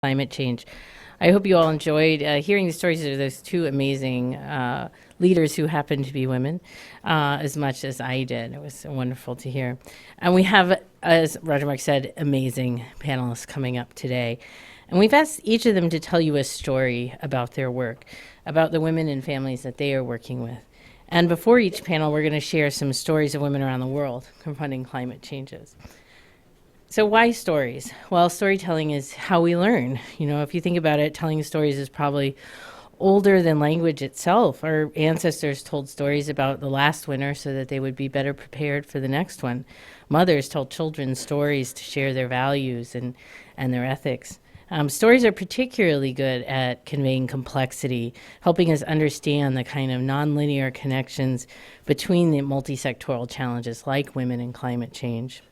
climate change. I hope you all enjoyed hearing the stories of those two amazing leaders who happen to be women as much as I did. It was wonderful to hear. And we have, as Roger Mark said, amazing panelists coming up today. And we've asked each of them to tell you a story about their work, about the women and families that they are working with. And before each panel, we're going to share some stories of women around the world confronting climate changes. So why stories? Well, storytelling is how we learn. You know, if you think about it, telling stories is probably older than language itself. Our ancestors told stories about the last winter so that they would be better prepared for the next one. Mothers told children stories to share their values and their ethics. Stories are particularly good at conveying complexity, helping us understand the kind of nonlinear connections between the multi-sectoral challenges like women and climate change.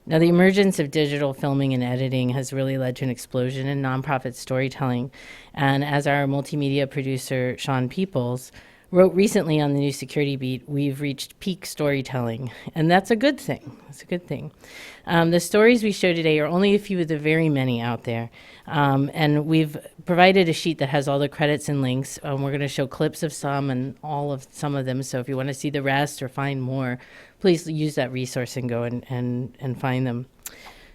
Now, the emergence of digital filming and editing has really led to an explosion in nonprofit storytelling. And as our multimedia producer, Sean Peoples, wrote recently on the New Security Beat, we've reached peak storytelling. And that's a good thing. That's a good thing. The stories we show today are only a few of the very many out there. And we've provided a sheet that has all the credits and links. We're going to show clips of some and some of them. So if you want to see the rest or find more, please use that resource and go and find them.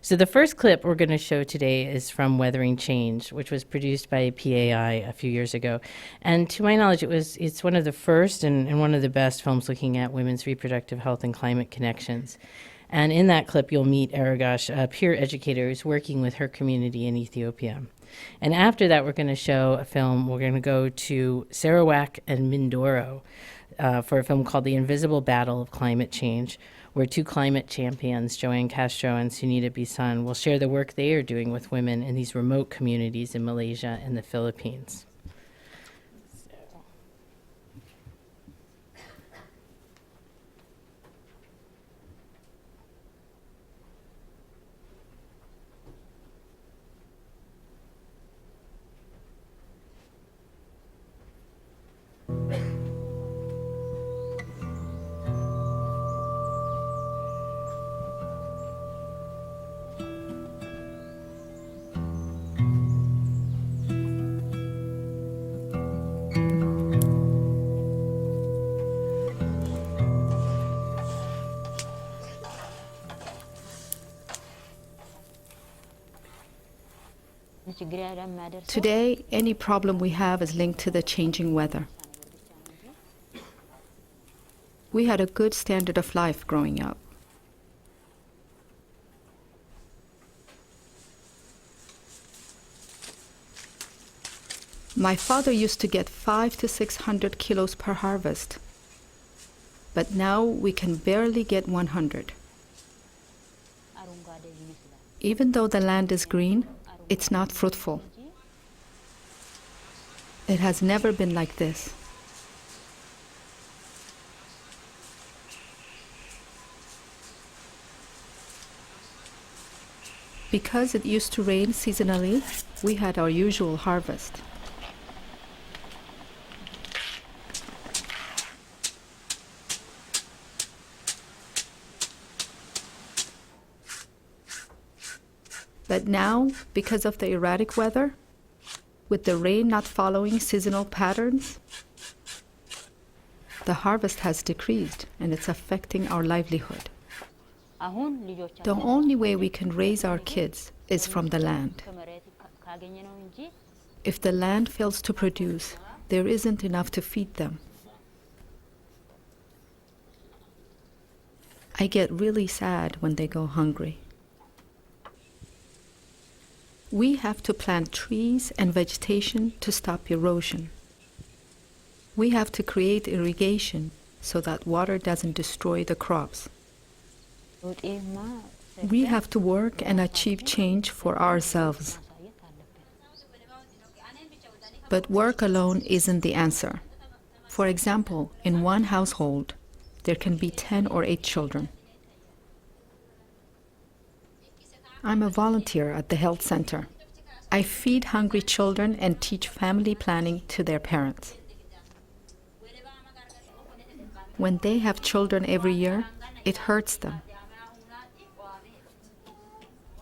So the first clip we're going to show today is from Weathering Change, which was produced by PAI a few years ago. And to my knowledge, it's one of the first and one of the best films looking at women's reproductive health and climate connections. And in that clip, you'll meet Aragosh, a peer educator who's working with her community in Ethiopia. And after that, we're going to show a film. We're going to go to Sarawak and Mindoro for a film called The Invisible Battle of Climate Change, where two climate champions, Joanne Castro and Sunita Bisan, will share the work they are doing with women in these remote communities in Malaysia and the Philippines. Today, any problem we have is linked to the changing weather. We had a good standard of life growing up. My father used to get 500 to 600 kilos per harvest, but now we can barely get 100. Even though the land is green, it's not fruitful. It has never been like this. Because it used to rain seasonally, we had our usual harvest. But now, because of the erratic weather, with the rain not following seasonal patterns, the harvest has decreased and it's affecting our livelihood. The only way we can raise our kids is from the land. If the land fails to produce, there isn't enough to feed them. I get really sad when they go hungry. We have to plant trees and vegetation to stop erosion. We have to create irrigation so that water doesn't destroy the crops. We have to work and achieve change for ourselves. But work alone isn't the answer. For example, in one household, there can be 10 or 8 children. I'm a volunteer at the health center. I feed hungry children and teach family planning to their parents. When they have children every year, it hurts them.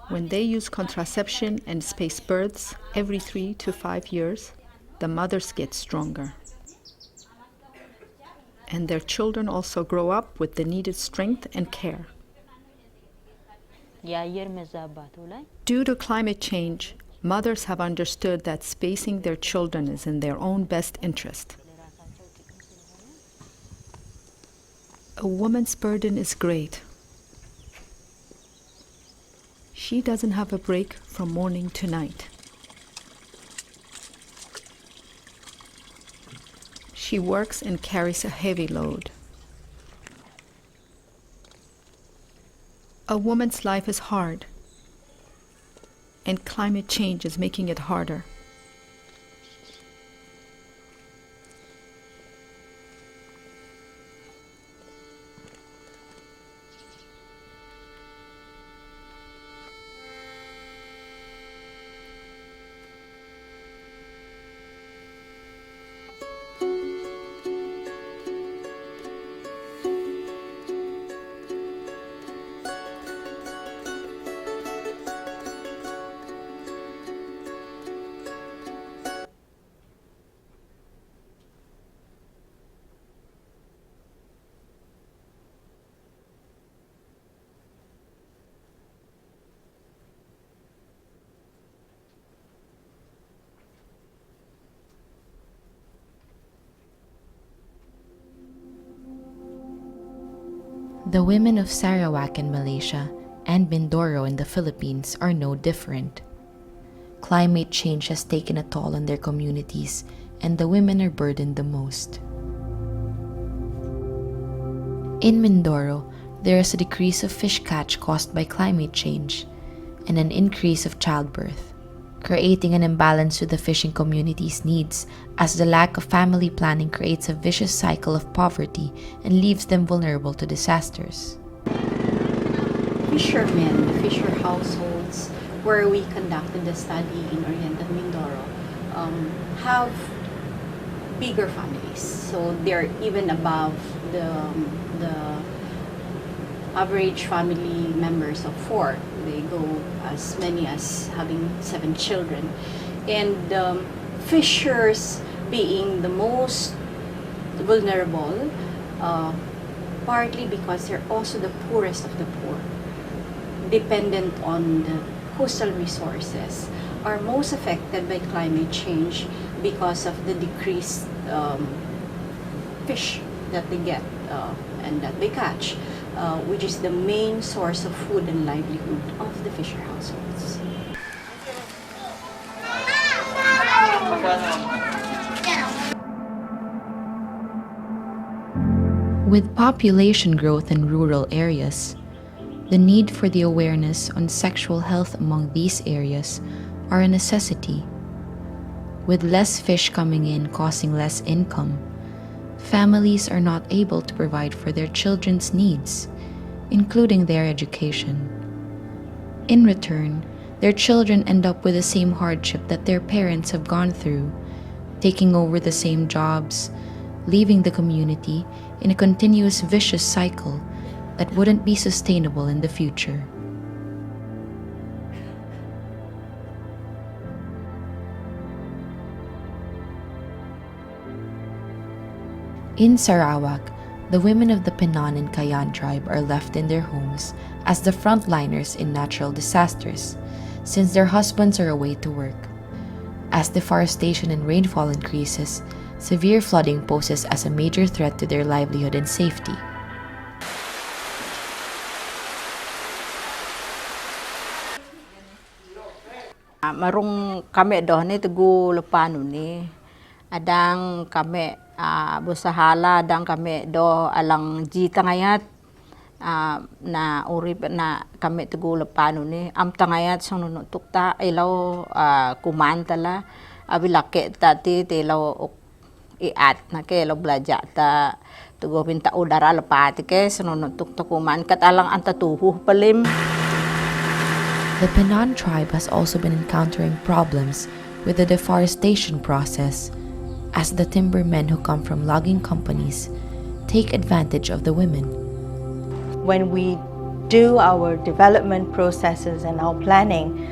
When they use contraception and space births every 3 to 5 years, the mothers get stronger. And their children also grow up with the needed strength and care. Due to climate change, mothers have understood that spacing their children is in their own best interest. A woman's burden is great. She doesn't have a break from morning to night. She works and carries a heavy load. A woman's life is hard, and climate change is making it harder. The women of Sarawak in Malaysia and Mindoro in the Philippines are no different. Climate change has taken a toll on their communities, and the women are burdened the most. In Mindoro, there is a decrease of fish catch caused by climate change and an increase of childbirth, creating an imbalance with the fishing community's needs, as the lack of family planning creates a vicious cycle of poverty and leaves them vulnerable to disasters. Fishermen, fisher households, where we conducted the study in Oriental Mindoro, have bigger families. So they're even above the average family members of 4. They go as many as having 7 children. And fishers being the most vulnerable, partly because they're also the poorest of the poor, dependent on the coastal resources, are most affected by climate change because of the decreased fish that they get and that they catch, which is the main source of food and livelihood of the fisher households. With population growth in rural areas, the need for the awareness on sexual health among these areas are a necessity. With less fish coming in causing less income, families are not able to provide for their children's needs, including their education. In return, their children end up with the same hardship that their parents have gone through, taking over the same jobs, leaving the community in a continuous vicious cycle that wouldn't be sustainable in the future. In Sarawak, the women of the Penan and Kayan tribe are left in their homes as the frontliners in natural disasters, since their husbands are away to work. As deforestation and rainfall increases, severe flooding poses as a major threat to their livelihood and safety. Marung kami doon ni tugu lepanu ni adang kami busahala adang kami do alang jita ngayat na urip na kami tugu lepanu ni am tangayat sang nunutuk ta ilaw kumantala abilake tati tilaw iat na ke lo belajar ta tugu pinta udara lepati ke sanunutuk tukuman kat alang antatuhuh pelim. The Penan tribe has also been encountering problems with the deforestation process, as the timbermen who come from logging companies take advantage of the women. When we do our development processes and our planning,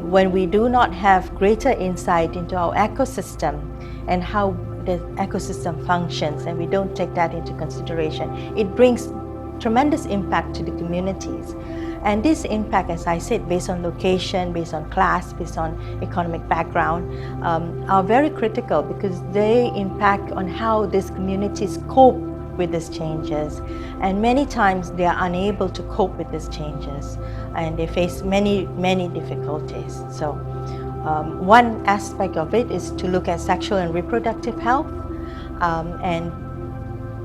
when we do not have greater insight into our ecosystem and how the ecosystem functions, and we don't take that into consideration, it brings tremendous impact to the communities. And this impact, as I said, based on location, based on class, based on economic background, are very critical because they impact on how these communities cope with these changes. And many times they are unable to cope with these changes and they face many, many difficulties. So one aspect of it is to look at sexual and reproductive health, and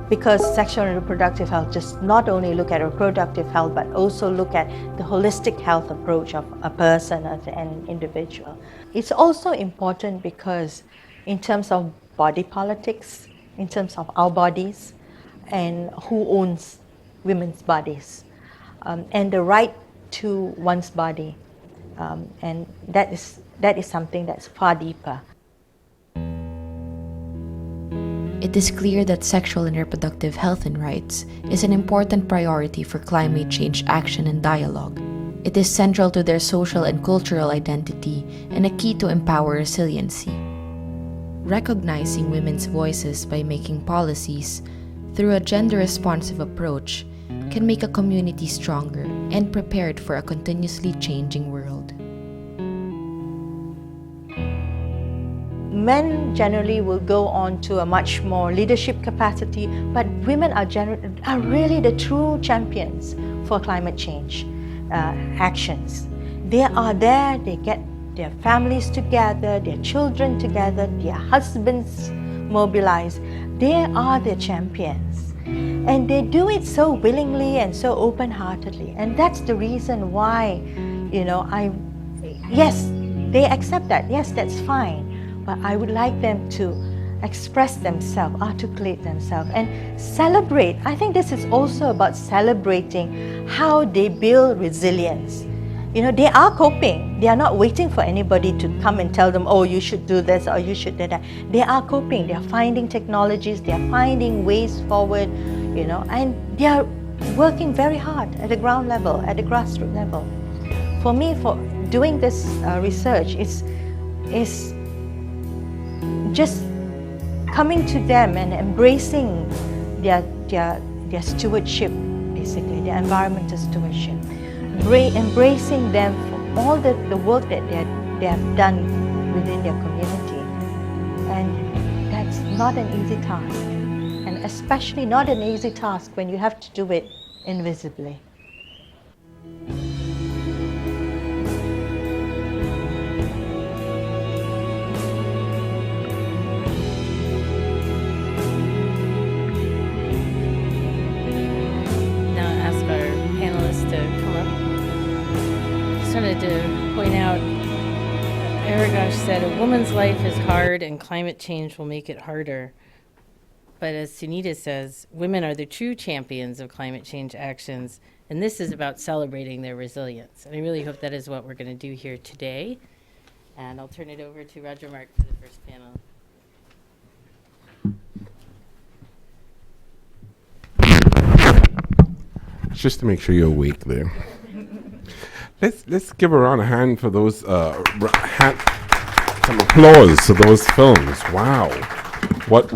because sexual and reproductive health just not only look at reproductive health but also look at the holistic health approach of a person as an individual. It's also important because in terms of body politics, in terms of our bodies and who owns women's bodies, and the right to one's body, and that is something that's far deeper. It is clear that sexual and reproductive health and rights is an important priority for climate change action and dialogue. It is central to their social and cultural identity and a key to empower resiliency. Recognizing women's voices by making policies through a gender-responsive approach can make a community stronger and prepared for a continuously changing world. Men generally will go on to a much more leadership capacity, but women are really the true champions for climate change actions. They are there, they get their families together, their children together, their husbands mobilized. They are the champions. And they do it so willingly and so open-heartedly. And that's the reason why, yes, they accept that. Yes, that's fine. But I would like them to express themselves, articulate themselves, and celebrate. I think this is also about celebrating how they build resilience. They are coping. They are not waiting for anybody to come and tell them, oh, you should do this or you should do that. They are coping. They are finding technologies. They are finding ways forward, and they are working very hard at the ground level, at the grassroots level. For me, for doing this research, is just coming to them and embracing their stewardship, basically, their environmental stewardship. Embracing them for all the work that they have done within their community. And that's not an easy task. And especially not an easy task when you have to do it invisibly. Wanted to point out, Aragosh said, a woman's life is hard and climate change will make it harder. But as Sunita says, women are the true champions of climate change actions, and this is about celebrating their resilience. And I really hope that is what we're going to do here today. And I'll turn it over to Roger Mark for the first panel. Just to make sure you're awake there. Let's give a round of hand for those some applause to those films. Wow, what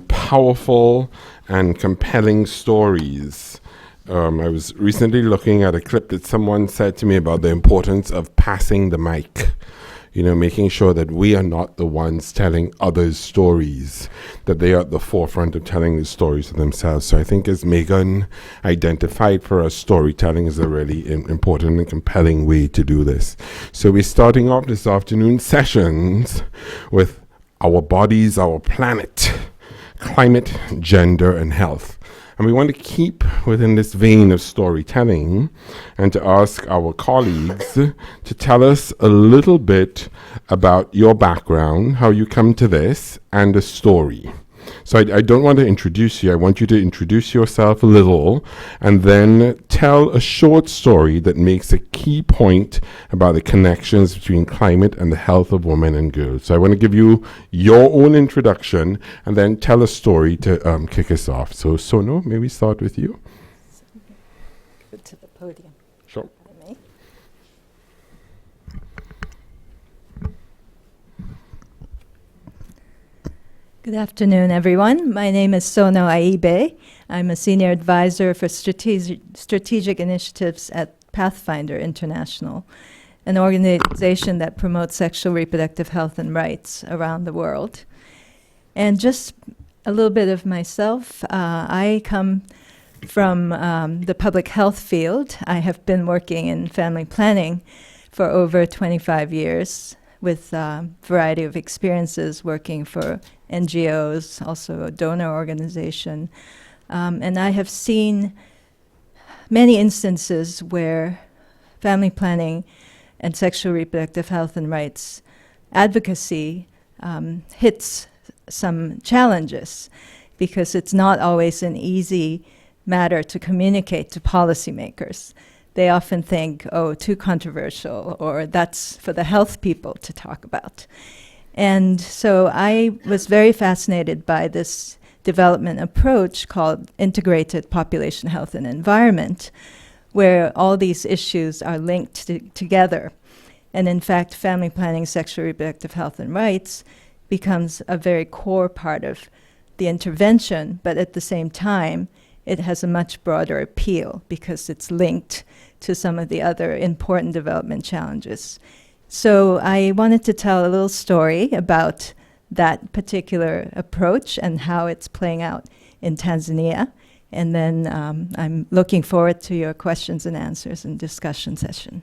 powerful and compelling stories. I was recently looking at a clip that someone said to me about the importance of passing the mic. Making sure that we are not the ones telling others stories, that they are at the forefront of telling the stories of themselves. So I think, as Megan identified for us, storytelling is a really important and compelling way to do this. So we're starting off this afternoon's sessions with our bodies, our planet, climate, gender, and health. And we want to keep within this vein of storytelling and to ask our colleagues to tell us a little bit about your background, how you come to this, and the story. So I don't want to introduce you. I want you to introduce yourself a little and then tell a short story that makes a key point about the connections between climate and the health of women and girls. So I want to give you your own introduction and then tell a story to kick us off. So Sono, may we start with you? To the podium. Sure. if I may. Good afternoon, everyone. My name is Sono Aibe. I'm a senior advisor for strategic initiatives at Pathfinder International, an organization that promotes sexual reproductive health and rights around the world. And just a little bit of myself. I come from the public health field. I have been working in family planning for over 25 years with a variety of experiences working for NGOs, also a donor organization. And I have seen many instances where family planning and sexual reproductive health and rights advocacy hits some challenges, because it's not always an easy matter to communicate to policymakers. They often think, oh, too controversial, or that's for the health people to talk about. And so I was very fascinated by this development approach called integrated population health and environment, where all these issues are linked together. And in fact, family planning, sexual reproductive health and rights becomes a very core part of the intervention, but at the same time, it has a much broader appeal because it's linked to some of the other important development challenges. So I wanted to tell a little story about that particular approach and how it's playing out in Tanzania. And then I'm looking forward to your questions and answers and discussion session.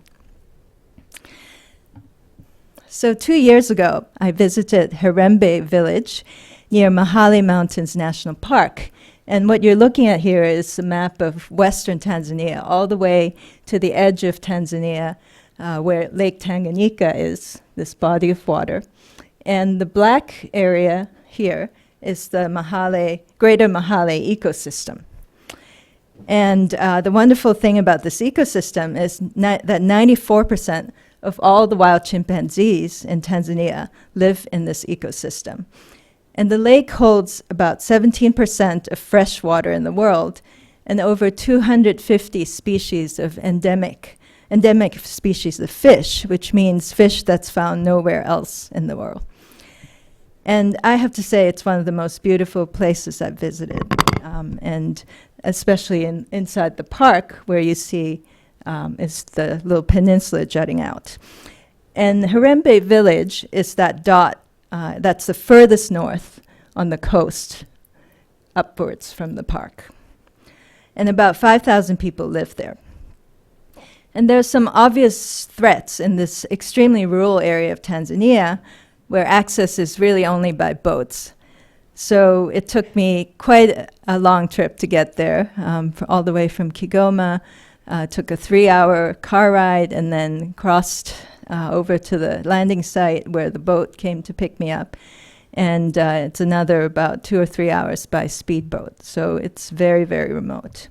So 2 years ago, I visited Herembe village near Mahale Mountains National Park. And what you're looking at here is a map of western Tanzania, all the way to the edge of Tanzania, where Lake Tanganyika is, this body of water. And the black area here is the greater Mahale ecosystem. And the wonderful thing about this ecosystem is that 94% of all the wild chimpanzees in Tanzania live in this ecosystem. And the lake holds about 17% of fresh water in the world and over 250 species of endemic species of fish, which means fish that's found nowhere else in the world. And I have to say, it's one of the most beautiful places I've visited, and especially inside the park, where you see is the little peninsula jutting out. And Herembe village is that dot that's the furthest north on the coast, upwards from the park. And about 5,000 people live there. And there's some obvious threats in this extremely rural area of Tanzania, where access is really only by boats. So it took me quite a long trip to get there, all the way from Kigoma. Took a 3-hour car ride and then crossed over to the landing site where the boat came to pick me up. And it's another about 2 or 3 hours by speedboat. So it's very, very remote.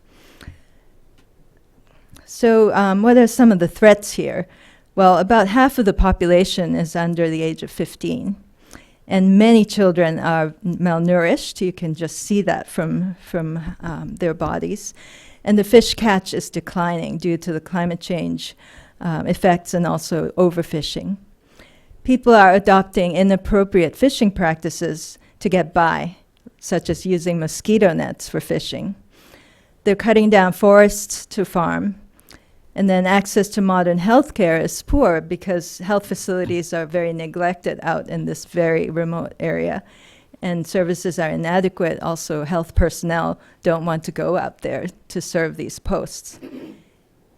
So what are some of the threats here? Well, about half of the population is under the age of 15. And many children are malnourished. You can just see that from their bodies. And the fish catch is declining due to the climate change effects and also overfishing. People are adopting inappropriate fishing practices to get by, such as using mosquito nets for fishing. They're cutting down forests to farm. And then access to modern health care is poor because health facilities are very neglected out in this very remote area. And services are inadequate. Also, health personnel don't want to go out there to serve these posts.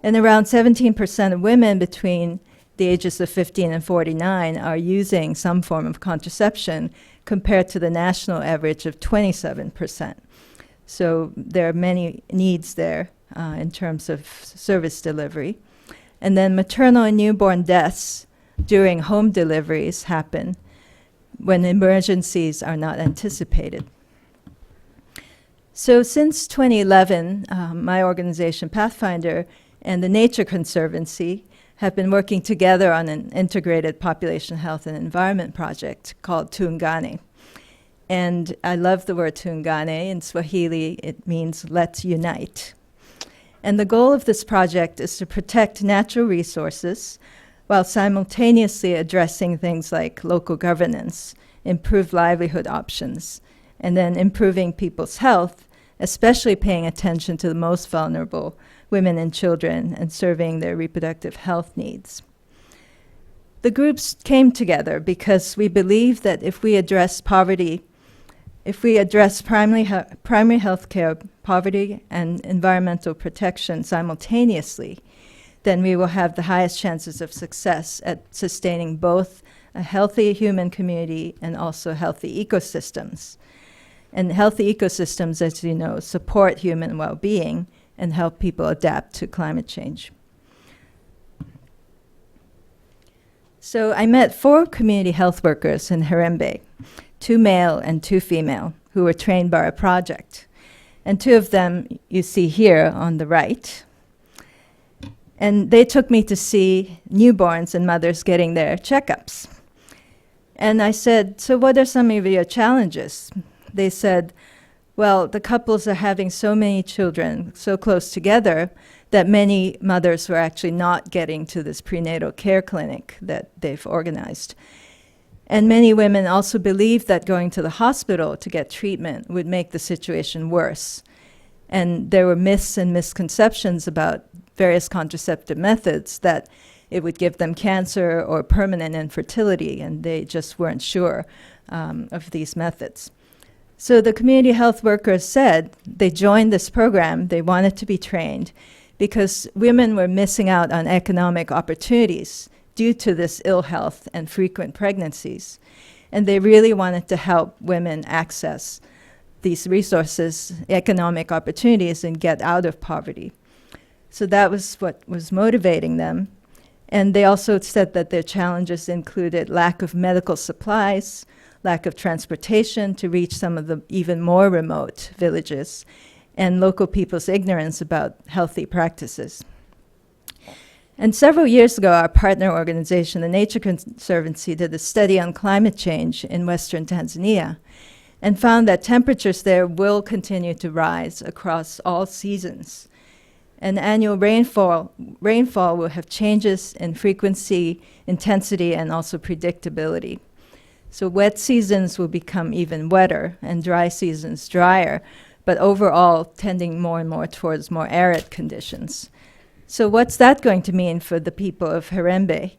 And around 17% of women between the ages of 15 and 49 are using some form of contraception, compared to the national average of 27%. So there are many needs there in terms of service delivery. And then maternal and newborn deaths during home deliveries happen when emergencies are not anticipated. So since 2011, my organization, Pathfinder, and the Nature Conservancy have been working together on an integrated population health and environment project called Tuungane. And I love the word Tuungane. In Swahili, it means let's unite. And the goal of this project is to protect natural resources while simultaneously addressing things like local governance, improved livelihood options, and then improving people's health, especially paying attention to the most vulnerable, women and children, and serving their reproductive health needs. The groups came together because we believe that if we address poverty, if we address primary health care, poverty, and environmental protection simultaneously, then we will have the highest chances of success at sustaining both a healthy human community and also healthy ecosystems. And healthy ecosystems, as you know, support human well-being and help people adapt to climate change. So I met 4 community health workers in Harembe, 2 male and 2 female, who were trained by our project. And 2 of them you see here on the right. And they took me to see newborns and mothers getting their checkups. And I said, so what are some of your challenges? They said, well, the couples are having so many children so close together that many mothers were actually not getting to this prenatal care clinic that they've organized. And many women also believed that going to the hospital to get treatment would make the situation worse. And there were myths and misconceptions about various contraceptive methods that it would give them cancer or permanent infertility, and they just weren't sure of these methods. So the community health workers said they joined this program, they wanted to be trained, because women were missing out on economic opportunities due to this ill health and frequent pregnancies. And they really wanted to help women access these resources, economic opportunities, and get out of poverty. So that was what was motivating them. And they also said that their challenges included lack of medical supplies, lack of transportation to reach some of the even more remote villages, and local people's ignorance about healthy practices. And several years ago, our partner organization, the Nature Conservancy, did a study on climate change in Western Tanzania and found that temperatures there will continue to rise across all seasons. And annual rainfall will have changes in frequency, intensity, and also predictability. So wet seasons will become even wetter and dry seasons drier, but overall tending more and more towards more arid conditions. So what's that going to mean for the people of Harembe?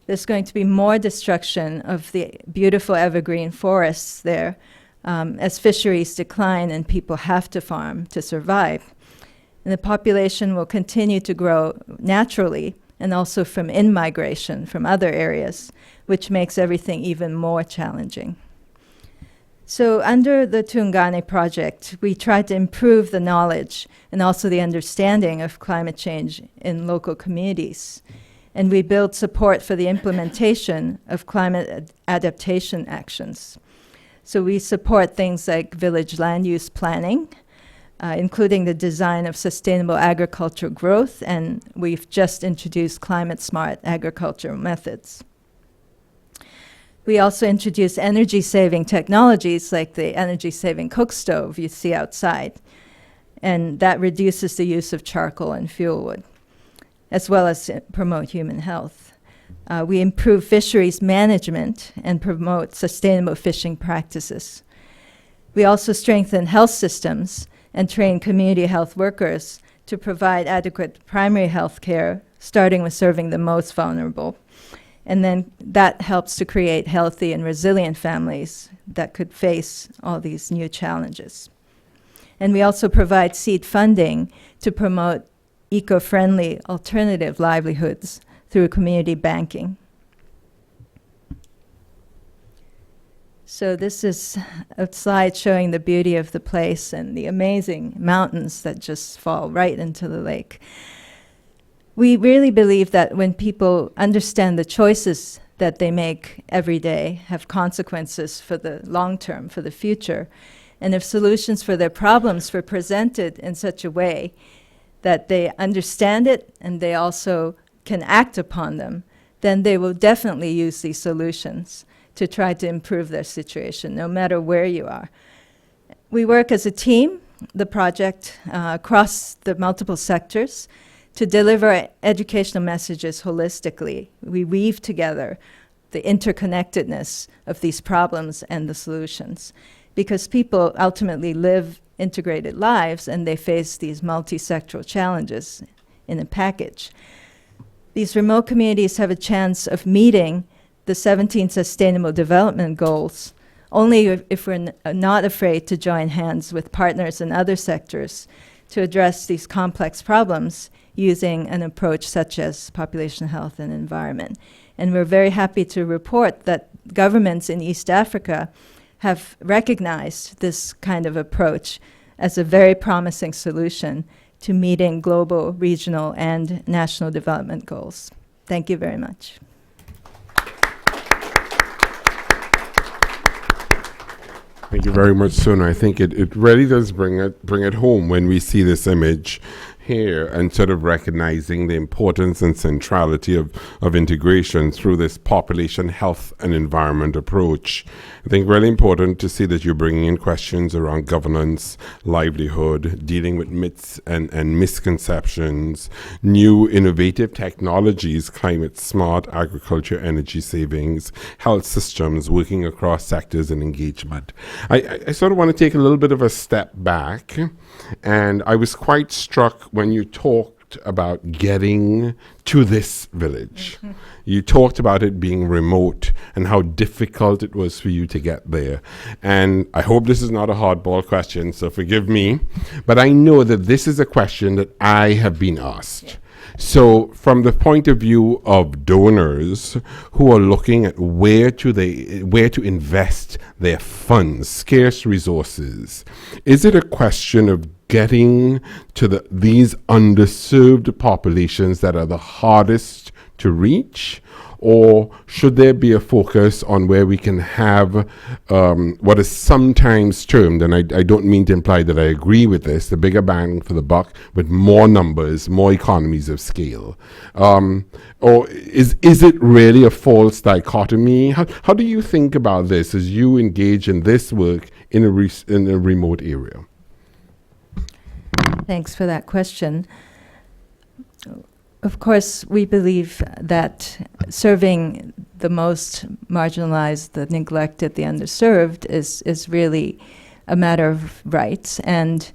There's going to be more destruction of the beautiful evergreen forests there as fisheries decline and people have to farm to survive. And the population will continue to grow naturally and also from in-migration from other areas, which makes everything even more challenging. So under the Tuungane project, we tried to improve the knowledge and also the understanding of climate change in local communities. And we built support for the implementation of climate adaptation actions. So we support things like village land use planning, including the design of sustainable agricultural growth, and we've just introduced climate-smart agricultural methods. We also introduced energy-saving technologies like the energy-saving cook stove you see outside, and that reduces the use of charcoal and fuel wood, as well as promote human health. We improve fisheries management and promote sustainable fishing practices. We also strengthen health systems and train community health workers to provide adequate primary health care, starting with serving the most vulnerable. And then that helps to create healthy and resilient families that could face all these new challenges. And we also provide seed funding to promote eco-friendly alternative livelihoods through community banking. So this is a slide showing the beauty of the place and the amazing mountains that just fall right into the lake. We really believe that when people understand the choices that they make every day have consequences for the long term, for the future, and if solutions for their problems were presented in such a way that they understand it and they also can act upon them, then they will definitely use these solutions to try to improve their situation, no matter where you are. We work as a team the project across the multiple sectors to deliver educational messages holistically. We weave together the interconnectedness of these problems and the solutions, because people ultimately live integrated lives and they face these multi-sectoral challenges in a package. These remote communities have a chance of meeting the 17 Sustainable Development Goals only if we're not afraid to join hands with partners in other sectors to address these complex problems using an approach such as population health and environment. And we're very happy to report that governments in East Africa have recognized this kind of approach as a very promising solution to meeting global, regional, and national development goals. Thank you very much. Thank you very much, Suna. I think it really does bring it home when we see this image here and sort of recognizing the importance and centrality of integration through this population health and environment approach. I think really important to see that you're bringing in questions around governance, livelihood, dealing with myths and misconceptions, new innovative technologies, climate smart agriculture, energy savings, health systems, working across sectors and engagement. I sort of want to take a little bit of a step back, and I was quite struck when you talked about getting to this village. Mm-hmm. You talked about it being remote and how difficult it was for you to get there. And I hope this is not a hardball question, so forgive me, but I know that this is a question that I have been asked. Yeah. So from the point of view of donors who are looking at where to invest their funds, scarce resources, is it a question of getting to these underserved populations that are the hardest to reach? Or should there be a focus on where we can have what is sometimes termed, and I don't mean to imply that I agree with this, the bigger bang for the buck with more numbers, more economies of scale? Or is it really a false dichotomy? How do you think about this as you engage in this work in a remote area? Thanks for that question. Of course, we believe that serving the most marginalized, the neglected, the underserved is really a matter of rights. And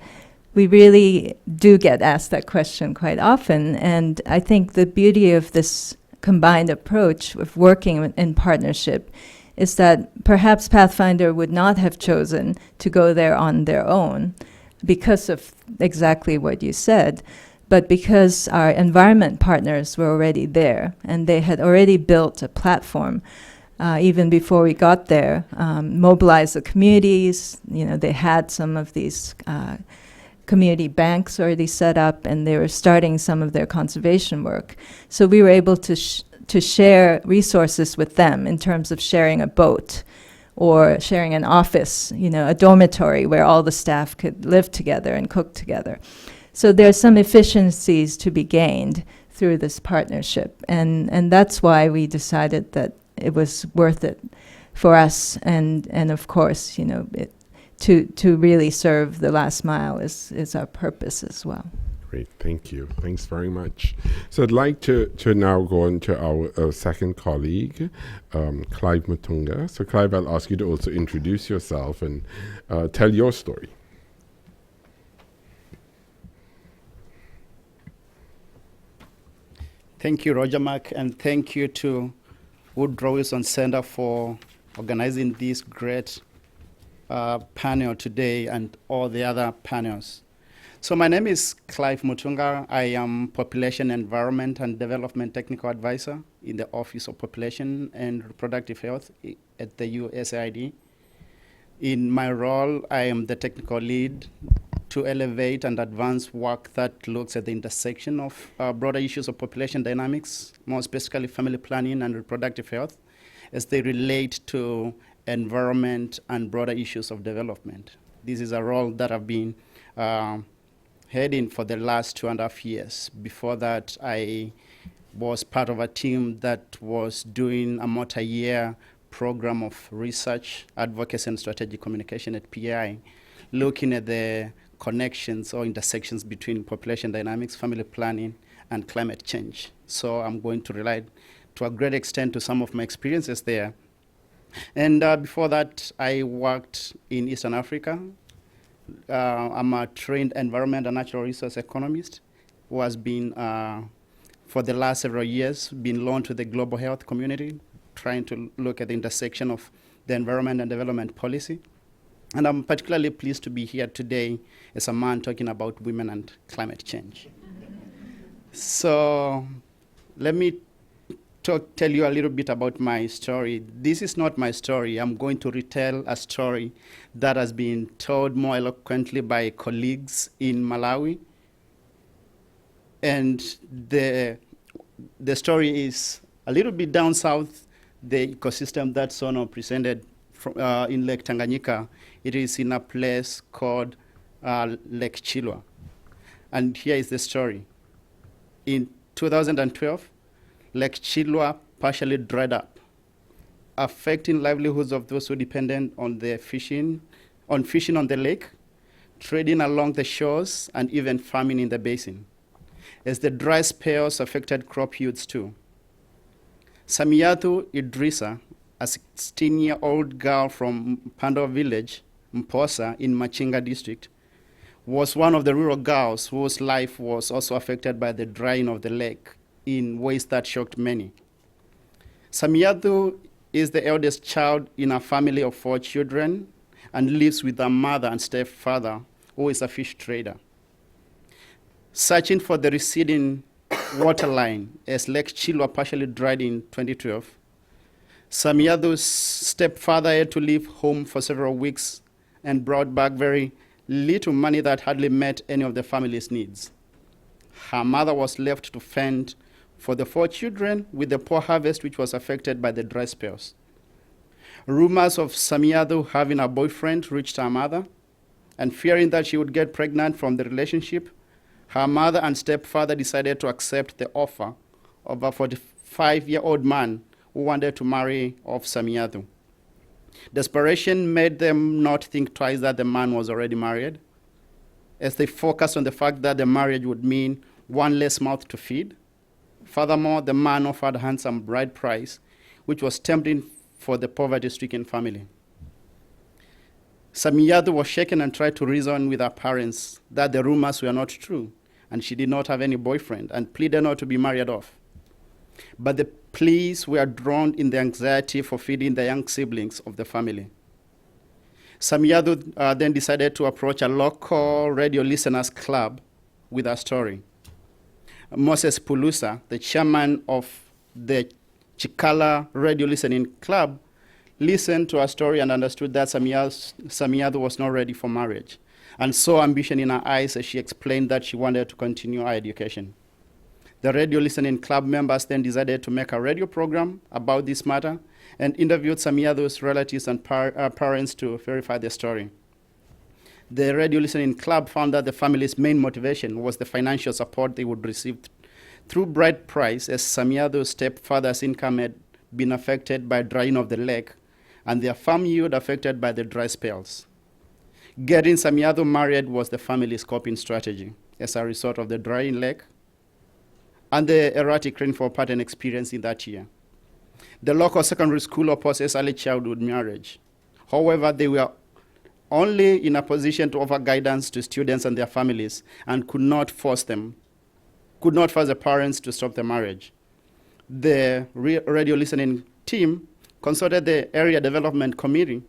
we really do get asked that question quite often. And I think the beauty of this combined approach of working in partnership is that perhaps Pathfinder would not have chosen to go there on their own because of exactly what you said, but because our environment partners were already there and they had already built a platform even before we got there, mobilized the communities. You know, they had some of these community banks already set up, and they were starting some of their conservation work. So we were able to share resources with them in terms of sharing a boat or sharing an office, you know, a dormitory where all the staff could live together and cook together. So there's some efficiencies to be gained through this partnership. And that's why we decided that it was worth it for us. And of course, you know, to really serve the last mile is our purpose as well. Great, thank you. Thanks very much. So I'd like to now go on to our second colleague, Clive Mutunga. So Clive, I'll ask you to also introduce yourself and tell your story. Thank you, Roger Mark, and thank you to Woodrow Wilson Center for organizing this great panel today and all the other panels. So my name is Clive Mutunga. I am Population, Environment and Development Technical Advisor in the Office of Population and Reproductive Health at the USAID. In my role, I am the technical lead to elevate and advance work that looks at the intersection of broader issues of population dynamics, more specifically family planning and reproductive health, as they relate to environment and broader issues of development. This is a role that I've been heading for the last 2.5 years. Before that, I was part of a team that was doing a multi-year program of research, advocacy, and strategic communication at PI, looking at the connections or intersections between population dynamics, family planning, and climate change. So I'm going to rely to a great extent to some of my experiences there. And before that, I worked in Eastern Africa. I'm a trained environment and natural resource economist who has been, for the last several years, been loaned to the global health community, trying to look at the intersection of the environment and development policy. And I'm particularly pleased to be here today as a man talking about women and climate change. So let me tell you a little bit about my story. This is not my story. I'm going to retell a story that has been told more eloquently by colleagues in Malawi. And the story is a little bit down south, the ecosystem that Sono presented from, in Lake Tanganyika. It is in a place called Lake Chilwa. And here is the story. In 2012, Lake Chilwa partially dried up, affecting livelihoods of those who depended on the fishing on the lake, trading along the shores, and even farming in the basin, as the dry spells affected crop yields too. Samiyatu Idrisa, a 16-year-old girl from Pando village, Mposa, in Machinga district, was one of the rural girls whose life was also affected by the drying of the lake in ways that shocked many. Samiyatu is the eldest child in a family of 4 children and lives with her mother and stepfather, who is a fish trader. Searching for the receding waterline as Lake Chilwa partially dried in 2012, Samiyatu's stepfather had to leave home for several weeks and brought back very little money that hardly met any of the family's needs. Her mother was left to fend for the 4 children with the poor harvest which was affected by the dry spells. Rumors of Samiyatu having a boyfriend reached her mother, and fearing that she would get pregnant from the relationship, her mother and stepfather decided to accept the offer of a 45-year-old man who wanted to marry off Samiyatu. Desperation made them not think twice that the man was already married, as they focused on the fact that the marriage would mean one less mouth to feed. Furthermore, the man offered a handsome bride price, which was tempting for the poverty-stricken family. Samiyatu was shaken and tried to reason with her parents that the rumors were not true, and she did not have any boyfriend, and pleaded not to be married off. But the pleas were drowned in the anxiety for feeding the young siblings of the family. Samiyatu then decided to approach a local radio listeners club with her story. Moses Pulusa, the chairman of the Chikala radio listening club, listened to her story and understood that Samiyatu was not ready for marriage, and saw ambition in her eyes as she explained that she wanted to continue her education. The radio listening club members then decided to make a radio program about this matter and interviewed Samiyatu's relatives and parents to verify the story. The radio listening club found that the family's main motivation was the financial support they would receive through bride price, as Samiyatu's stepfather's income had been affected by drying of the lake and their farm yield affected by the dry spells. Getting Samiyatu married was the family's coping strategy as a result of the drying lake and the erratic rainfall pattern experienced in that year. The local secondary school opposes early childhood marriage. However, they were only in a position to offer guidance to students and their families, and could not force the parents to stop the marriage. The radio listening team consulted the area development committee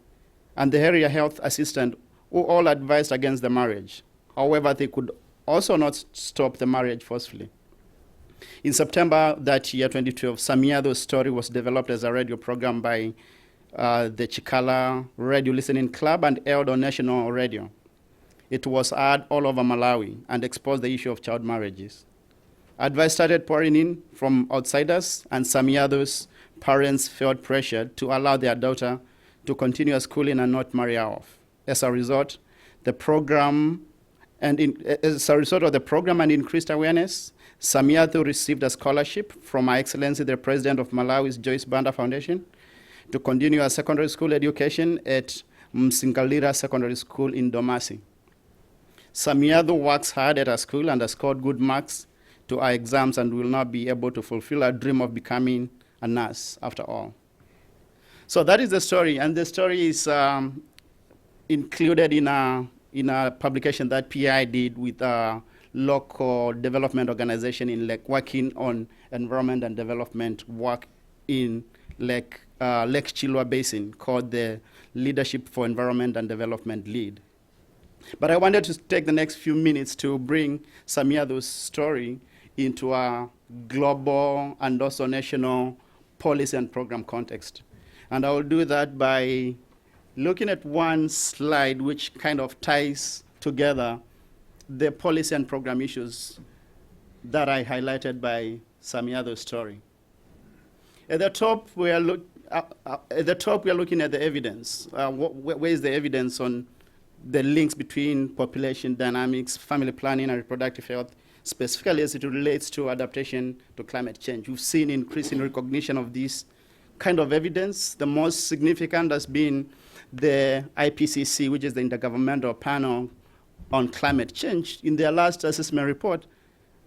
and the area health assistant, who all advised against the marriage. However, they could also not stop the marriage forcefully. In September that year, 2012, Samiyatu's story was developed as a radio program by the Chikala Radio Listening Club and aired on national radio. It was aired all over Malawi and exposed the issue of child marriages. Advice started pouring in from outsiders, and Samiyatu's parents felt pressured to allow their daughter to continue schooling and not marry her off. As a result, of the program and increased awareness, Samiyatu received a scholarship from Her Excellency the President of Malawi's Joyce Banda Foundation to continue her secondary school education at Msingalira Secondary School in Domasi. Samiado works hard at her school and has scored good marks to our exams and will not be able to fulfill her dream of becoming a nurse after all. So that is the story, and the story is included in a publication that PI did with a local development organization in Lake, working on environment and development work in Lake Chilwa Basin, called the Leadership for Environment and Development Lead. But I wanted to take the next few minutes to bring Samiado's story into a global and also national policy and program context. And I will do that by looking at one slide which kind of ties together the policy and program issues that I highlighted by Samiado's story. At the top, we are looking at the evidence. Where is the evidence on the links between population dynamics, family planning, and reproductive health, specifically as it relates to adaptation to climate change? We've seen increasing recognition of this kind of evidence. The most significant has been the IPCC, which is the Intergovernmental Panel on Climate Change. In their last assessment report,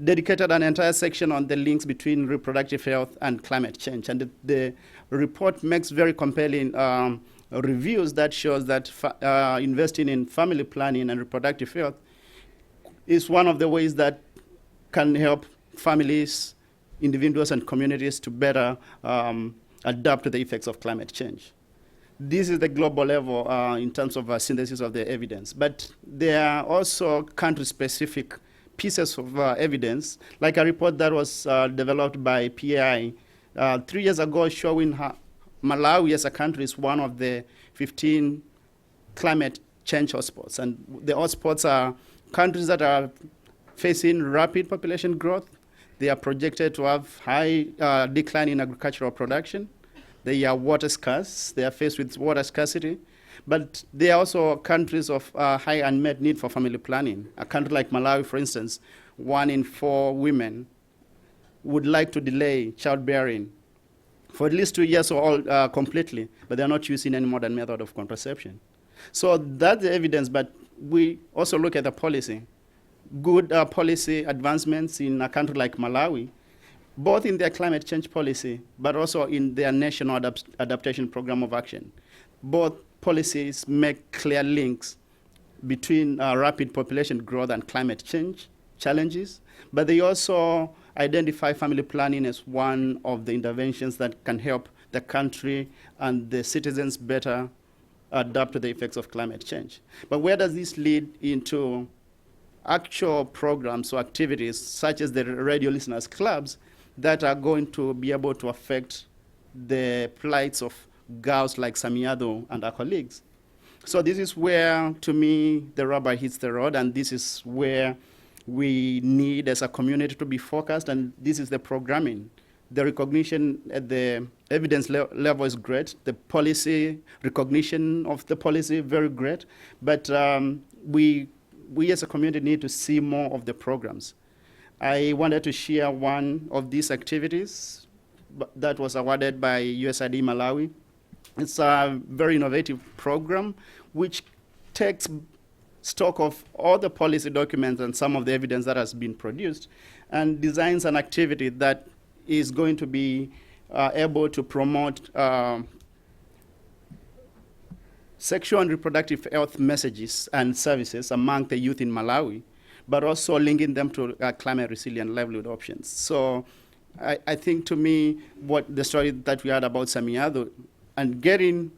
dedicated an entire section on the links between reproductive health and climate change. And the report makes very compelling reviews that shows that investing in family planning and reproductive health is one of the ways that can help families, individuals, and communities to better adapt to the effects of climate change. This is the global level in terms of synthesis of the evidence. But there are also country-specific pieces of evidence, like a report that was developed by PAI 3 years ago, showing how Malawi as a country is one of the 15 climate change hotspots. And the hotspots are countries that are facing rapid population growth. They are projected to have high decline in agricultural production. They are water scarce. They are faced with water scarcity. But they are also countries of high unmet need for family planning. A country like Malawi, for instance, 1 in 4 women would like to delay childbearing for at least 2 years or all completely, but they're not using any modern method of contraception. So that's the evidence, but we also look at the policy. Good policy advancements in a country like Malawi, both in their climate change policy, but also in their national adaptation program of action. Both policies make clear links between rapid population growth and climate change challenges, but they also identify family planning as one of the interventions that can help the country and the citizens better adapt to the effects of climate change. But where does this lead into actual programs or activities, such as the radio listeners clubs, that are going to be able to affect the plights of girls like Samiado and our colleagues? So this is where, to me, the rubber hits the road, and this is where we need as a community to be focused, and this is the programming. The recognition at the evidence level is great. The policy, recognition of the policy, very great. But we as a community need to see more of the programs. I wanted to share one of these activities that was awarded by USAID Malawi. It's a very innovative program which takes stock of all the policy documents and some of the evidence that has been produced and designs an activity that is going to be able to promote sexual and reproductive health messages and services among the youth in Malawi, but also linking them to climate resilient livelihood options. So I think, to me, what the story that we had about Samiado and getting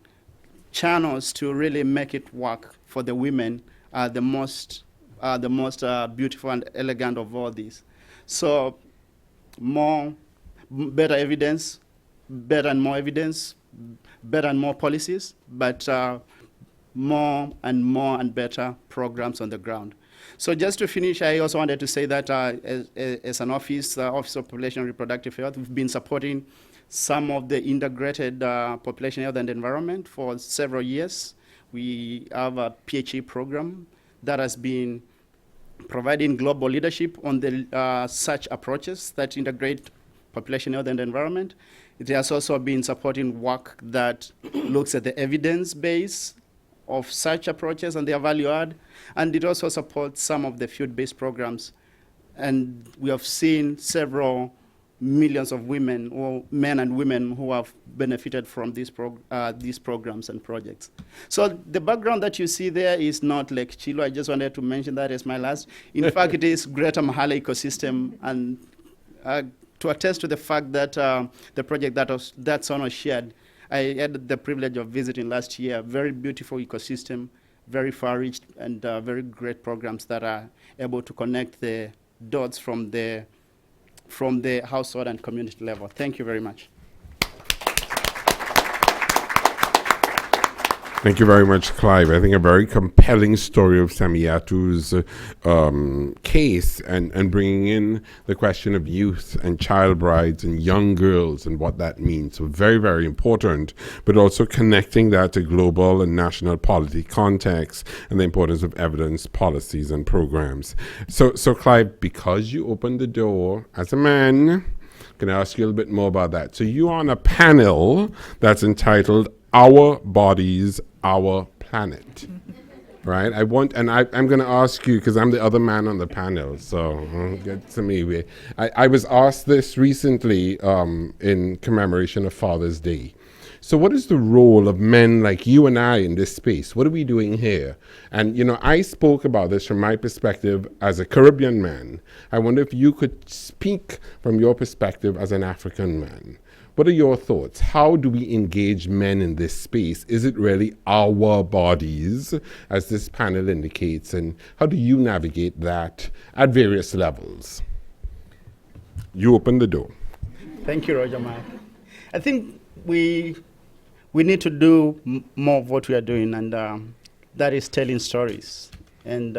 channels to really make it work for the women are the most beautiful and elegant of all these. So better evidence, better and more evidence, better and more policies, but more and better programs on the ground. So just to finish, I also wanted to say that as an Office of Population and Reproductive Health, we've been supporting some of the integrated population health and environment for several years. We have a PhD program that has been providing global leadership on the such approaches that integrate population health and environment. It has also been supporting work that looks at the evidence base of such approaches and their value add, and it also supports some of the field-based programs. And we have seen several millions of women, or men and women, who have benefited from these programs and projects. So the background that you see there is not Lake Chilo. I just wanted to mention that as my last. In fact, it is Greater Mahala ecosystem, and to attest to the fact that the project that Sono shared, I had the privilege of visiting last year. Very beautiful ecosystem, very far-reached, and very great programs that are able to connect the dots from the household and community level. Thank you very much. Thank you very much, Clive. I think a very compelling story of Samiatu's case and bringing in the question of youth and child brides and young girls and what that means. So very, very important, but also connecting that to global and national policy context and the importance of evidence, policies, and programs. So Clive, because you opened the door as a man, can I ask you a little bit more about that? So you're on a panel that's entitled Our Bodies, Our Planet, right? I'm going to ask you, because I'm the other man on the panel, so get to me. I was asked this recently in commemoration of Father's Day. So what is the role of men like you and I in this space? What are we doing here? And, you know, I spoke about this from my perspective as a Caribbean man. I wonder if you could speak from your perspective as an African man. What are your thoughts? How do we engage men in this space? Is it really our bodies, as this panel indicates? And how do you navigate that at various levels? You open the door. Thank you, Roger Mike. I think we need to do more of what we are doing, and that is telling stories. And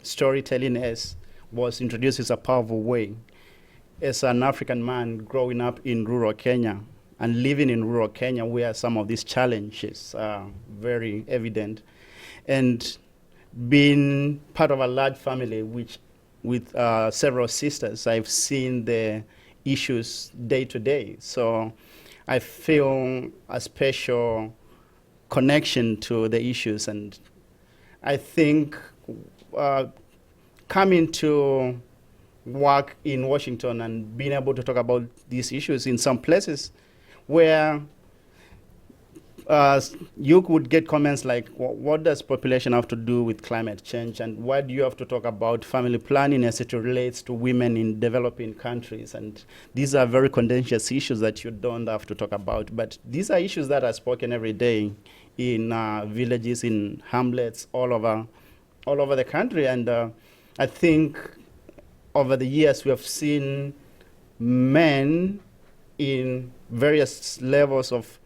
storytelling was introduced as a powerful way. As an African man growing up in rural Kenya and living in rural Kenya, where some of these challenges are very evident, and being part of a large family with several sisters, I've seen the issues day to day. So I feel a special connection to the issues, and I think coming to work in Washington and being able to talk about these issues in some places where you could get comments like, what does population have to do with climate change, and why do you have to talk about family planning as it relates to women in developing countries? And these are very contentious issues that you don't have to talk about, but these are issues that are spoken every day in villages, in hamlets, all over the country. And I think over the years, we have seen men in various levels of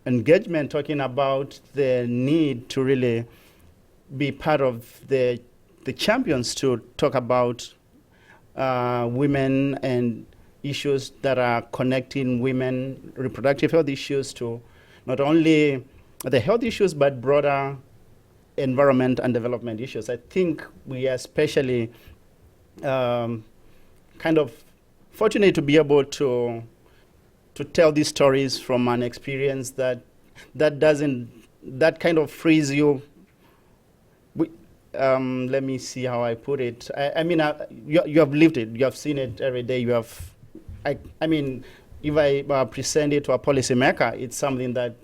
engagement talking about the need to really be part of the champions to talk about women and issues that are connecting women, reproductive health issues, to not only the health issues, but broader environment and development issues. I think we are especially kind of fortunate to be able to tell these stories from an experience that kind of frees you. Let me see how I put it. I mean, you have lived it. You have seen it every day. You have, I mean, if I present it to a policymaker, it's something that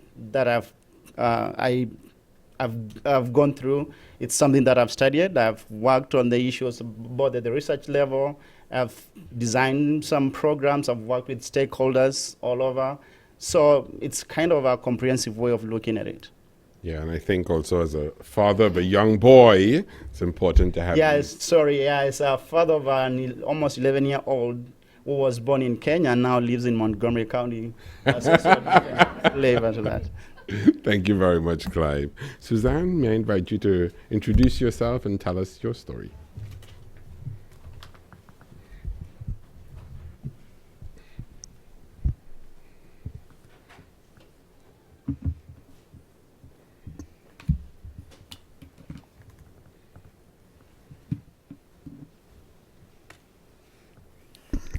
I've gone through. It's something that I've studied. I've worked on the issues both at the research level. I've designed some programs. I've worked with stakeholders all over. So it's kind of a comprehensive way of looking at it. Yeah, and I think also as a father of a young boy, it's important to have... As a father of an almost 11-year-old who was born in Kenya and now lives in Montgomery County. Flavor to that. Thank you very much, Clive. Suzanne, may I invite you to introduce yourself and tell us your story?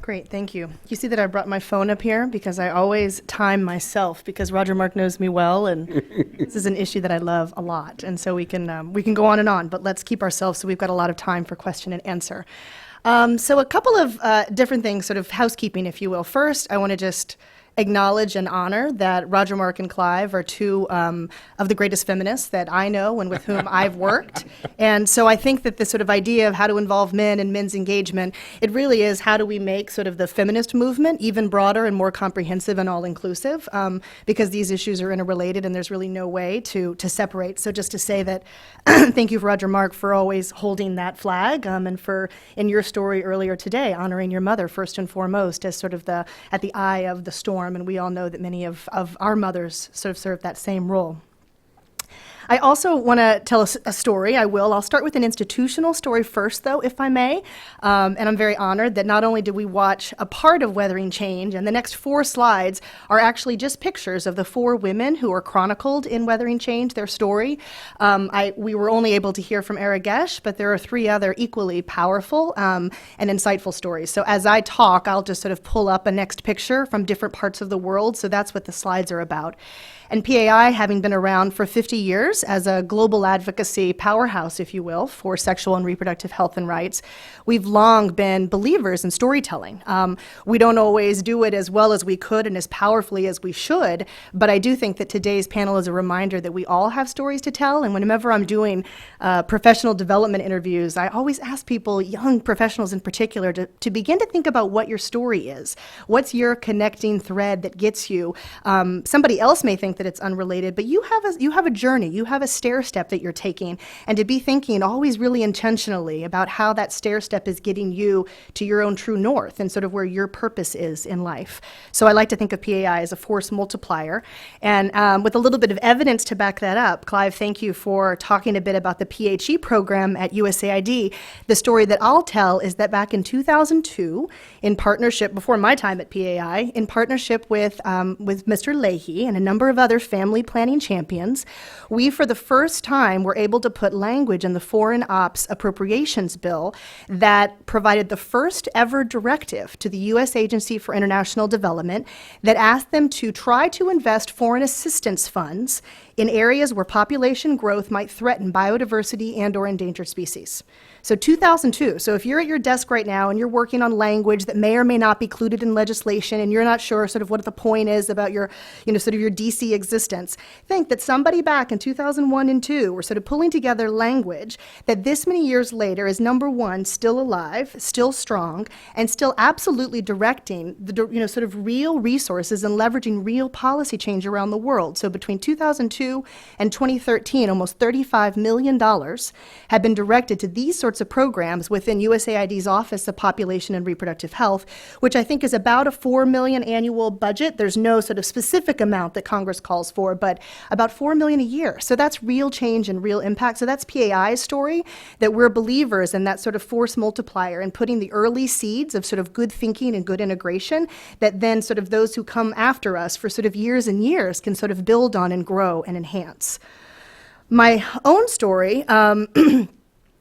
Great, thank you. You see that I brought my phone up here because I always time myself because Roger Mark knows me well, and this is an issue that I love a lot. And so we can go on, but let's keep ourselves so we've got a lot of time for question and answer. So a couple of different things, sort of housekeeping, if you will. First, I want to just acknowledge and honor that Roger Mark and Clive are two of the greatest feminists that I know and with whom I've worked. And so I think that this sort of idea of how to involve men and men's engagement, it really is how do we make sort of the feminist movement even broader and more comprehensive and all-inclusive, because these issues are interrelated and there's really no way to separate. So just to say that thank you, Roger Mark, for always holding that flag, and for, in your story earlier today, honoring your mother first and foremost as sort of at the eye of the storm. And we all know that many of our mothers sort of serve that same role. I also want to tell a story. I'll start with an institutional story first, though, if I may. And I'm very honored that not only did we watch a part of Weathering Change, and the next 4 slides are actually just pictures of the 4 women who are chronicled in Weathering Change, their story. We were only able to hear from Aragesh, but there are 3 other equally powerful and insightful stories. So as I talk, I'll just sort of pull up a next picture from different parts of the world. So that's what the slides are about. And PAI, having been around for 50 years as a global advocacy powerhouse, if you will, for sexual and reproductive health and rights, we've long been believers in storytelling. We don't always do it as well as we could and as powerfully as we should, but I do think that today's panel is a reminder that we all have stories to tell. And whenever I'm doing professional development interviews, I always ask people, young professionals in particular, to begin to think about what your story is. What's your connecting thread that gets you? Somebody else may think that it's unrelated, but you have a journey, you have a stair step that you're taking, and to be thinking always really intentionally about how that stair step is getting you to your own true north and sort of where your purpose is in life. So I like to think of PAI as a force multiplier, and with a little bit of evidence to back that up, Clive, thank you for talking a bit about the PHE program at USAID. The story that I'll tell is that back in 2002, in partnership, before my time at PAI, in partnership with Mr. Leahy and a number of other family planning champions, we for the first time were able to put language in the Foreign Ops Appropriations Bill that provided the first ever directive to the U.S. Agency for International Development that asked them to try to invest foreign assistance funds in areas where population growth might threaten biodiversity and or endangered species. So 2002, so if you're at your desk right now and you're working on language that may or may not be included in legislation and you're not sure sort of what the point is about your, sort of your DC existence, think that somebody back in 2001 and 2 were sort of pulling together language that this many years later is, number one, still alive, still strong, and still absolutely directing the, sort of real resources and leveraging real policy change around the world. So between 2002 and 2013, almost $35 million have been directed to these sorts of programs within USAID's Office of Population and Reproductive Health, which I think is about a $4 million annual budget. There's no sort of specific amount that Congress calls for, but about $4 million a year. So that's real change and real impact. So that's PAI's story, that we're believers in that sort of force multiplier and putting the early seeds of sort of good thinking and good integration that then sort of those who come after us for sort of years and years can sort of build on and grow and enhance. My own story,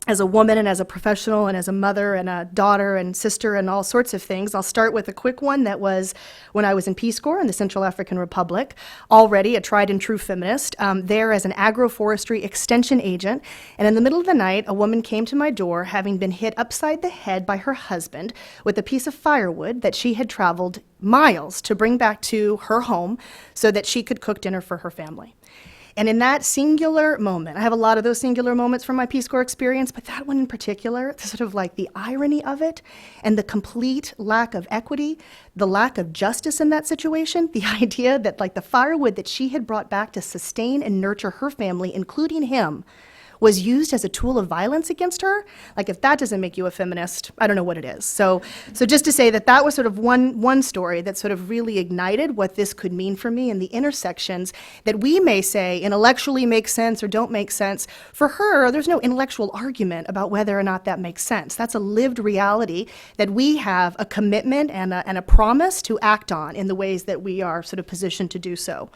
as a woman and as a professional and as a mother and a daughter and sister and all sorts of things. I'll start with a quick one that was when I was in Peace Corps in the Central African Republic, already a tried and true feminist, there as an agroforestry extension agent. And in the middle of the night, a woman came to my door having been hit upside the head by her husband with a piece of firewood that she had traveled miles to bring back to her home so that she could cook dinner for her family. And in that singular moment, I have a lot of those singular moments from my Peace Corps experience, but that one in particular, sort of like the irony of it and the complete lack of equity, the lack of justice in that situation, the idea that like the firewood that she had brought back to sustain and nurture her family, including him, was used as a tool of violence against her. Like if that doesn't make you a feminist, I don't know what it is. So just to say that that was sort of one story that sort of really ignited what this could mean for me and the intersections that we may say intellectually make sense or don't make sense. For her, there's no intellectual argument about whether or not that makes sense. That's a lived reality that we have a commitment and a promise to act on in the ways that we are sort of positioned to do so.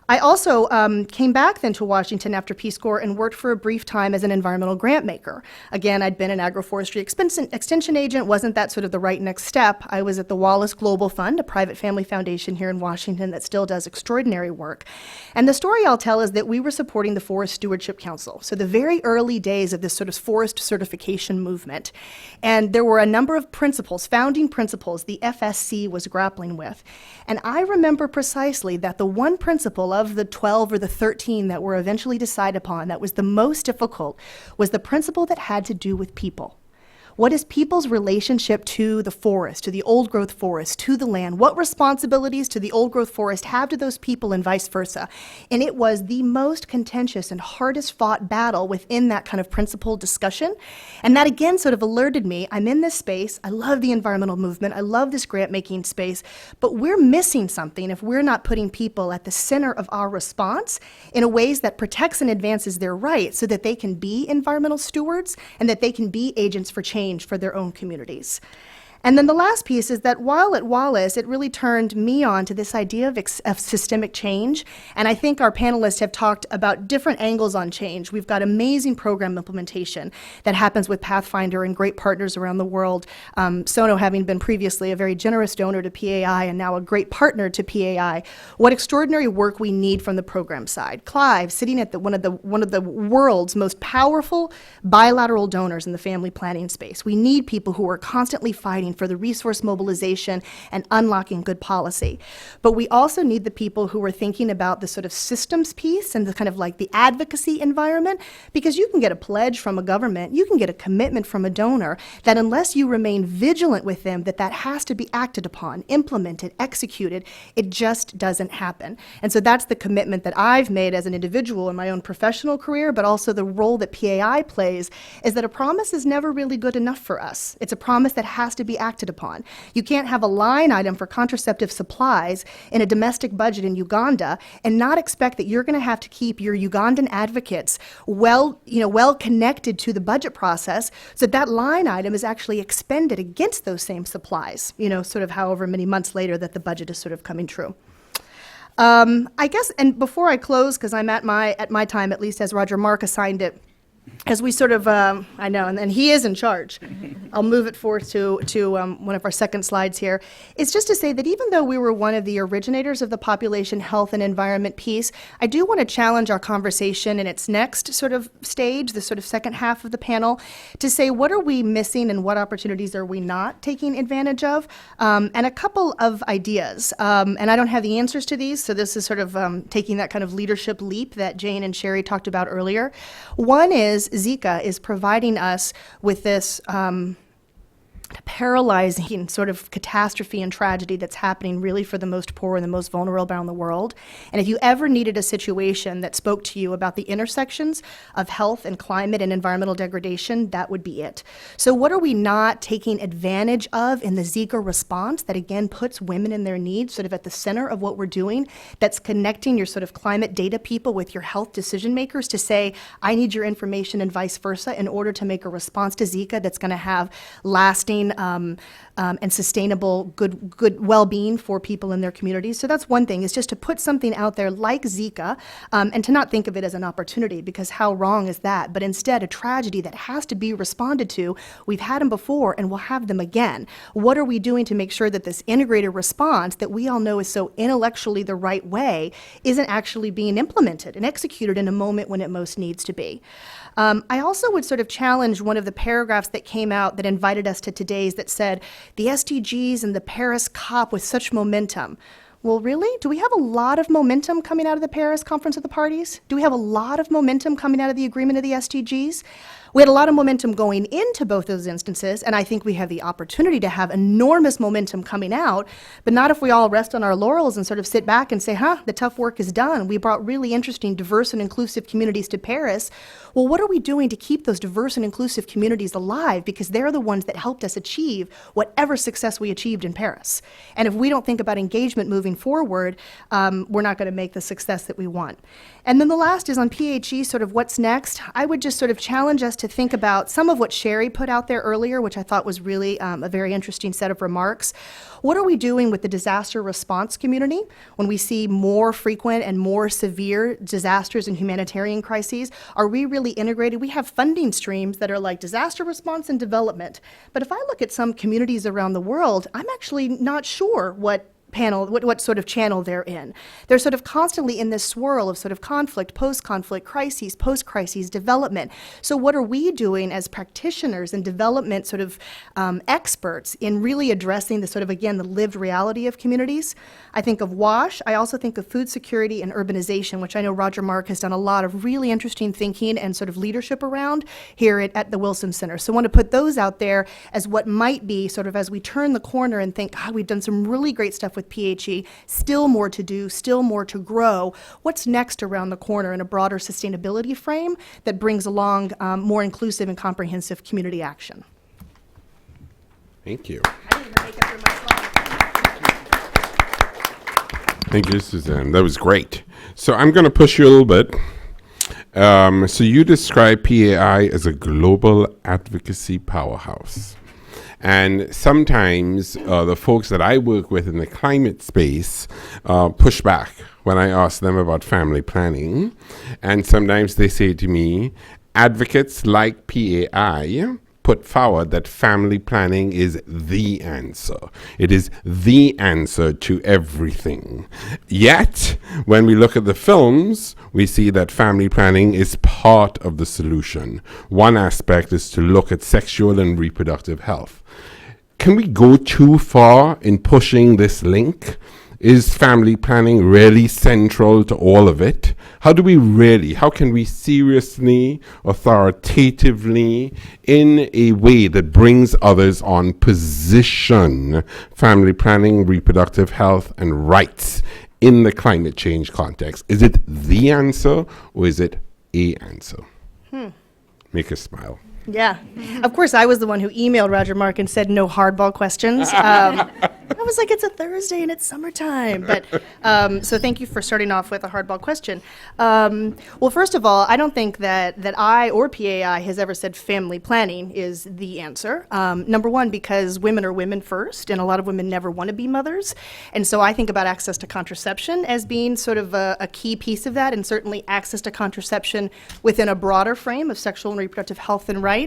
I also came back then to Washington after Peace Corps and worked for a brief time as an environmental grant maker. Again, I'd been an agroforestry extension agent, wasn't that sort of the right next step. I was at the Wallace Global Fund, a private family foundation here in Washington that still does extraordinary work. And the story I'll tell is that we were supporting the Forest Stewardship Council, so the very early days of this sort of forest certification movement. And there were a number of principles, founding principles, the FSC was grappling with. And I remember precisely that the one principle of the 12 or the 13 that were eventually decided upon that was the most difficult was the principle that had to do with people. What is people's relationship to the forest, to the old growth forest, to the land? What responsibilities do the old growth forest have to those people and vice versa? And it was the most contentious and hardest fought battle within that kind of principled discussion. And that again sort of alerted me, I'm in this space, I love the environmental movement, I love this grant making space, but we're missing something if we're not putting people at the center of our response in a ways that protects and advances their rights so that they can be environmental stewards and that they can be agents for change for their own communities. And then the last piece is that while at Wallace, it really turned me on to this idea of systemic change. And I think our panelists have talked about different angles on change. We've got amazing program implementation that happens with Pathfinder and great partners around the world. Sono having been previously a very generous donor to PAI and now a great partner to PAI. What extraordinary work we need from the program side. Clive, sitting at one of the world's most powerful bilateral donors in the family planning space. We need people who are constantly fighting for the resource mobilization and unlocking good policy. But we also need the people who are thinking about the sort of systems piece and the kind of like the advocacy environment, because you can get a pledge from a government, you can get a commitment from a donor that unless you remain vigilant with them, that has to be acted upon, implemented, executed, it just doesn't happen. And so that's the commitment that I've made as an individual in my own professional career, but also the role that PAI plays is that a promise is never really good enough for us. It's a promise that has to be acted upon. You can't have a line item for contraceptive supplies in a domestic budget in Uganda and not expect that you're going to have to keep your Ugandan advocates well connected to the budget process so that line item is actually expended against those same supplies, sort of however many months later that the budget is sort of coming true. I guess, and before I close, because I'm at my time, at least as Roger Mark assigned it, as we sort of, I know, and he is in charge. I'll move it forth to one of our second slides here. It's just to say that even though we were one of the originators of the population health and environment piece, I do want to challenge our conversation in its next sort of stage, the sort of second half of the panel, to say what are we missing and what opportunities are we not taking advantage of, and a couple of ideas. And I don't have the answers to these, so this is sort of taking that kind of leadership leap that Jane and Sherry talked about earlier. One is Zika is providing us with this paralyzing sort of catastrophe and tragedy that's happening really for the most poor and the most vulnerable around the world. And if you ever needed a situation that spoke to you about the intersections of health and climate and environmental degradation, that would be it. So what are we not taking advantage of in the Zika response that again puts women and their needs sort of at the center of what we're doing, that's connecting your sort of climate data people with your health decision makers to say, I need your information and vice versa in order to make a response to Zika that's going to have lasting and sustainable good well-being for people in their communities. So that's one thing, is just to put something out there like Zika and to not think of it as an opportunity, because how wrong is that? But instead a tragedy that has to be responded to. We've had them before and we'll have them again. What are we doing to make sure that this integrated response that we all know is so intellectually the right way isn't actually being implemented and executed in a moment when it most needs to be? I also would sort of challenge one of the paragraphs that came out that invited us to today's that said, the SDGs and the Paris COP with such momentum. Well, really? Do we have a lot of momentum coming out of the Paris Conference of the Parties? Do we have a lot of momentum coming out of the agreement of the SDGs? We had a lot of momentum going into both those instances, and I think we have the opportunity to have enormous momentum coming out, but not if we all rest on our laurels and sort of sit back and say, the tough work is done. We brought really interesting, diverse, and inclusive communities to Paris. Well, what are we doing to keep those diverse and inclusive communities alive? Because they're the ones that helped us achieve whatever success we achieved in Paris. And if we don't think about engagement moving forward, we're not going to make the success that we want. And then the last is on PHE, sort of what's next. I would just sort of challenge us to think about some of what Sherry put out there earlier, which I thought was really a very interesting set of remarks. What are we doing with the disaster response community when we see more frequent and more severe disasters and humanitarian crises? Are we really integrated? We have funding streams that are like disaster response and development. But if I look at some communities around the world, I'm actually not sure what sort of channel they're in. They're sort of constantly in this swirl of sort of conflict, post-conflict, crises, post-crises, development. So what are we doing as practitioners and development sort of experts in really addressing the sort of, again, the lived reality of communities? I think of WASH. I also think of food security and urbanization, which I know Roger Mark has done a lot of really interesting thinking and sort of leadership around here at the Wilson Center. So I want to put those out there as what might be sort of as we turn the corner and think, God, we've done some really great stuff with PHE, still more to do, still more to grow. What's next around the corner in a broader sustainability frame that brings along more inclusive and comprehensive community action? Thank you. I didn't even make it through my slide. Thank you, Suzanne. That was great. So I'm going to push you a little bit. So you describe PAI as a global advocacy powerhouse. And sometimes the folks that I work with in the climate space push back when I ask them about family planning. And sometimes they say to me, advocates like PAI put forward that family planning is the answer. It is the answer to everything. Yet, when we look at the films, we see that family planning is part of the solution. One aspect is to look at sexual and reproductive health. Can we go too far in pushing this link? Is family planning really central to all of it? How can we seriously, authoritatively, in a way that brings others on, position family planning, reproductive health, and rights in the climate change context? Is it the answer or is it a answer? Make us smile. Yeah. Of course, I was the one who emailed Roger Mark and said no hardball questions. I was like, it's a Thursday and it's summertime. But so thank you for starting off with a hardball question. Well, first of all, I don't think that I or PAI has ever said family planning is the answer. Number one, because women are women first, and a lot of women never want to be mothers. And so I think about access to contraception as being sort of a key piece of that, and certainly access to contraception within a broader frame of sexual and reproductive health and rights.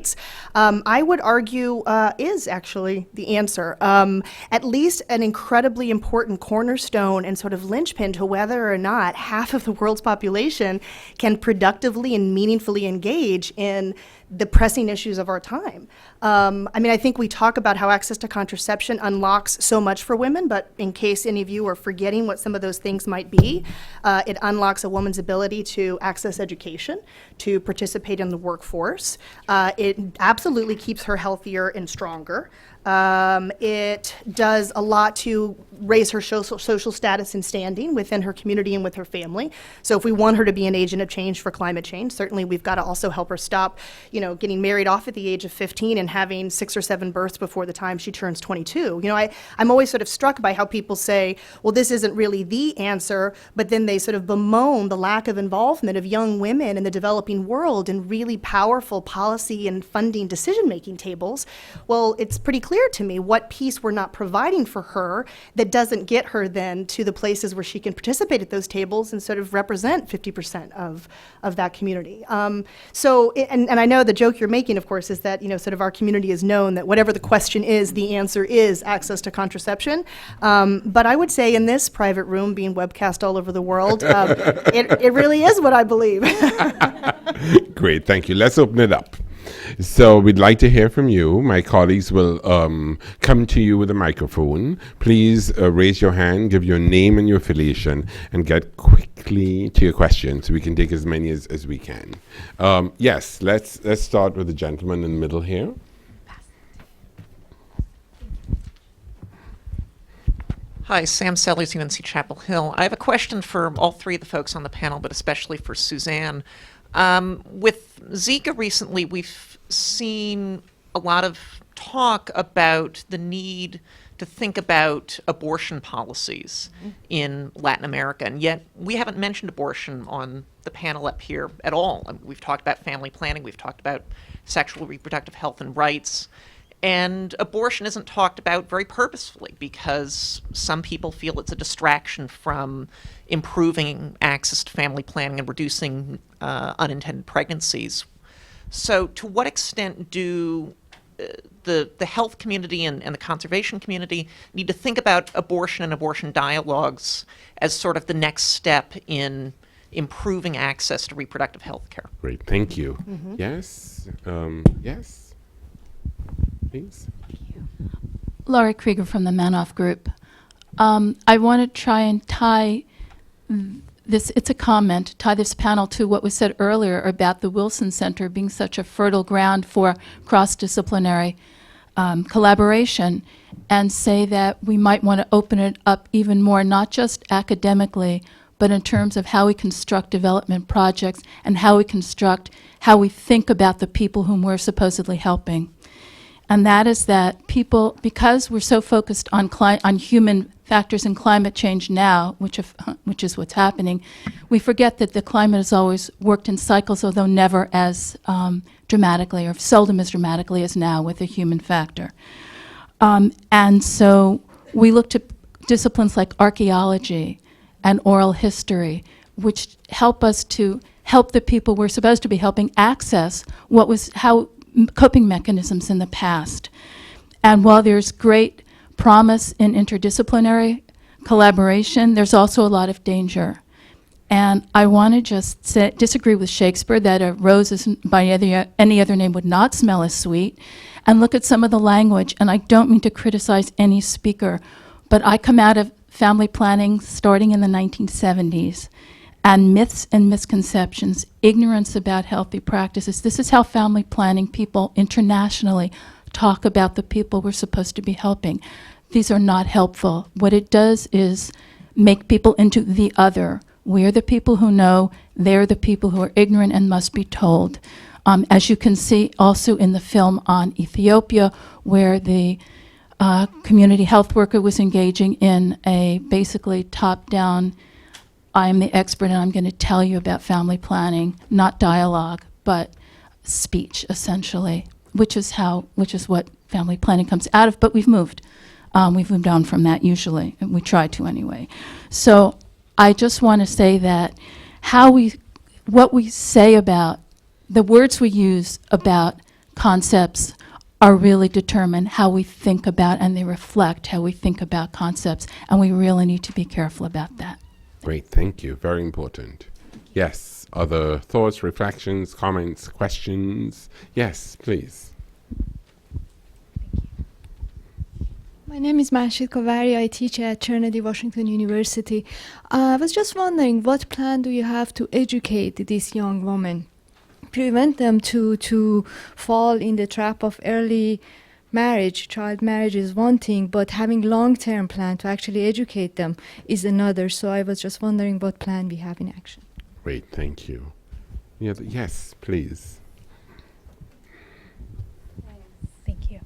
I would argue is actually the answer. At least an incredibly important cornerstone and sort of linchpin to whether or not half of the world's population can productively and meaningfully engage in the pressing issues of our time. I think we talk about how access to contraception unlocks so much for women, but in case any of you are forgetting what some of those things might be, it unlocks a woman's ability to access education, to participate in the workforce. It absolutely keeps her healthier and stronger. It does a lot to raise her social status and standing within her community and with her family. So if we want her to be an agent of change for climate change, certainly we've got to also help her stop, getting married off at the age of 15 and having 6 or 7 births before the time she turns 22. I'm always sort of struck by how people say, well, this isn't really the answer, but then they sort of bemoan the lack of involvement of young women in the developing world in really powerful policy and funding decision-making tables. Well, it's pretty clear to me what piece we're not providing for her that doesn't get her then to the places where she can participate at those tables and sort of represent 50% of that community. And I know the joke you're making, of course, is that, sort of our community is known that whatever the question is, the answer is access to contraception. But I would say in this private room being webcast all over the world, it really is what I believe. Great, thank you. Let's open it up. So we'd like to hear from you. My colleagues will come to you with a microphone. Please raise your hand, give your name and your affiliation, and get quickly to your question so we can take as many as we can. Yes, let's start with the gentleman in the middle here. Hi, Sam Sellers, UNC Chapel Hill. I have a question for all three of the folks on the panel, but especially for Suzanne. With Zika recently, we've seen a lot of talk about the need to think about abortion policies in Latin America, and yet we haven't mentioned abortion on the panel up here at all. We've talked about family planning, we've talked about sexual reproductive health and rights, and abortion isn't talked about very purposefully because some people feel it's a distraction from improving access to family planning and reducing unintended pregnancies. So to what extent do the health community and the conservation community need to think about abortion and abortion dialogues as sort of the next step in improving access to reproductive health care? Great, thank you. Yes, yes, please. Laura Krieger from the Manoff Group. I want to try and tie this, it's a comment, tie this panel to what was said earlier about the Wilson Center being such a fertile ground for cross-disciplinary collaboration, and say that we might want to open it up even more, not just academically, but in terms of how we construct development projects and how we think about the people whom we're supposedly helping. And that is that people, because we're so focused on human factors in climate change now, which is what's happening, we forget that the climate has always worked in cycles, although never as dramatically, or seldom as dramatically as now with the human factor. And so we look to disciplines like archaeology and oral history, which help us to help the people we're supposed to be helping access how coping mechanisms in the past. And while there's great promise in interdisciplinary collaboration, there's also a lot of danger. And I want to just disagree with Shakespeare that a rose by any other name would not smell as sweet, and look at some of the language. And I don't mean to criticize any speaker, but I come out of family planning starting in the 1970s. And myths and misconceptions, ignorance about healthy practices. This is how family planning people internationally talk about the people we're supposed to be helping. These are not helpful. What it does is make people into the other. We're the people who know, they're the people who are ignorant and must be told. As you can see also in the film on Ethiopia, where the community health worker was engaging in a basically top-down, I'm the expert and I'm going to tell you about family planning, not dialogue, but speech, essentially, which is what family planning comes out of, but we've moved. We've moved on from that usually, and we try to anyway. So I just want to say that what we say about, the words we use about concepts are really determine how we think about, and they reflect how we think about concepts, and we really need to be careful about that. Great, thank you. Very important. Yes, other thoughts, reflections, comments, questions? Yes, please. My name is Mashid Kovari. I teach at Trinity Washington University. I was just wondering, what plan do you have to educate these young women, prevent them to fall in the trap of early marriage? Child marriage is one thing, but having long-term plan to actually educate them is another. So I was just wondering what plan we have in action. Great, thank you. Yeah, yes, please. Thank you.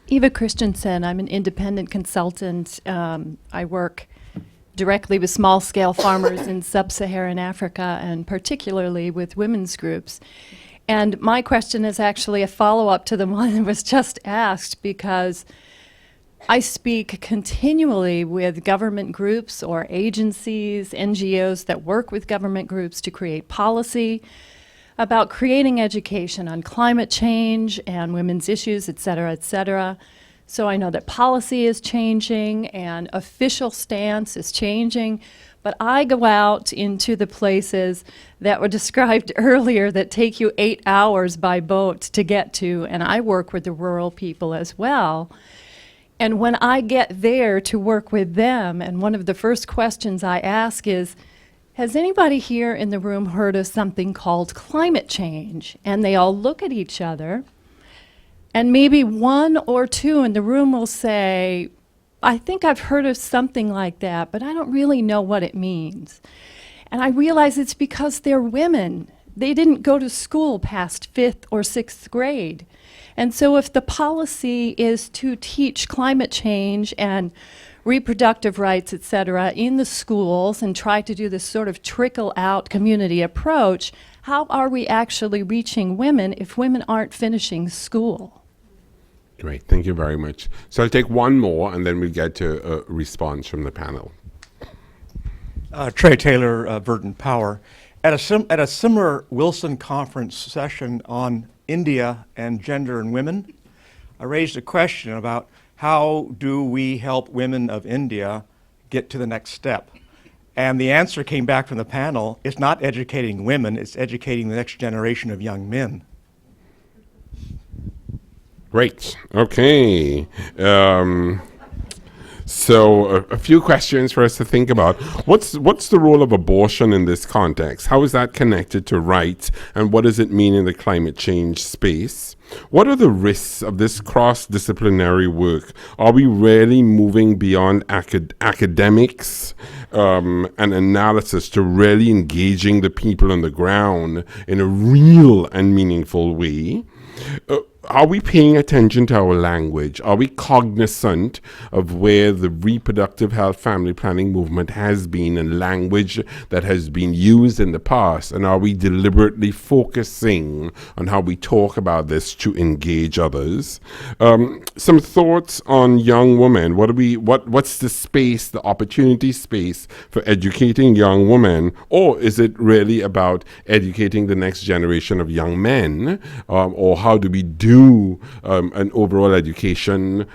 Eva Christensen, I'm an independent consultant. I work directly with small-scale farmers in sub-Saharan Africa, and particularly with women's groups. And my question is actually a follow-up to the one that was just asked, because I speak continually with government groups or agencies, NGOs that work with government groups to create policy about creating education on climate change and women's issues, et cetera, et cetera. So I know that policy is changing and official stance is changing, but I go out into the places that were described earlier that take you 8 hours by boat to get to, and I work with the rural people as well. And when I get there to work with them, and one of the first questions I ask is, has anybody here in the room heard of something called climate change? And they all look at each other, and maybe one or two in the room will say, I think I've heard of something like that, but I don't really know what it means. And I realize it's because they're women. they didn't go to school past 5th or 6th grade. And so if the policy is to teach climate change and reproductive rights, et cetera, in the schools and try to do this sort of trickle-out community approach, how are we actually reaching women if women aren't finishing school? Great, thank you very much. So I'll take one more and then we'll get to a response from the panel. Trey Taylor, Verdant Power. At a similar Wilson Conference session on India and gender and women, I raised a question about how do we help women of India get to the next step? And the answer came back from the panel, it's not educating women, it's educating the next generation of young men. Great, okay. So a few questions for us to think about. What's the role of abortion in this context? How is that connected to rights, and what does it mean in the climate change space? What are the risks of this cross-disciplinary work? Are we really moving beyond academics and analysis to really engaging the people on the ground in a real and meaningful way? Are we paying attention to our language? Are we cognizant of where the reproductive health family planning movement has been and language that has been used in the past? And are we deliberately focusing on how we talk about this to engage others? Some thoughts on young women. What's the space, the opportunity space for educating young women? Or is it really about educating the next generation of young men? Or how do we do an overall education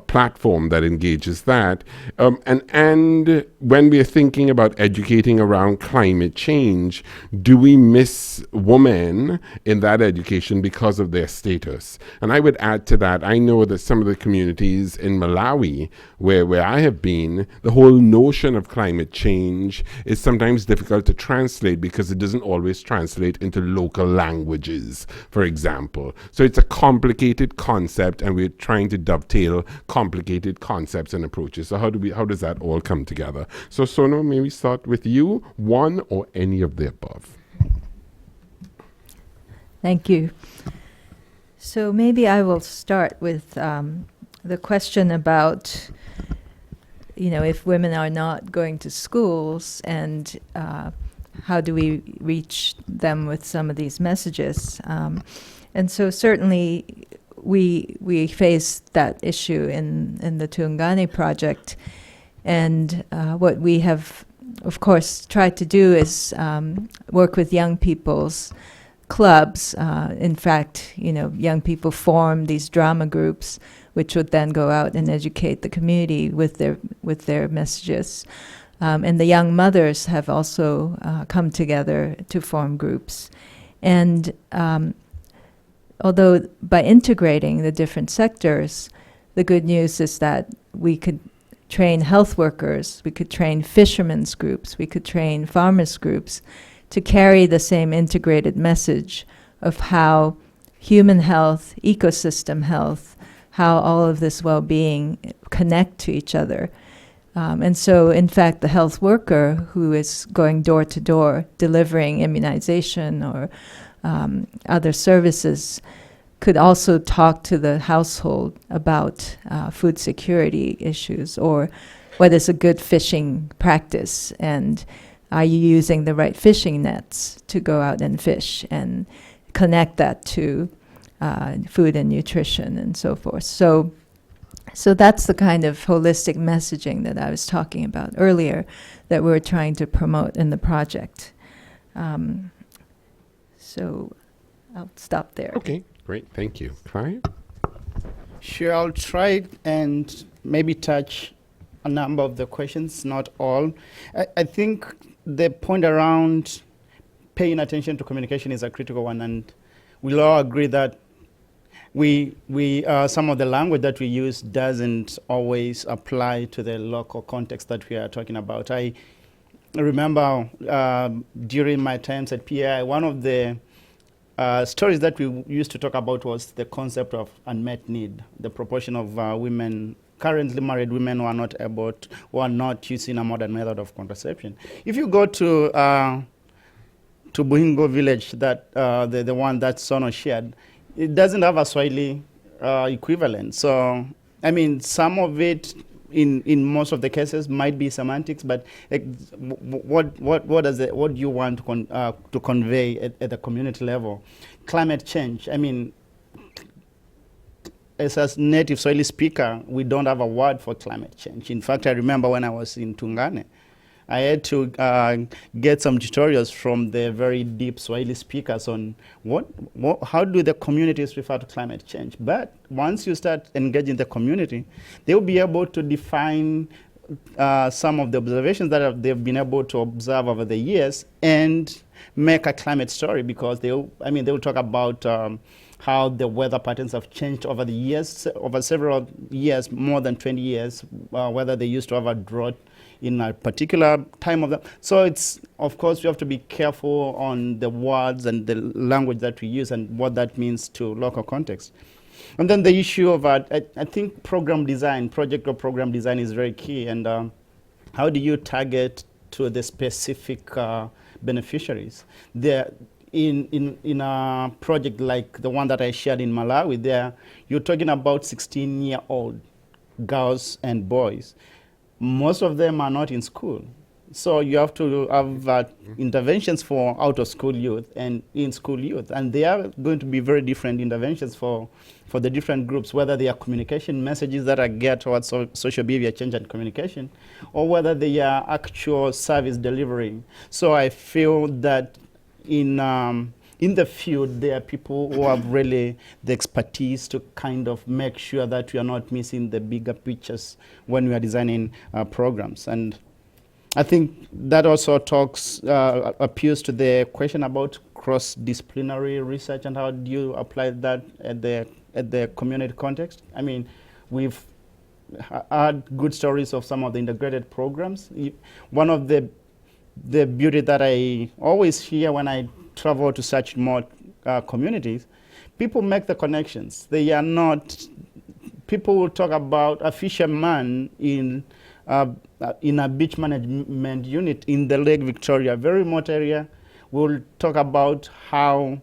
platform that engages that? And when we are thinking about educating around climate change, do we miss women in that education because of their status? And I would add to that, I know that some of the communities in Malawi, where I have been, the whole notion of climate change is sometimes difficult to translate because it doesn't always translate into local languages, for example. So it's a complicated concept, and we're trying to dovetail complicated concepts and approaches. So how does that all come together? So Sono, may we start with you, one or any of the above? Thank you. So maybe I will start with the question about, if women are not going to schools, and how do we reach them with some of these messages? And so certainly we face that issue in the Tuungani project. And what we have, of course, tried to do is work with young people's clubs. In fact, young people form these drama groups, which would then go out and educate the community with their messages. And the young mothers have also come together to form groups. And although by integrating the different sectors, the good news is that we could train health workers, we could train fishermen's groups, we could train farmers' groups to carry the same integrated message of how human health, ecosystem health, how all of this well-being connect to each other. And so, in fact, the health worker who is going door to door delivering immunization or other services could also talk to the household about food security issues, or what is a good fishing practice, and are you using the right fishing nets to go out and fish, and connect that to food and nutrition and so forth. So that's the kind of holistic messaging that I was talking about earlier that we're trying to promote in the project. So I'll stop there. Okay, great, thank you. Clive? Sure, I'll try and maybe touch a number of the questions, not all. I think the point around paying attention to communication is a critical one, and we'll all agree that some of the language that we use doesn't always apply to the local context that we are talking about. I remember during my times at PI, one of the stories that we used to talk about was the concept of unmet need, the proportion of women, currently married women who are not able to, who are not using a modern method of contraception. If you go to to Buhingo village, that the one that Sono shared, it doesn't have a Swahili equivalent. So, I mean, some of it in most of the cases might be semantics, but what do you want to convey at the community level? Climate change. I mean, as a native Swahili speaker, we don't have a word for climate change. In fact, I remember when I was in Tungane, I had to get some tutorials from the very deep Swahili speakers on how do the communities refer to climate change. But once you start engaging the community, they'll be able to define some of the observations that they've been able to observe over the years and make a climate story, because they'll talk about how the weather patterns have changed over the years, over several years, more than 20 years, whether they used to have a drought in a particular time of that. So it's, of course, we have to be careful on the words and the language that we use and what that means to local context. And then the issue of, I think program design, project or program design is very key. And how do you target to the specific beneficiaries? In a project like the one that I shared in Malawi, there you're talking about 16-year-old girls and boys. Most of them are not in school. So you have to have interventions for out-of-school youth and in-school youth. And they are going to be very different interventions for the different groups, whether they are communication messages that are geared towards social behavior change and communication, or whether they are actual service delivery. So I feel that in the field, there are people who have really the expertise to kind of make sure that we are not missing the bigger pictures when we are designing programs. And I think that also appeals to the question about cross-disciplinary research and how do you apply that at the community context. I mean, we've had good stories of some of the integrated programs. One of the beauty that I always hear when I travel to such more communities, people make the connections. They are not, people will talk about a fisherman in a beach management unit in the Lake Victoria, very remote area. We'll talk about how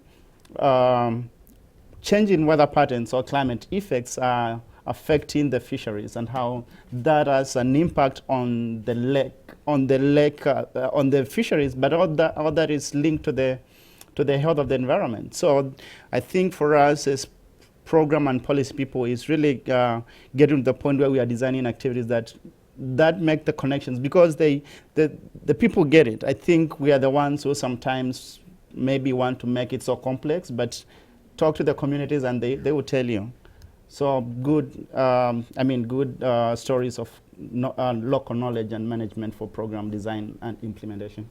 changing weather patterns or climate effects are affecting the fisheries and how that has an impact on the lake, on the fisheries, but all that is linked to the health of the environment. So I think for us as program and policy people is really getting to the point where we are designing activities that make the connections, because the people get it. I think we are the ones who sometimes maybe want to make it so complex, but talk to the communities and they will tell you. So good stories of local knowledge and management for program design and implementation.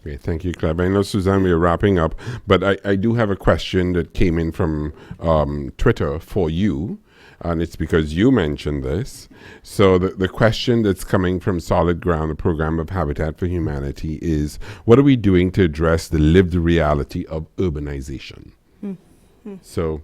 Okay, thank you, Club. I know, Suzanne, we are wrapping up, but I do have a question that came in from Twitter for you, and it's because you mentioned this. So the question that's coming from Solid Ground, the program of Habitat for Humanity, is what are we doing to address the lived reality of urbanization? So...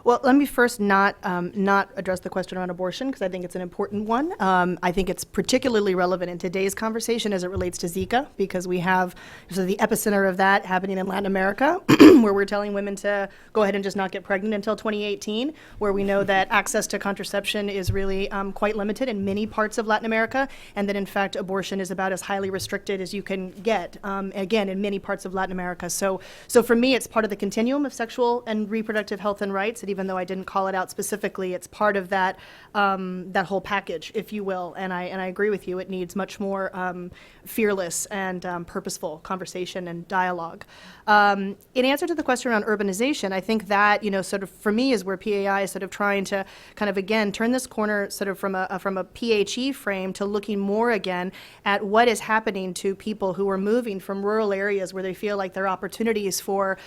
Well, let me first not address the question around abortion, because I think it's an important one. I think it's particularly relevant in today's conversation as it relates to Zika, because we have the epicenter of that happening in Latin America, where we're telling women to go ahead and just not get pregnant until 2018, where we know that access to contraception is really quite limited in many parts of Latin America, and that in fact abortion is about as highly restricted as you can get, again, in many parts of Latin America. So for me, it's part of the continuum of sexual and reproductive health and rights, that even though I didn't call it out specifically, it's part of that that whole package, if you will. And I agree with you. It needs much more fearless and purposeful conversation and dialogue. In answer to the question around urbanization, I think that sort of for me is where PAI is sort of trying to kind of again turn this corner sort of from a PHE frame to looking more again at what is happening to people who are moving from rural areas where they feel like their opportunities for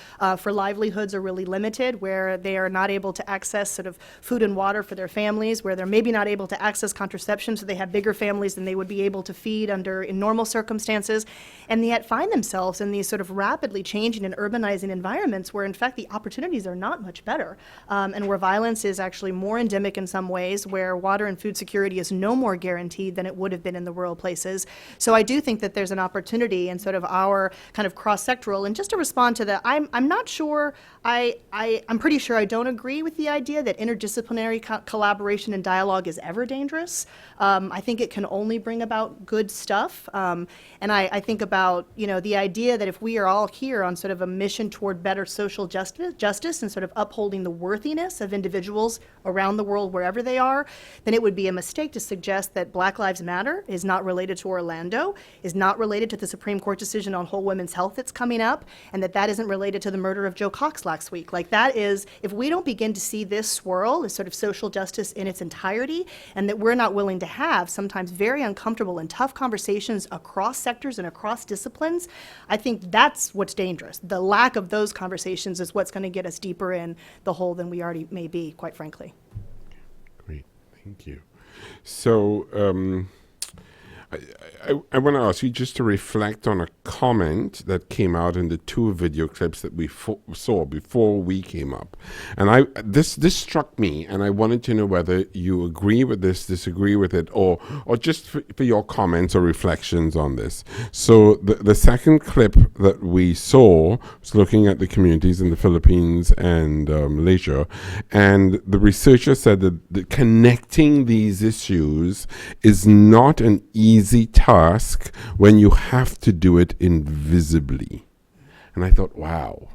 livelihoods are really limited, where they are not able able to access sort of food and water for their families, where they're maybe not able to access contraception, so they have bigger families than they would be able to feed in normal circumstances, and yet find themselves in these sort of rapidly changing and urbanizing environments where in fact the opportunities are not much better, and where violence is actually more endemic in some ways, where water and food security is no more guaranteed than it would have been in the rural places. So I do think that there's an opportunity in sort of our kind of cross-sectoral. And just to respond to that, I'm not sure, I'm pretty sure I don't agree with the idea that interdisciplinary collaboration and dialogue is ever dangerous. I think it can only bring about good stuff. And I think about, the idea that if we are all here on sort of a mission toward better social justice and sort of upholding the worthiness of individuals around the world wherever they are, then it would be a mistake to suggest that Black Lives Matter is not related to Orlando, is not related to the Supreme Court decision on whole women's health that's coming up, and that isn't related to the murder of Joe Cox last week. Like, that is, if we don't begin to see this swirl as sort of social justice in its entirety, and that we're not willing to have sometimes very uncomfortable and tough conversations across sectors and across disciplines, I think that's what's dangerous. The lack of those conversations is what's going to get us deeper in the hole than we already may be, quite frankly. Great, thank you. So, I want to ask you just to reflect on a comment that came out in the two video clips that we saw before we came up. And this struck me, and I wanted to know whether you agree with this, disagree with it, or just for your comments or reflections on this. So the second clip that we saw was looking at the communities in the Philippines and Malaysia, and the researcher said that connecting these issues is not an easy task when you have to do it invisibly. And I thought, wow.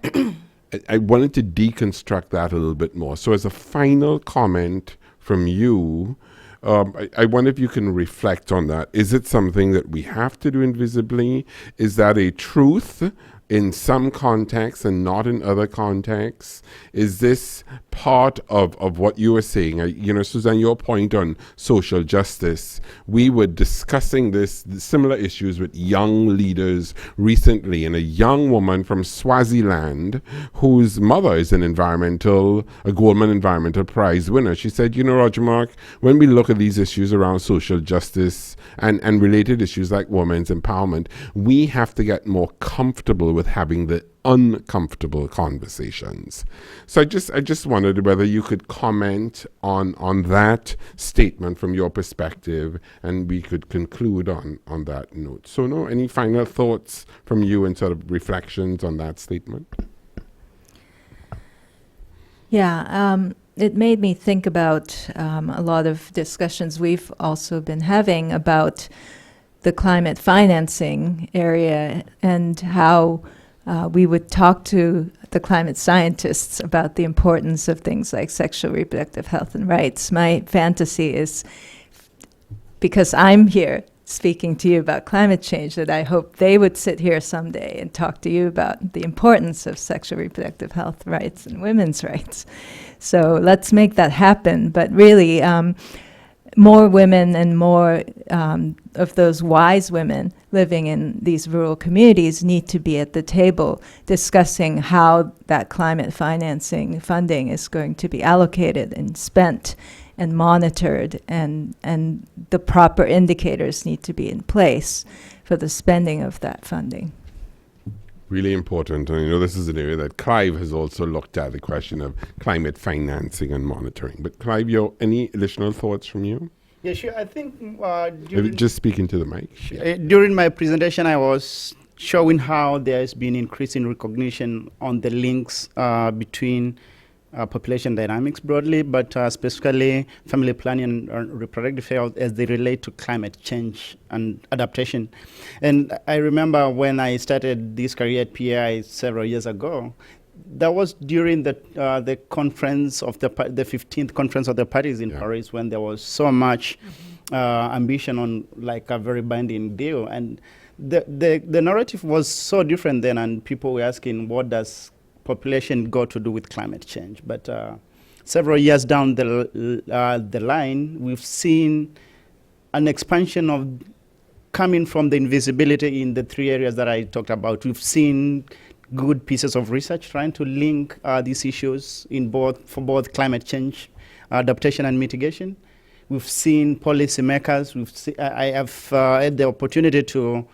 I wanted to deconstruct that a little bit more. So as a final comment from you, I wonder if you can reflect on that. Is it something that we have to do invisibly? Is that a truth in some contexts and not in other contexts? Is this part of what you were saying? Suzanne, your point on social justice, we were discussing similar issues with young leaders recently, and a young woman from Swaziland whose mother is a Goldman Environmental Prize winner. She said, Roger Mark, when we look at these issues around social justice and related issues like women's empowerment, we have to get more comfortable with having the uncomfortable conversations. So I just wondered whether you could comment on that statement from your perspective, and we could conclude on that note. So any final thoughts from you and sort of reflections on that statement? Yeah, it made me think about a lot of discussions we've also been having about the climate financing area and how we would talk to the climate scientists about the importance of things like sexual reproductive health and rights. My fantasy is, because I'm here speaking to you about climate change, that I hope they would sit here someday and talk to you about the importance of sexual reproductive health rights and women's rights. So let's make that happen. But really, more women and more of those wise women living in these rural communities need to be at the table discussing how that climate funding is going to be allocated and spent and monitored, and the proper indicators need to be in place for the spending of that funding. Really important. And this is an area that Clive has also looked at, the question of climate financing and monitoring. But Clive, any additional thoughts from you? Yeah, sure. I think just speaking to the mic. During my presentation, I was showing how there has been increasing recognition on the links between population dynamics broadly, but specifically family planning and reproductive health as they relate to climate change and adaptation. And I remember when I started this career at PAI several years ago, that was during the conference of the 15th conference of the parties in Paris, when there was so much ambition on like a very binding deal, and the narrative was so different then, and people were asking, what does population got to do with climate change? But several years down the line, we've seen an expansion of coming from the invisibility in the three areas that I talked about. We've seen good pieces of research trying to link these issues for both climate change, adaptation and mitigation. We've seen policymakers. I have had the opportunity to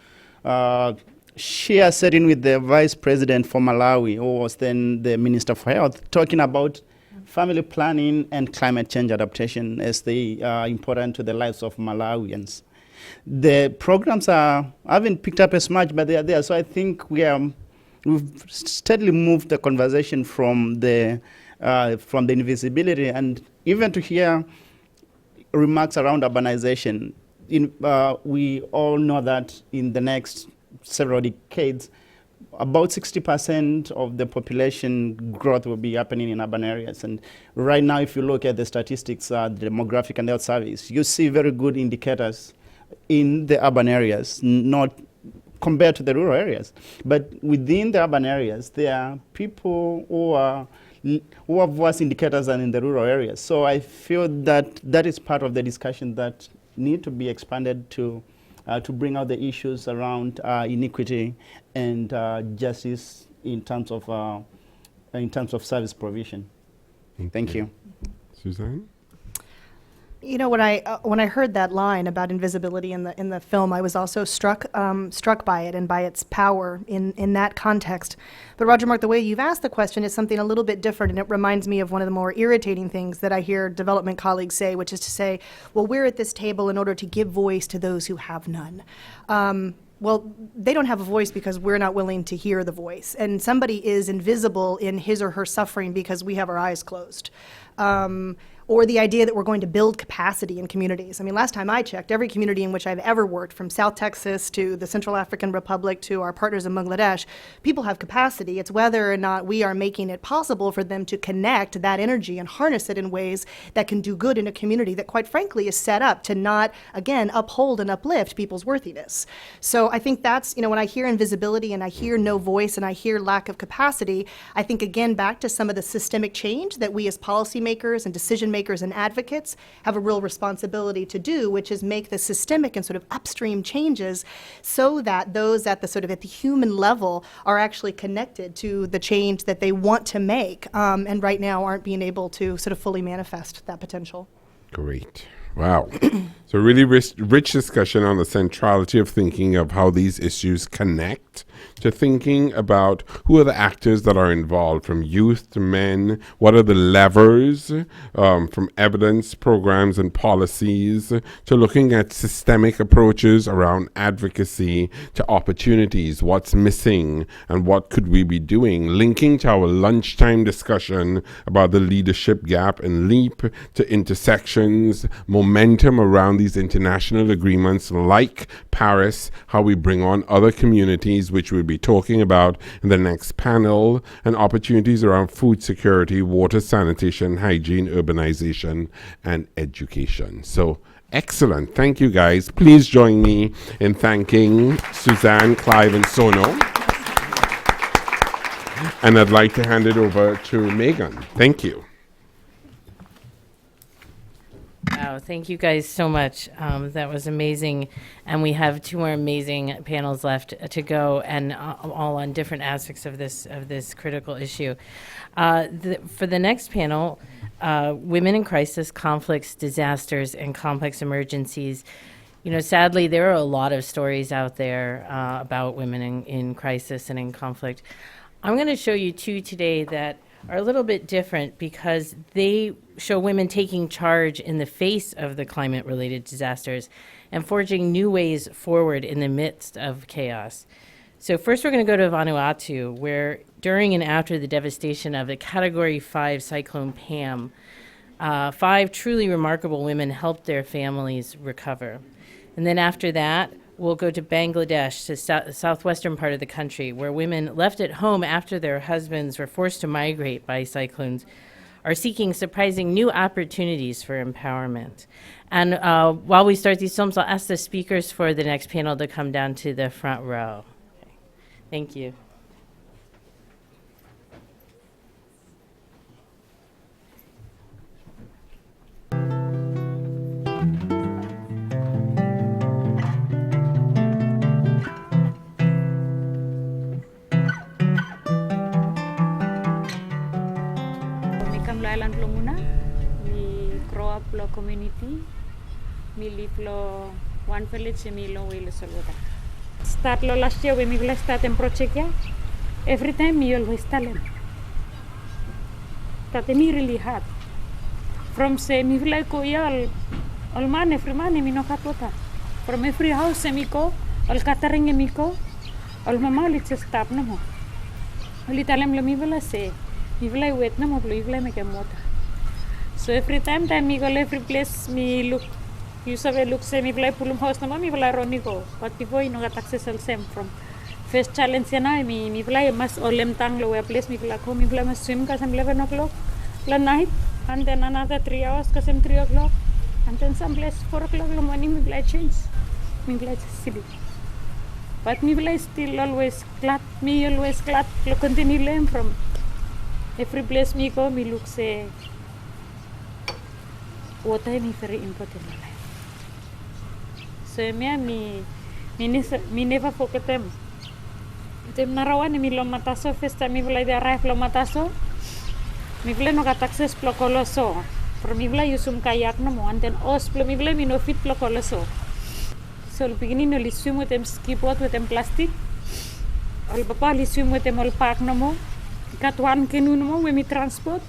share setting with the vice president for Malawi, who was then the Minister for Health, talking about family planning and climate change adaptation as they are important to the lives of Malawians. The programs haven't picked up as much, but they are there. So I think we've steadily moved the conversation from the invisibility, and even to hear remarks around urbanization. We all know that in the next several decades, about 60% of the population growth will be happening in urban areas. And right now, if you look at the statistics, the demographic and health service, you see very good indicators in the urban areas, not compared to the rural areas. But within the urban areas, there are people who have worse indicators than in the rural areas. So I feel that that is part of the discussion that need to be expanded to bring out the issues around inequity and justice in terms of service provision. Thank you. Suzanne? You know, when I heard that line about invisibility in the film, I was also struck by it and by its power in that context. But Roger Mark, the way you've asked the question is something a little bit different, and it reminds me of one of the more irritating things that I hear development colleagues say, which is to say, well, we're at this table in order to give voice to those who have none. Well, they don't have a voice because we're not willing to hear the voice. And somebody is invisible in his or her suffering because we have our eyes closed. Or the idea that we're going to build capacity in communities. I mean, last time I checked, every community in which I've ever worked, from South Texas to the Central African Republic to our partners in Bangladesh, people have capacity. It's whether or not we are making it possible for them to connect that energy and harness it in ways that can do good in a community that, quite frankly, is set up to not, again, uphold and uplift people's worthiness. So I think that's, you know, when I hear invisibility and I hear no voice and I hear lack of capacity, I think, again, back to some of the systemic change that we as policymakers and decision makers and advocates have a real responsibility to do, which is make the systemic and sort of upstream changes so that those at the sort of at the human level are actually connected to the change that they want to make, and right now aren't being able to sort of fully manifest that potential. Great. Wow. So really rich discussion on the centrality of thinking of how these issues connect to thinking about who are the actors that are involved, from youth to men, what are the levers, from evidence, programs and policies, to looking at systemic approaches around advocacy, to opportunities, what's missing and what could we be doing, linking to our lunchtime discussion about the leadership gap and LEAP, to intersections, momentum around these international agreements like Paris, how we bring on other communities, which we'll be talking about in the next panel, and opportunities around food security, water, sanitation, hygiene, urbanization, and education. So excellent. Thank you, guys. Please join me in thanking Suzanne, Clive, and Sono. And I'd like to hand it over to Megan. Thank you. Wow, thank you guys so much. That was amazing. And we have two more amazing panels left to go, and all on different aspects of this critical issue. For the next panel, Women in Crisis, Conflicts, Disasters, and Complex Emergencies. You know, sadly, there are a lot of stories out there about women in crisis and in conflict. I'm going to show you two today that are a little bit different because they show women taking charge in the face of the climate-related disasters and forging new ways forward in the midst of chaos. So first we're going to go to Vanuatu, where during and after the devastation of the Category 5 Cyclone Pam, 5 truly remarkable women helped their families recover. And then after that, we'll go to Bangladesh, to the southwestern part of the country, where women left at home after their husbands were forced to migrate by cyclones are seeking surprising new opportunities for empowerment. And while we start these films, I'll ask the speakers for the next panel to come down to the front row. Okay. Thank you. lo island lo muna. Me grow up lo community. Me live lo one village and me lo way lo solvota. Start lo last year when me village start in project ya. Every time me always tell him. That me really hard. From say me village ko ya all man every man me no katota. From every house me ko all catering me ko all mama let's stop no more. Only tell him lo me village say. Me village wait no more. Me village make a mota. So every time me go every place me look. You sabe look say me village pulum house no more. Me village roni go. But before you know got access all same from. First challenge na me village mas olem tang lo place me village ko me village mas swim ka some 11 o'clock la night and then another 3 hours ka some 3 o'clock and then some place 4 o'clock in the morning me village change me village city but me village still always glad lo continue learn from every place me go me look say water is very important in life so me never forget them. Tem narawan mi lo mataso festa mi vla de arrive lo mataso mi vla no got access plo koloso for mi vla yusum kayak no mo anten os plo mi vla mi no fit plo koloso so al beginning li swim with them ski boat with them plastic al papa li swim with them all park no mo kat one canoe no mo we mi transport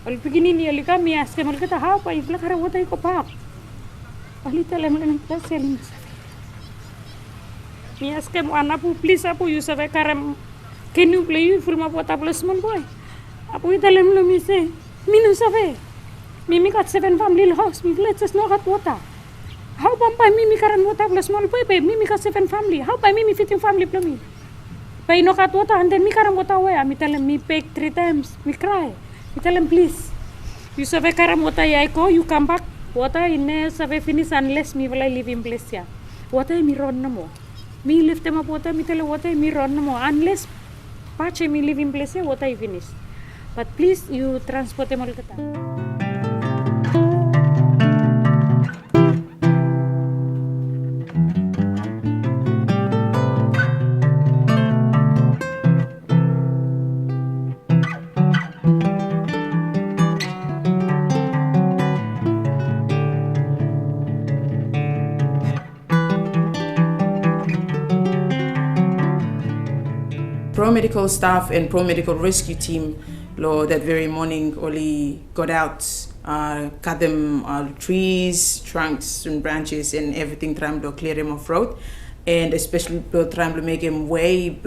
al beginning li ka mi aske mal kata ha pa ifla kara wota ko park ali tele mal na selling mi aske mo anapu please apu you sabe karam can you play full ma pota plus small boy apu italem lo mi se mi no sabe mi got 7 family house mi let's no got water how pampa mi karan water plus small boy pe mi got 7 family how pa mi fitting family plo mi pe no got water and then mi karan water way mi tell me pay 3 times mi cry mi tell him please you sabe karam water ya ko you come back water in sabe finish unless mi will live in place ya water mi ron no mo me lift them up water me tell water me run no more unless pache me live in place water I finish but please you transport them all kata Pro-medical staff and pro-medical rescue team that very morning only got out, cut them trees, trunks and branches and everything, trying to clear them off road, and especially trying to make them way,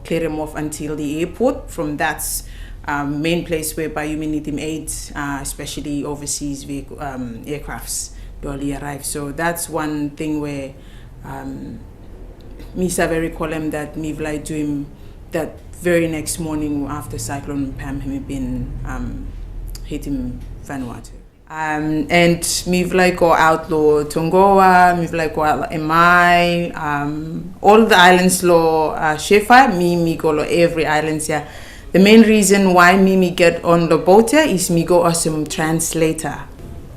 clear them off until the airport. From that's main place whereby you may need them aid, especially overseas vehicle, aircrafts only arrive. So that's one thing where Misa very column that Mivlai do him that very next morning after Cyclone Pam had been hitting Vanuatu. And Mivlai go outlaw Tongoa, Mivlai go outlaw Emai, all the islands law Shefa, me go every island here. The main reason why me get on the boat here is me go awesome translator.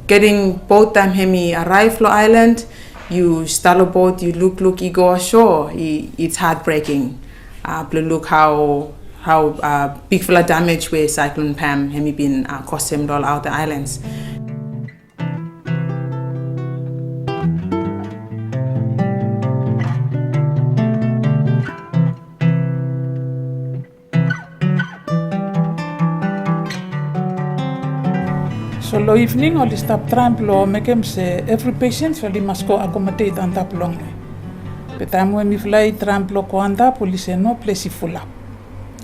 Getting boat time hemi arrive lo island, you start a boat, you look, you go ashore. It's heartbreaking. Look how big fella damage where Cyclone Pam hemi been cost him all out the islands. So lo evening all stop tramp lo make him say every patient so must go accommodate on top long. But time when me fly tramp lo ko anda police say no place full up.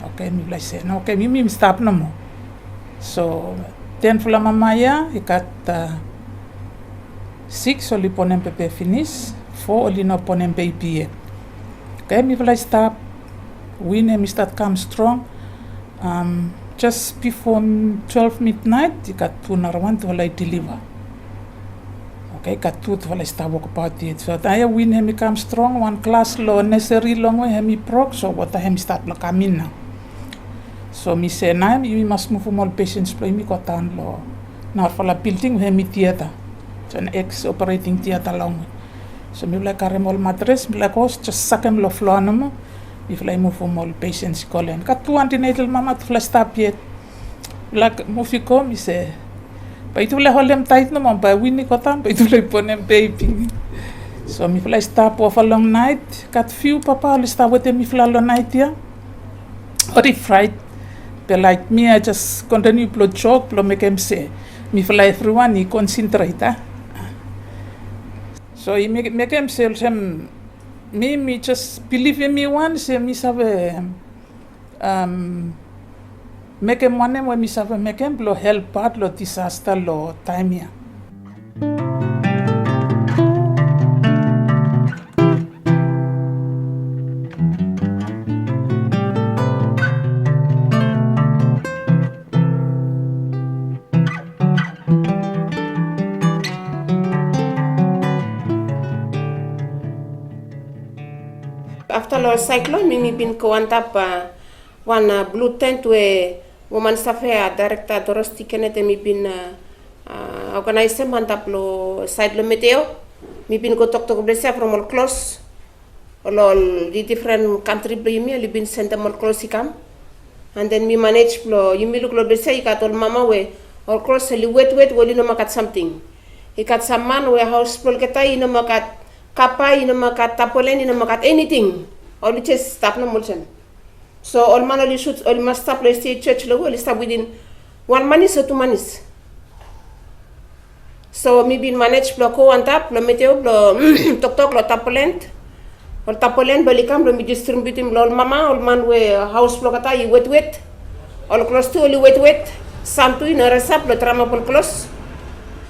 Okay, me fly say no okay me stop no more. So then fula mamaya he got 6 only ponem pepe finish 4 only no ponem baby. Okay, me fly stop. We name start come strong. Just before 12 midnight, you got 2 narawan to deliver. Okay, got 2 to start walk about it. So I win him become strong, 1 class low, necessary long way, hemi prog, so what I him start lo come in now. So me say, now you must move more patients, play me got down low. Now for la building, hemi theater. It's an ex-operating theater long. So me like carry more mattress, me like host, just suck him low floor no more. If I move from all patients calling, got 2 antenatal mama to stop yet. Like mufiko mi se. Pa itu le holem tait no mon pa wini kotam pa itu le ponem baby. So mi fly stop off a long night. Kat few papa le stop with mi fly long night ya. Or if fright. But like me, I just continue to joke, to make him say, me fly everyone, he concentrate. So he make him say, me just believe in me once, me have make him one when me have make him lo help part lo disaster lo time ya. After the cyclone, we been contacted one blue tent where woman safea director Dorothy Kennedy mi been organized man taplo side lo meteo. Mi been go talk blessa from all close. All the different country me li been sent them all close ikam. And then me manage plo you me look lo blessa ikat all mama we all close li wait woli no makat something. Ikat some man we house plo keta ino makat kapa ino makat tapolen ino makat anything all just stop no mulchen so all man only shoot all must stop let's say church logo all stop within 1 month or 2 months so me been manage block on tap lo meteo lo tok lo tapolen all tapolen balikam lo mi distributing lo mama all man we house block ata you wait all close to only wait santu ino resap lo trama pol close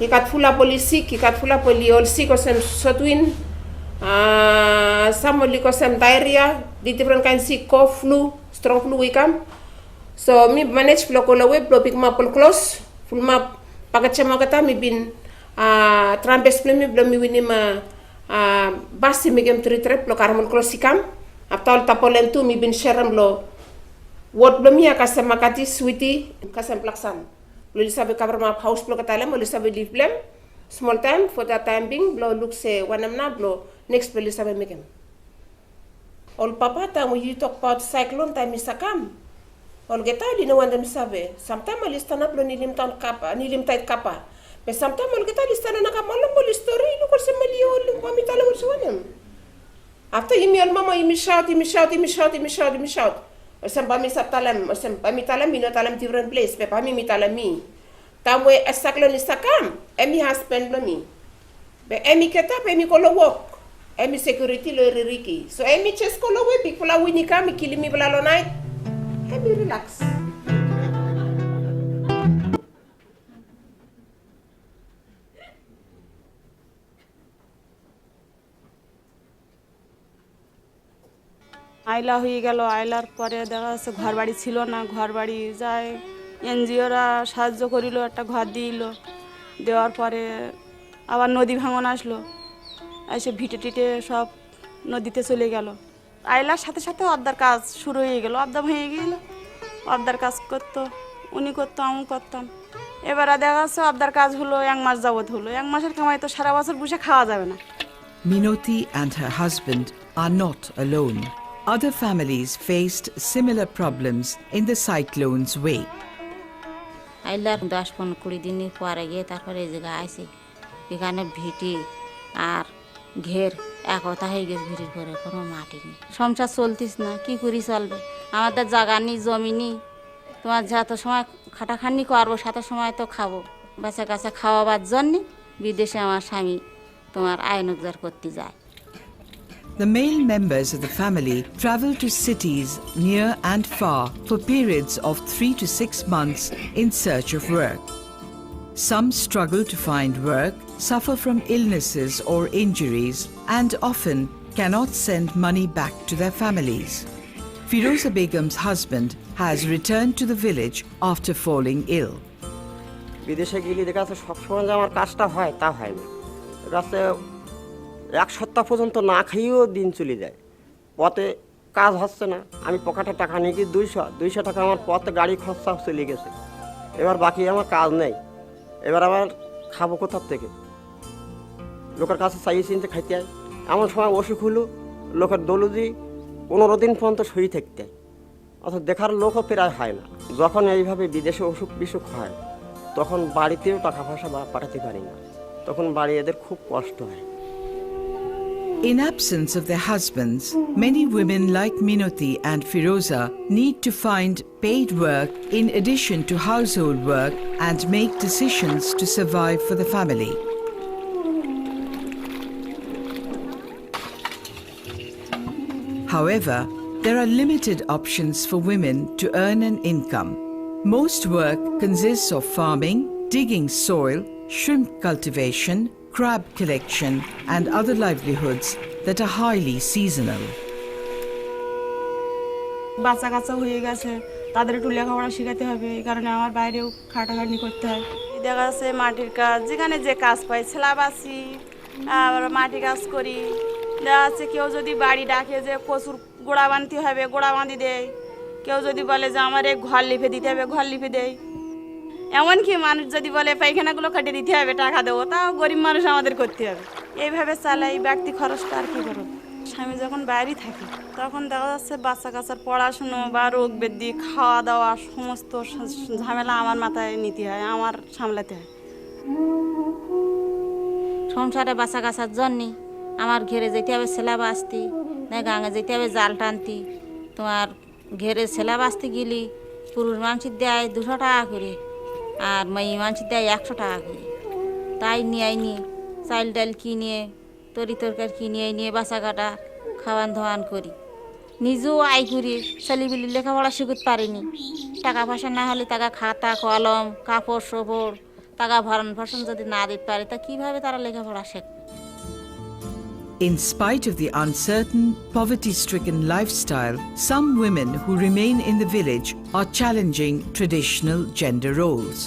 ikat fula polisi ikat fula poli all sick or some sotwin some liko some diarrhea, the different kinds of cough, flu, strong flu we come. So me manage blokola we blopik ma pol close, full map pakachama kata mi bin trampes plemi blomi winima basi mi gem trip lo karamol close ikam. Aptal tapolentu mi bin sheram lo what blomi akasama kati sweetie kasam plaksan. Lo lisabe cover map house blokatalem, lo lisabe leave blem. Small time for that time being blow look say one am na blow next place sabe make him. All papa time we talk about cyclone time is a come. All get out you know when them sabe. Sometimes I listen up lo nilim town kapa, nilim tight kapa. But sometimes all get out listen na kamalam bol story look sa maliol pamitala mo sa after email mama you shout. Or some pamitalam or some pamitalam mi no talam different place pe pamitalam mi. Tamwe a cyclone is a come. Emi husband lo mi. Be emi ketap emi kolo walk. Emi security lo ririki. So emi chest kolo we big fula wini kami kili mi bala lo night. Emi relax. আইলা হয়ে গেল আইলার পরে দেখা যাচ্ছে ঘর বাড়ি ছিল না ঘর বাড়ি যায় এনজিওরা সাহায্য করিল একটা ঘর দিল দেওয়ার পরে আবার নদী ভাঙন আসলো এসে ভিটে টিটে সব নদীতে চলে গেল আইলার সাথে সাথে অর্ধার কাজ শুরু হয়ে গেল অর্ধা ভেঙে গেল অর্ধার কাজ করতো উনি করতো আমি করতাম এবারে দেখা যাচ্ছে অর্ধার কাজ হলো 1 মাস যাবত হলো 1 মাসের কামাই তো সারা বছর বসে খাওয়া যাবে না Minoti and her husband are not alone. Other families faced similar problems in the cyclone's wake. আইলার 10-15 দিন পরে গিয়ে তারপরে এই জায়গায় আইছি এখানে ভিটি আর ঘের একতা হয়ে গেছে ভিটির পরে কোনো মাটি নেই সংসার চলতিস না কি করি চলবে আমাদের জায়গা নেই জমি নেই তোমার যত সময় খাটাখাটনি করবো সাথে সময় তো খাবো বাচ্চা কাচ্চা খাওয়াবার জন্য বিদেশে আমার স্বামী তোমার আইনজ্ঞার করতে যায় The male members of the family travel to cities near and far for periods of 3 to 6 months in search of work. Some struggle to find work, suffer from illnesses or injuries, and often cannot send money back to their families. Firoza Begum's husband has returned to the village after falling ill. বিদেশে গেলে দেখা যাচ্ছে সবসময় যে আমার কাজটা হয় তা হয় না রাস্তায় 1 সপ্তাহ পর্যন্ত না খাইয়েও দিন চলে যায় পথে কাজ হচ্ছে না আমি পকেটে টাকা নিয়ে গিয়ে 200 টাকা আমার পথে গাড়ি খরচা চলে গেছে এবার বাকি আমার কাজ নেই এবার আমার খাবো কোথা থেকে লোকের কাছে চাইয়ে চিনতে খাইতে হয় এমন সময় অসুখ হলো লোকের দলুজি 15 দিন পর্যন্ত শরীর থাকতে অথচ দেখার লোকও প্রায় হয় না। যখন এইভাবে বিদেশে অসুখ বিসুখ হয় তখন বাড়িতেও টাকা পয়সা পাঠাতে পারি না, তখন বাড়ি এদের খুব কষ্ট হয়। In absence of their husbands, many women like Minoti and Firoza need to find paid work in addition to household work and make decisions to survive for the family. However, there are limited options for women to earn an income. Most work consists of farming, digging soil, shrimp cultivation, crab collection, and other livelihoods that are highly seasonal. বাচ্চা কাচ্চা হয়ে গেছে, তাদের একটু লেখাপড়া শেখাতে হবে, এই কারণে আমার বাইরেও খাটাখাটনি করতে হয়। দেখা যাচ্ছে মাটির কাজ, যেখানে যে কাজ পাই সেলাবাসি, আবার মাটি কাজ করি। দেখা যাচ্ছে কেউ যদি বাড়ি ডাকে যে কচুর গোড়া বাঁধতে হবে, গোড়া বাঁধি দেয়। কেউ যদি বলে যে আমার এই ঘর লিপে দিতে হবে, ঘর লিপে দেয়। এমনকি মানুষ যদি বলে পায়খানাগুলো কেটে দিতে হবে, টাকা দেবো, তাও গরিব মানুষ আমাদের করতে হবে। এইভাবে চালাই, ব্যক্তি খরচটা আর কী করব। স্বামী যখন বাইরে থাকে তখন দেখা যাচ্ছে বাচ্চা কাচ্চার পড়াশুনো বা রোগ বৃদ্ধি, খাওয়া দাওয়া, সমস্ত ঝামেলা আমার মাথায় নিতে হয়, আমার সামলাতে হয়। সংসারে বাচ্চা কাচ্চার জন্যে আমার ঘেরে যেতে হবে ছেলা বাঁচতে, না গাঙে যেতে হবে জাল টানতে। তোমার ঘেরে ছেলা বাঁচতে গেলি পুরুষ মানুষের দেয় 200 টাকা করে, আর মেয়ে মানুষের দেয় 100 টাকা করে। তাই নিয়ে চাল ডাল কিনে, তরি তরকারি কিনে নিয়ে বাচ্চা কাটা খাওয়ান ধাওয়ান করি। নিজেও আয় করি, ছেলেপিলি লেখাপড়া শিখতে পারিনি। টাকা পয়সা না হলে টাকা খাতা কলম কাপড় সপড় টাকা ভরণ ফসন যদি না দিতে পারে তা কীভাবে তারা লেখাপড়া শেখে? In spite of the uncertain, poverty-stricken lifestyle, some women who remain in the village are challenging traditional gender roles.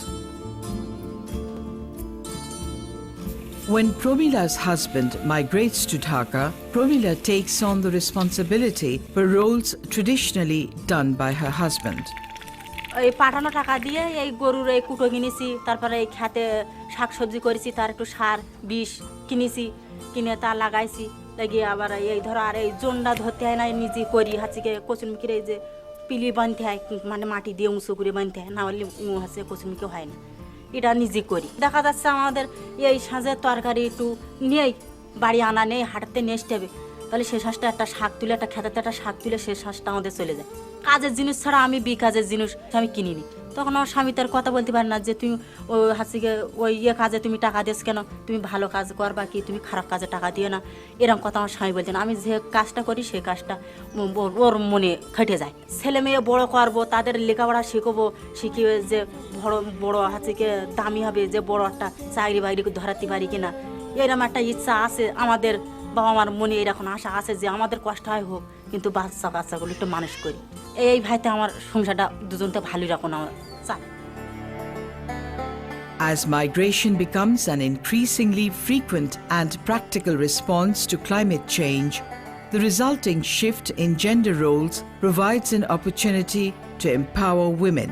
When Promila's husband migrates to Dhaka, Promila takes on the responsibility for roles traditionally done by her husband. এই পাঠানো টাকা দিয়ে এই গরুর এই কুটো কিনেছি, তারপরে এই খেতে শাকসবজি করেছি, তার একটু সার বিষ কিনেছি, কিনে তা লাগাইছি, লাগিয়ে আবার এই ধরো আর এই জোনটা ধরতে হয় না, নিজে করি হচ্ছে কচুরমুখির এই যে পিলি বানতে হয়, মানে মাটি দিয়ে উঁচু করে বানতে হয়, না হলে হচ্ছে কচুরমুখি হয় না, এটা নিজে করি। দেখা যাচ্ছে আমাদের এই সাঁজের তরকারি একটু নেই, বাড়ি আনা নেই, হাঁটতে নিয়ে আসতে হবে, তাহলে সে শ্বাসটা একটা শাক তুলে, একটা খেতে একটা শাক তুলে সে শ্বাসটা আমাদের চলে যায়। কাজের জিনিস ছাড়া আমি বিকাজের জিনিস আমি কিনিনি। তখন আমার স্বামী তার কথা বলতে পারে না যে তুমি ওই হাসি ওই কাজে তুমি টাকা দিস কেন, তুমি ভালো কাজ করবা কি, তুমি খারাপ কাজে টাকা দিও না, এরকম কথা আমার স্বামী বলছে না। আমি যে কাজটা করি সেই কাজটা ওর মনে খেটে যায়। ছেলে মেয়ে বড় করবো, তাদের লেখাপড়া শিখবো, শিখিয়ে যে বড় হাসিকে দামি হবে, যে বড় একটা চাকরি বাকরি ধরাতে পারি কিনা, এরকম একটা ইচ্ছা আছে আমাদের বাবা মার মনে, এরকম আশা আছে যে আমাদের কষ্ট হয় হোক, কিন্তু বাচ্চা কাচ্চাগুলো একটু মানুষ করি। এই ভাইতে আমার সংসারটা দুজনতে ভালোই রাখুন আমার চাই। As migration becomes an increasingly frequent and practical response to climate change, the resulting shift in gender roles provides an opportunity to empower women.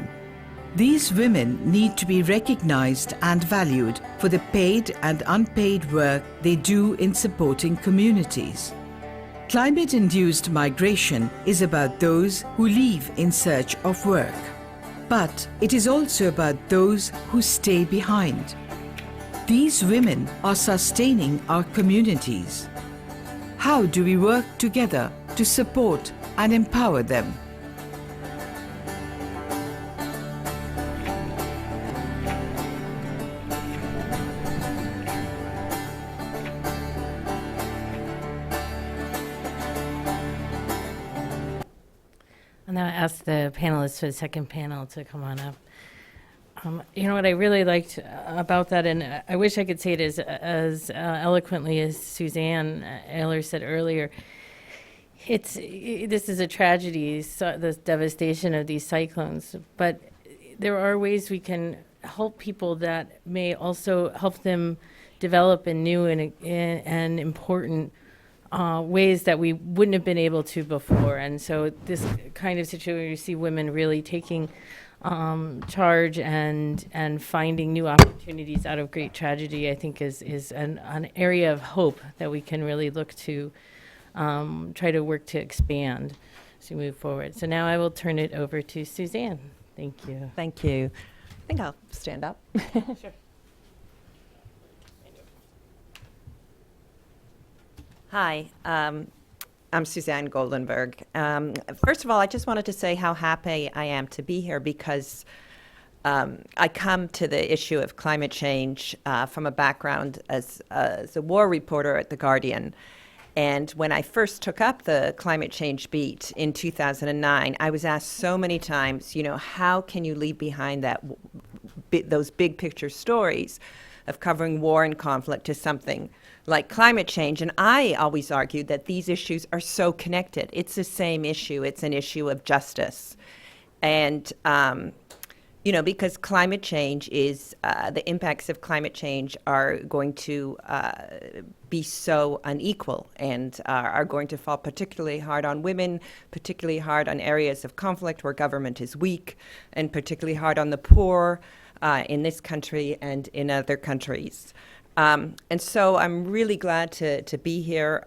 These women need to be recognized and valued for the paid and unpaid work they do in supporting communities. Climate-induced migration is about those who leave in search of work. But it is also about those who stay behind. These women are sustaining our communities. How do we work together to support and empower them? And now I ask the panelists for the second panel to come on up. You know what I really liked about that, and I wish I could say it as eloquently as Suzanne Ehler said earlier. This is a tragedy, the devastation of these cyclones, but there are ways we can help people that may also help them develop in new and important ways that we wouldn't have been able to before. And so this kind of situation where you see women really taking charge and finding new opportunities out of great tragedy, I think is an area of hope that we can really look to try to work to expand. as we move forward. So now I will turn it over to Suzanne. Thank you. Thank you. I think I'll stand up. Sure. Hi, I'm Suzanne Goldenberg. First of all, I just wanted to say how happy I am to be here because I come to the issue of climate change from a background as a war reporter at The Guardian. And when I first took up the climate change beat in 2009, I was asked so many times, how can you leave behind those big picture stories of covering war and conflict to something like climate change? And I always argued that these issues are so connected. It's the same issue. It's an issue of justice. And because climate change is, the impacts of climate change are going to be so unequal and are going to fall particularly hard on women, particularly hard on areas of conflict where government is weak, and particularly hard on the poor in this country and in other countries. And so I'm really glad to be here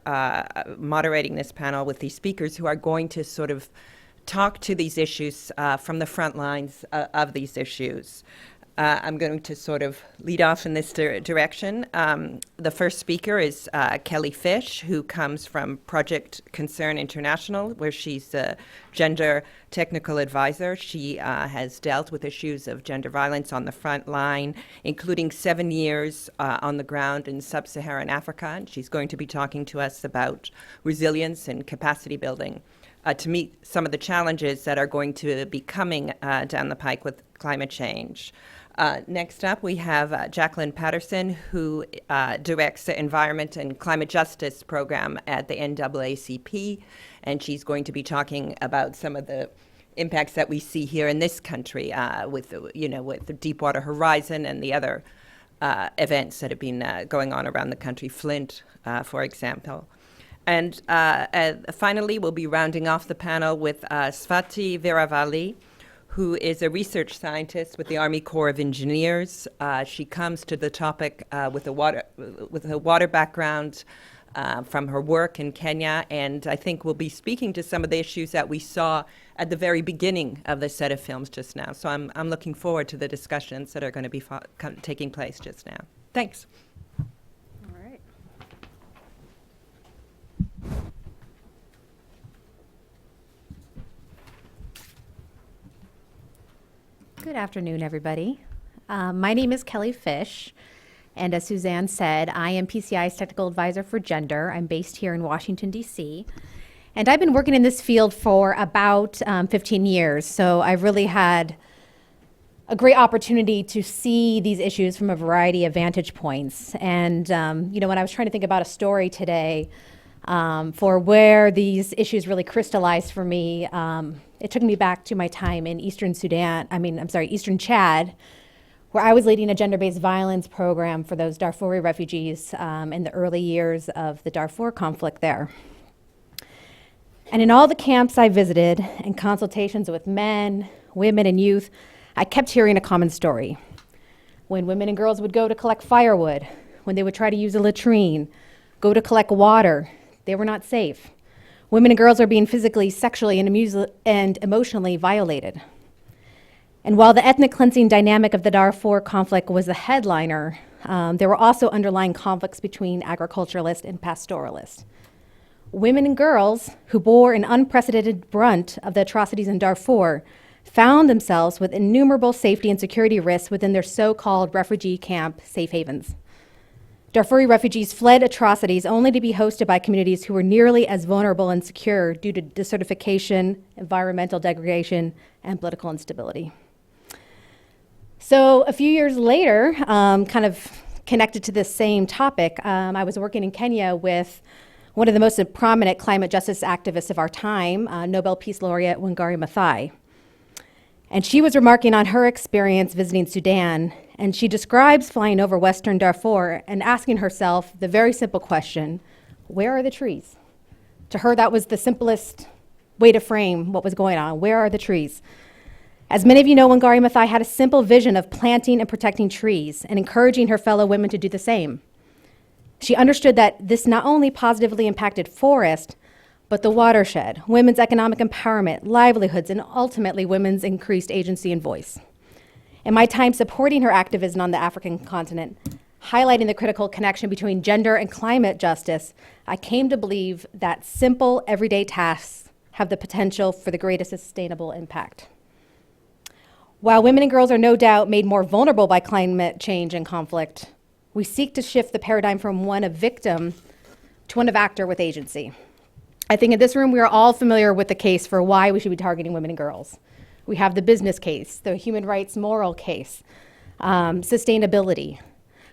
moderating this panel with these speakers who are going to sort of talk to these issues from the front lines of these issues. I'm going to sort of lead off in this direction. The first speaker is Kelly Fish, who comes from Project Concern International, where she's a gender technical advisor. She has dealt with issues of gender violence on the front line, including 7 years on the ground in sub-Saharan Africa. And she's going to be talking to us about resilience and capacity building to meet some of the challenges that are going to be coming down the pike with climate change. Next up, we have Jacqueline Patterson, who directs the Environment and Climate Justice Program at the NAACP, and she's going to be talking about some of the impacts that we see here in this country with the Deepwater Horizon and the other events that have been going on around the country, Flint, for example. And finally, we'll be rounding off the panel with Svati Viravalli, who is a research scientist with the Army Corps of Engineers. She comes to the topic with a water background from her work in Kenya, and I think we'll be speaking to some of the issues that we saw at the very beginning of the set of films just now. So I'm looking forward to the discussions that are going to be taking place just now. Thanks. Good afternoon, everybody. My name is Kelly Fish, and as Suzanne said, I am PCI's Technical Advisor for Gender. I'm based here in Washington, D.C., and I've been working in this field for about 15 years, so I've really had a great opportunity to see these issues from a variety of vantage points. And, when I was trying to think about a story today for where these issues really crystallized for me, it took me back to my time in Eastern Chad, where I was leading a gender-based violence program for those Darfuri refugees in the early years of the Darfur conflict there. And in all the camps I visited and consultations with men, women, and youth, I kept hearing a common story. When women and girls would go to collect firewood, when they would try to use a latrine, go to collect water, they were not safe. Women and girls are being physically, sexually, and emotionally violated. And while the ethnic cleansing dynamic of the Darfur conflict was the headliner, there were also underlying conflicts between agriculturalists and pastoralists. Women and girls who bore an unprecedented brunt of the atrocities in Darfur found themselves with innumerable safety and security risks within their so-called refugee camp safe havens. Darfuri refugees fled atrocities only to be hosted by communities who were nearly as vulnerable and secure due to desertification, environmental degradation, and political instability. So a few years later, kind of connected to this same topic, I was working in Kenya with one of the most prominent climate justice activists of our time, Nobel Peace Laureate Wangari Maathai. And she was remarking on her experience visiting Sudan, and she describes flying over Western Darfur and asking herself the very simple question, where are the trees? To her, that was the simplest way to frame what was going on. Where are the trees? As many of you know, Wangari Maathai had a simple vision of planting and protecting trees and encouraging her fellow women to do the same. She understood that this not only positively impacted forest, but the watershed, women's economic empowerment, livelihoods, and ultimately women's increased agency and voice. In my time supporting her activism on the African continent, highlighting the critical connection between gender and climate justice, I came to believe that simple, everyday tasks have the potential for the greatest sustainable impact. While women and girls are no doubt made more vulnerable by climate change and conflict, we seek to shift the paradigm from one of victim to one of actor with agency. I think in this room we are all familiar with the case for why we should be targeting women and girls. We have the business case, the human rights moral case, sustainability.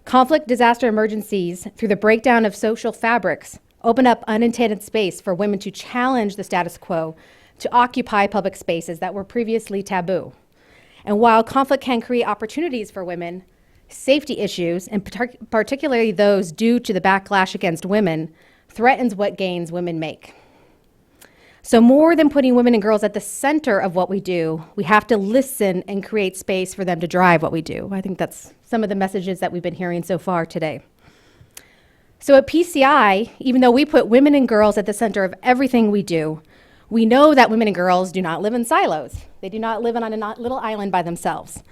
Conflict, disaster, emergencies, through the breakdown of social fabrics, open up unintended space for women to challenge the status quo, to occupy public spaces that were previously taboo. And while conflict can create opportunities for women, safety issues, and particularly those due to the backlash against women, threatens what gains women make. So more than putting women and girls at the center of what we do, we have to listen and create space for them to drive what we do. I think that's some of the messages that we've been hearing so far today. So at PCI, even though we put women and girls at the center of everything we do, we know that women and girls do not live in silos. They do not live on a little island by themselves.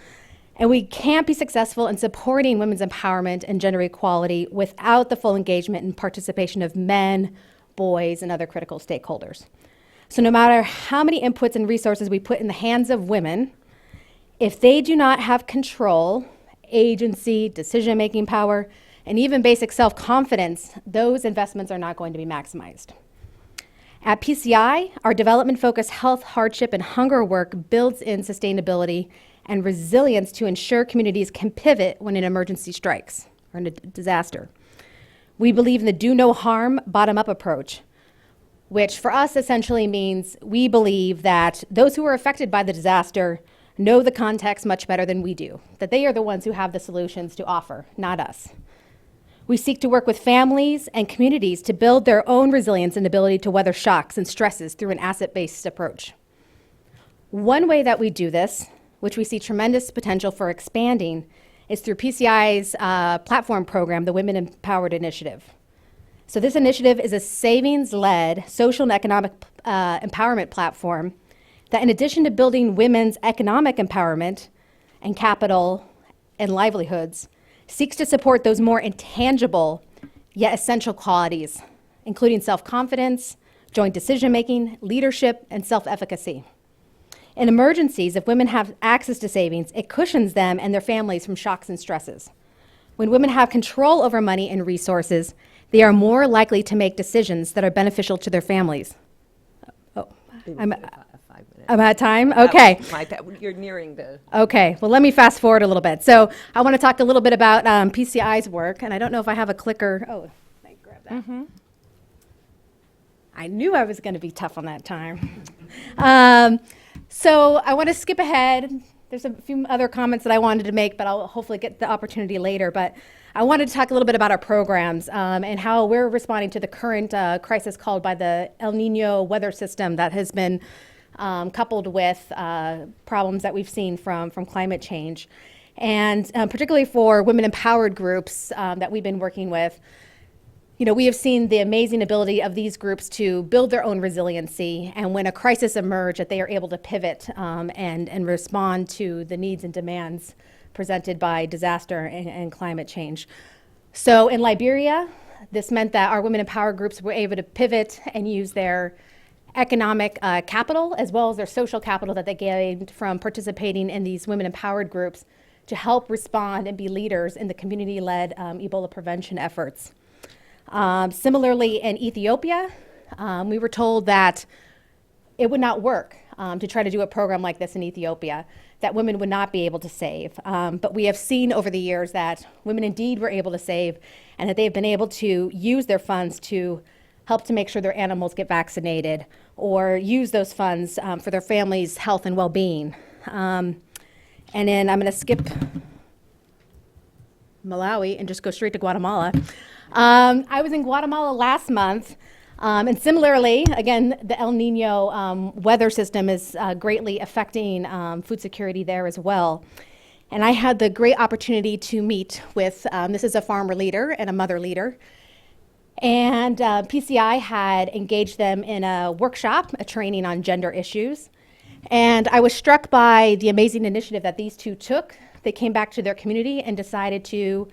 And we can't be successful in supporting women's empowerment and gender equality without the full engagement and participation of men, boys, and other critical stakeholders. So no matter how many inputs and resources we put in the hands of women, if they do not have control, agency, decision-making power, and even basic self-confidence, those investments are not going to be maximized. At PCI, our development-focused health, hardship, and hunger work builds in sustainability and resilience to ensure communities can pivot when an emergency strikes or in a disaster. We believe in the do no harm, bottom-up approach, which for us essentially means we believe that those who are affected by the disaster know the context much better than we do, that they are the ones who have the solutions to offer, not us. We seek to work with families and communities to build their own resilience and ability to weather shocks and stresses through an asset-based approach. One way that we do this, which we see tremendous potential for expanding, is through PCI's platform program, the Women Empowered Initiative. So this initiative is a savings-led social and economic empowerment platform that, in addition to building women's economic empowerment and capital and livelihoods, seeks to support those more intangible yet essential qualities, including self-confidence, joint decision-making, leadership, and self-efficacy. In emergencies, if women have access to savings, it cushions them and their families from shocks and stresses. When women have control over money and resources, they are more likely to make decisions that are beneficial to their families. Oh, I'm out of time? Okay. You're nearing the... Okay, well, let me fast forward a little bit. So I want to talk a little bit about PCI's work, and I don't know if I have a clicker. Oh, let me grab that. Mm-hmm. I knew I was going to be tough on that time. So I want to skip ahead. There's a few other comments that I wanted to make, but I'll hopefully get the opportunity later. But I wanted to talk a little bit about our programs and how we're responding to the current crisis called by the El Nino weather system that has been coupled with problems that we've seen from climate change. And particularly for women empowered groups that we've been working with, you know, we have seen the amazing ability of these groups to build their own resiliency, and when a crisis emerges, that they are able to pivot and respond to the needs and demands presented by disaster and climate change. So in Liberia, this meant that our women empowered groups were able to pivot and use their economic capital as well as their social capital that they gained from participating in these women empowered groups to help respond and be leaders in the community-led Ebola prevention efforts. Similarly, in Ethiopia, we were told that it would not work to try to do a program like this in Ethiopia, that women would not be able to save. But we have seen over the years that women indeed were able to save, and that they've been able to use their funds to help to make sure their animals get vaccinated, or use those funds for their families' health and well-being. And then I'm going to skip Malawi and just go straight to Guatemala. I was in Guatemala last month, and similarly, again, the El Nino weather system is greatly affecting food security there as well. And I had the great opportunity to meet with, this is a farmer leader and a mother leader, And PCI had engaged them in a workshop, a training on gender issues. And I was struck by the amazing initiative that these two took. They came back to their community and decided to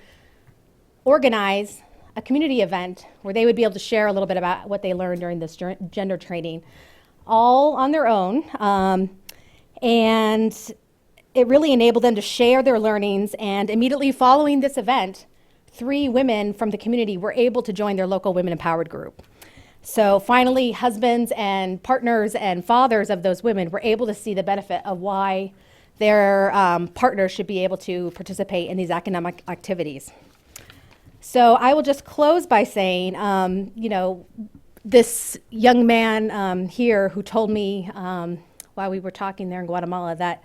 organize a community event where they would be able to share a little bit about what they learned during this gender training, all on their own. And it really enabled them to share their learnings. And immediately following this event, 3 women from the community were able to join their local women empowered group. So finally, husbands and partners and fathers of those women were able to see the benefit of why their partners should be able to participate in these economic activities. So I will just close by saying, this young man here who told me while we were talking there in Guatemala that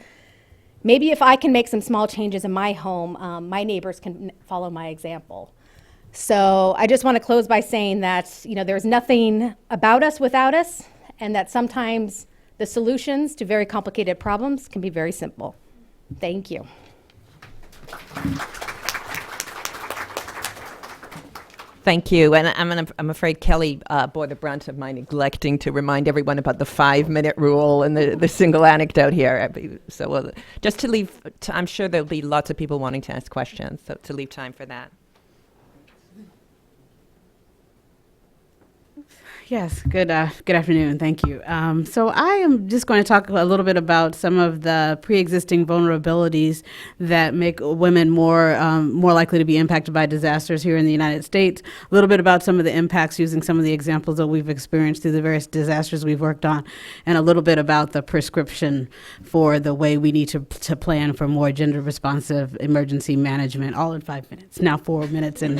maybe if I can make some small changes in my home, my neighbors can follow my example. So I just want to close by saying that, there's nothing about us without us, and that sometimes the solutions to very complicated problems can be very simple. Thank you. Thank you. And I'm afraid Kelly bore the brunt of my neglecting to remind everyone about the 5-minute rule and the single anecdote here. So just to leave, I'm sure there'll be lots of people wanting to ask questions, so to leave time for that. Yes, good afternoon. Thank you. So I am just going to talk a little bit about some of the pre-existing vulnerabilities that make women more likely to be impacted by disasters here in the United States. A little bit about some of the impacts using some of the examples that we've experienced through the various disasters we've worked on, and a little bit about the prescription for the way we need to plan for more gender-responsive emergency management, all in 5 minutes. Now 4 minutes in.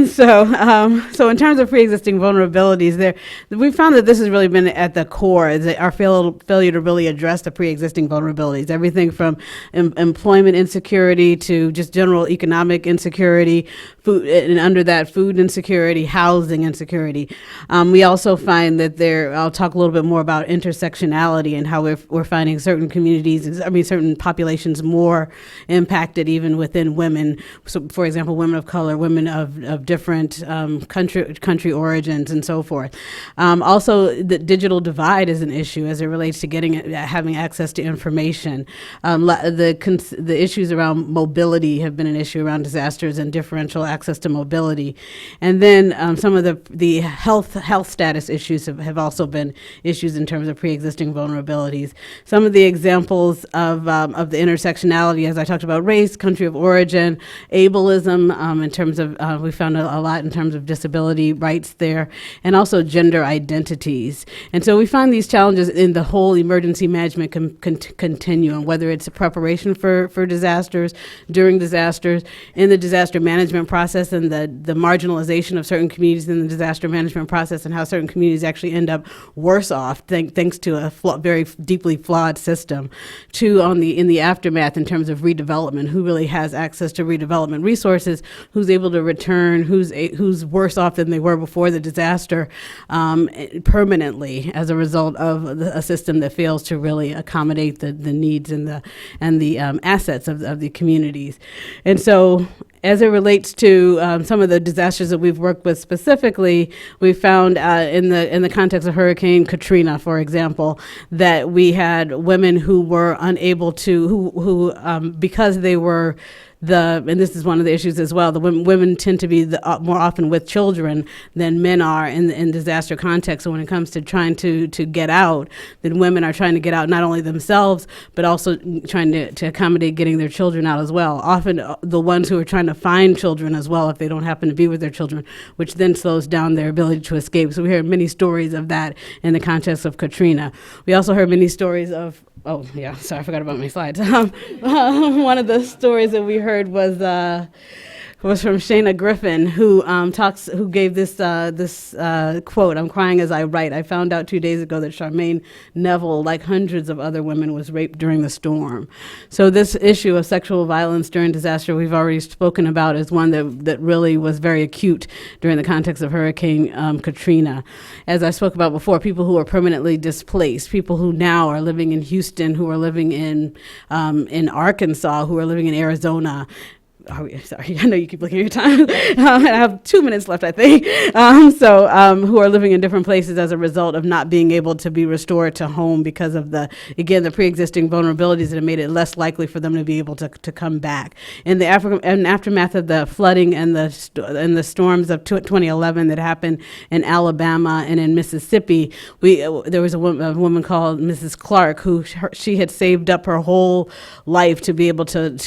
So in terms of pre-existing vulnerabilities, we found that this has really been at the core, is our failure to really address the pre-existing vulnerabilities. Everything from employment insecurity to just general economic insecurity, food, and under that food insecurity, housing insecurity. We also find that I'll talk a little bit more about intersectionality and how we're finding certain communities, certain populations more impacted even within women. So, for example, women of color, women of different country origins, and so forth. Also, the digital divide is an issue as it relates to having access to information. The issues around mobility have been an issue around disasters and differential access to mobility. And then some of the health status issues have also been issues in terms of pre-existing vulnerabilities. Some of the examples of the intersectionality, as I talked about, race, country of origin, ableism, in terms of, we found a lot in terms of disability rights there, and also gender identities. And so we find these challenges in the whole emergency management continuum, whether it's a preparation for disasters, during disasters, in the disaster management process, and the marginalization of certain communities in the disaster management process, and how certain communities actually end up worse off thanks to a very deeply flawed system. In the aftermath, in terms of redevelopment, who really has access to redevelopment resources, who's able to return, who's worse off than they were before the disaster permanently as a result of a system that fails to really accommodate the needs and the assets of the communities. And so, as it relates to some of the disasters that we've worked with specifically, we found in the context of Hurricane Katrina, for example, that we had women who were unable to, because they were and this is one of the issues as well, the women tend to be more often with children than men are in disaster context. So when it comes to trying to get out, then women are trying to get out not only themselves, but also trying to accommodate getting their children out as well. Often the ones who are trying to find children as well if they don't happen to be with their children, which then slows down their ability to escape. So we heard many stories of that in the context of Katrina. We also heard many stories of I forgot about my slides. One of the stories that we heard was from Shayna Griffin, who gave this quote, "I'm crying as I write. I found out 2 days ago that Charmaine Neville, like hundreds of other women, was raped during the storm." So this issue of sexual violence during disaster we've already spoken about is one that really was very acute during the context of Hurricane Katrina. As I spoke about before, people who are permanently displaced, people who now are living in Houston, who are living in Arkansas, who are living in Arizona, sorry, I know you keep looking at your time. I have 2 minutes left, I think. Who are living in different places as a result of not being able to be restored to home because of the pre-existing vulnerabilities that have made it less likely for them to be able to come back. In the aftermath of the flooding and the storms of 2011 that happened in Alabama and in Mississippi, there was a woman called Mrs. Clark who she had saved up her whole life to be able to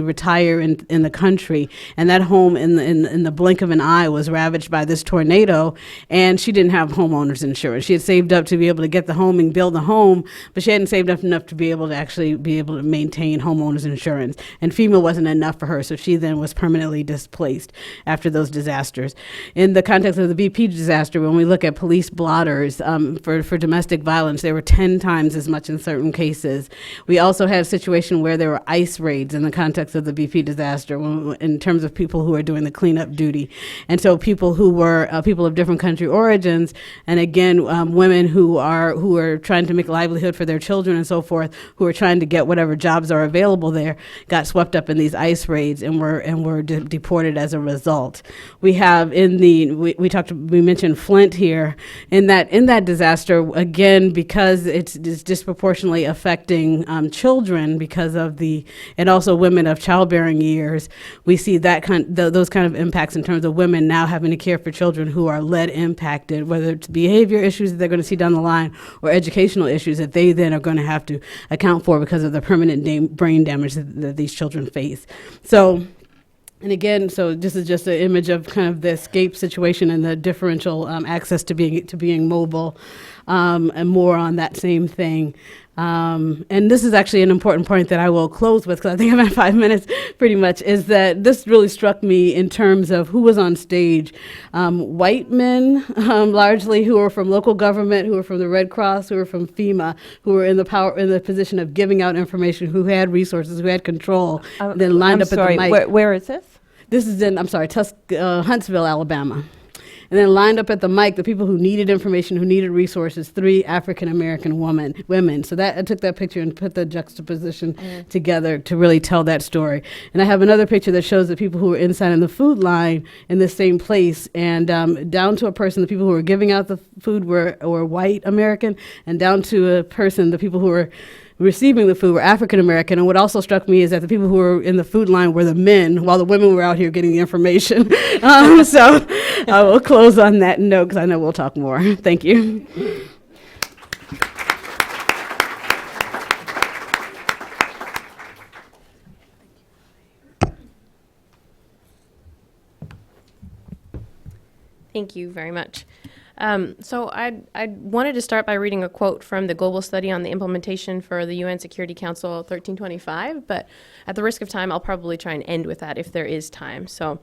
retire in the country, and that home in the blink of an eye was ravaged by this tornado, and she didn't have homeowners insurance. She had saved up to be able to get the home and build the home, but she hadn't saved up enough to be able to maintain homeowners insurance, and FEMA wasn't enough for her, so she then was permanently displaced after those disasters. In the context of the BP disaster, when we look at police blotters for domestic violence, there were 10 times as much in certain cases. We also had a situation where there were ICE raids in the context of the BP disaster in terms of people who are doing the cleanup duty. And so people who were people of different country origins, and again, women who are trying to make a livelihood for their children and so forth, who are trying to get whatever jobs are available there, got swept up in these ICE raids and were deported as a result. We have we mentioned Flint here. In that disaster, again, because it's disproportionately affecting children because of and also women of childbearing years, we see those kind of impacts in terms of women now having to care for children who are lead impacted, whether it's behavior issues that they're going to see down the line or educational issues that they then are going to have to account for because of the permanent brain damage that these children face. And again, so this is just an image of kind of the escape situation and the differential access to being mobile, and more on that same thing. And this is actually an important point that I will close with, because I think I'm at 5 minutes pretty much, is that this really struck me in terms of who was on stage. White men, largely, who were from local government, who were from the Red Cross, who were from FEMA, who were in the position of giving out information, who had resources, who had control, then lined up at the mic. Where is this? This is in, Huntsville, Alabama. And then lined up at the mic, the people who needed information, who needed resources, 3 African-American women. So I took that picture and put the juxtaposition together to really tell that story. And I have another picture that shows the people who were inside in the food line in the same place. And down to a person, the people who were giving out the food were white American, and down to a person, the people who were receiving the food were African American. And what also struck me is that the people who were in the food line were the men, while the women were out here getting the information. So I will close on that note, because I know we'll talk more. Thank you. Thank you very much. So I wanted to start by reading a quote from the Global Study on the Implementation for the UN Security Council 1325, but at the risk of time, I'll probably try and end with that if there is time. So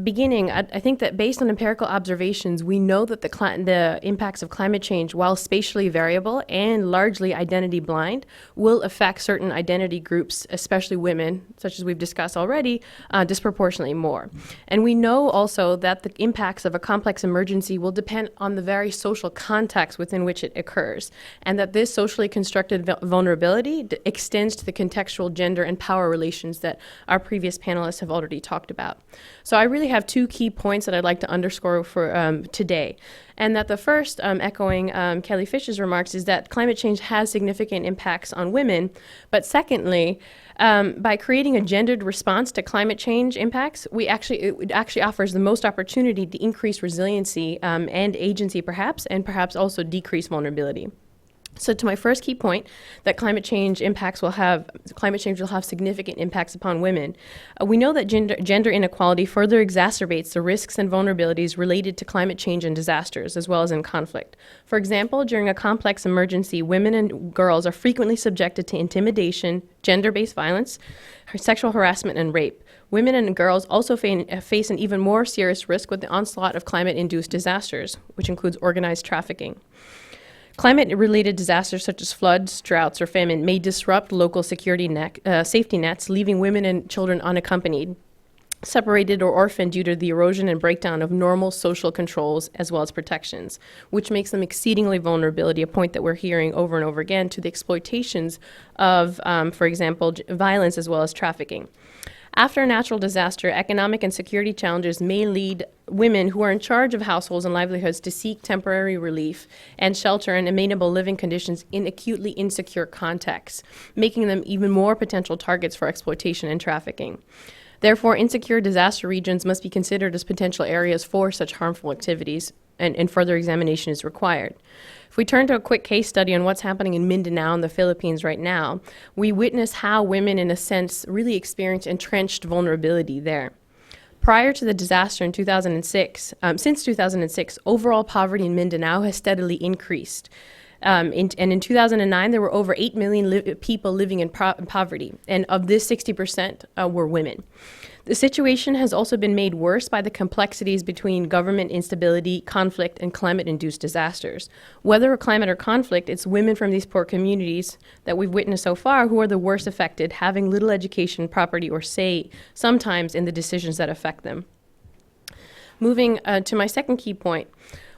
beginning, I think that based on empirical observations, we know that the impacts of climate change, while spatially variable and largely identity blind, will affect certain identity groups, especially women, such as we've discussed already, disproportionately more. And we know also that the impacts of a complex emergency will depend on the very social context within which it occurs, and that this socially constructed vulnerability extends to the contextual gender and power relations that our previous panelists have already talked about. So I really have 2 key points that I'd like to underscore for today. And that the first, echoing Kelly Fish's remarks, is that climate change has significant impacts on women. But secondly, by creating a gendered response to climate change impacts, it actually offers the most opportunity to increase resiliency and agency perhaps, and perhaps also decrease vulnerability. So to my first key point, that climate change will have significant impacts upon women. We know that gender inequality further exacerbates the risks and vulnerabilities related to climate change and disasters, as well as in conflict. For example, during a complex emergency, women and girls are frequently subjected to intimidation, gender-based violence, sexual harassment, and rape. Women and girls also face an even more serious risk with the onslaught of climate-induced disasters, which includes organized trafficking. Climate-related disasters such as floods, droughts, or famine may disrupt local safety nets, leaving women and children unaccompanied. separated or orphaned due to the erosion and breakdown of normal social controls as well as protections, which makes them exceedingly vulnerability, a point that we're hearing over and over again, to the exploitations of, for example, violence as well as trafficking. After a natural disaster, economic and security challenges may lead women who are in charge of households and livelihoods to seek temporary relief and shelter and amenable living conditions in acutely insecure contexts, making them even more potential targets for exploitation and trafficking. Therefore, insecure disaster regions must be considered as potential areas for such harmful activities, and further examination is required. If we turn to a quick case study on what's happening in Mindanao in the Philippines right now, we witness how women, in a sense, really experience entrenched vulnerability there. Prior to the disaster in 2006, since 2006, overall poverty in Mindanao has steadily increased. And in 2009, there were over 8 million people living in poverty, and of this, 60% were women. The situation has also been made worse by the complexities between government instability, conflict, and climate-induced disasters. Whether a climate or conflict, it's women from these poor communities that we've witnessed so far who are the worst affected, having little education, property, or say sometimes in the decisions that affect them. Moving to my second key point,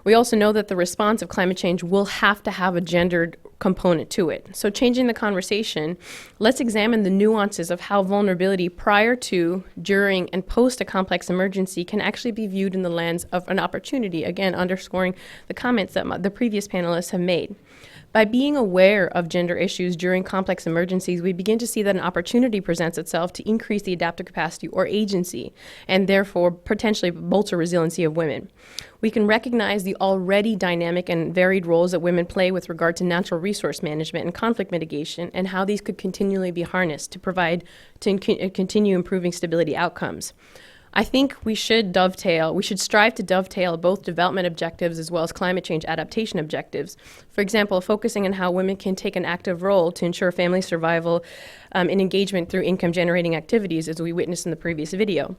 we also know that the response of climate change will have to have a gendered component to it. So changing the conversation, let's examine the nuances of how vulnerability prior to, during, and post a complex emergency can actually be viewed in the lens of an opportunity, again, underscoring the comments that the previous panelists have made. By being aware of gender issues during complex emergencies, we begin to see that an opportunity presents itself to increase the adaptive capacity or agency, and therefore potentially bolster resiliency of women. We can recognize the already dynamic and varied roles that women play with regard to natural resource management and conflict mitigation, and how these could continually be harnessed to continue improving stability outcomes. I think we should strive to dovetail both development objectives as well as climate change adaptation objectives. For example, focusing on how women can take an active role to ensure family survival and engagement through income-generating activities, as we witnessed in the previous video.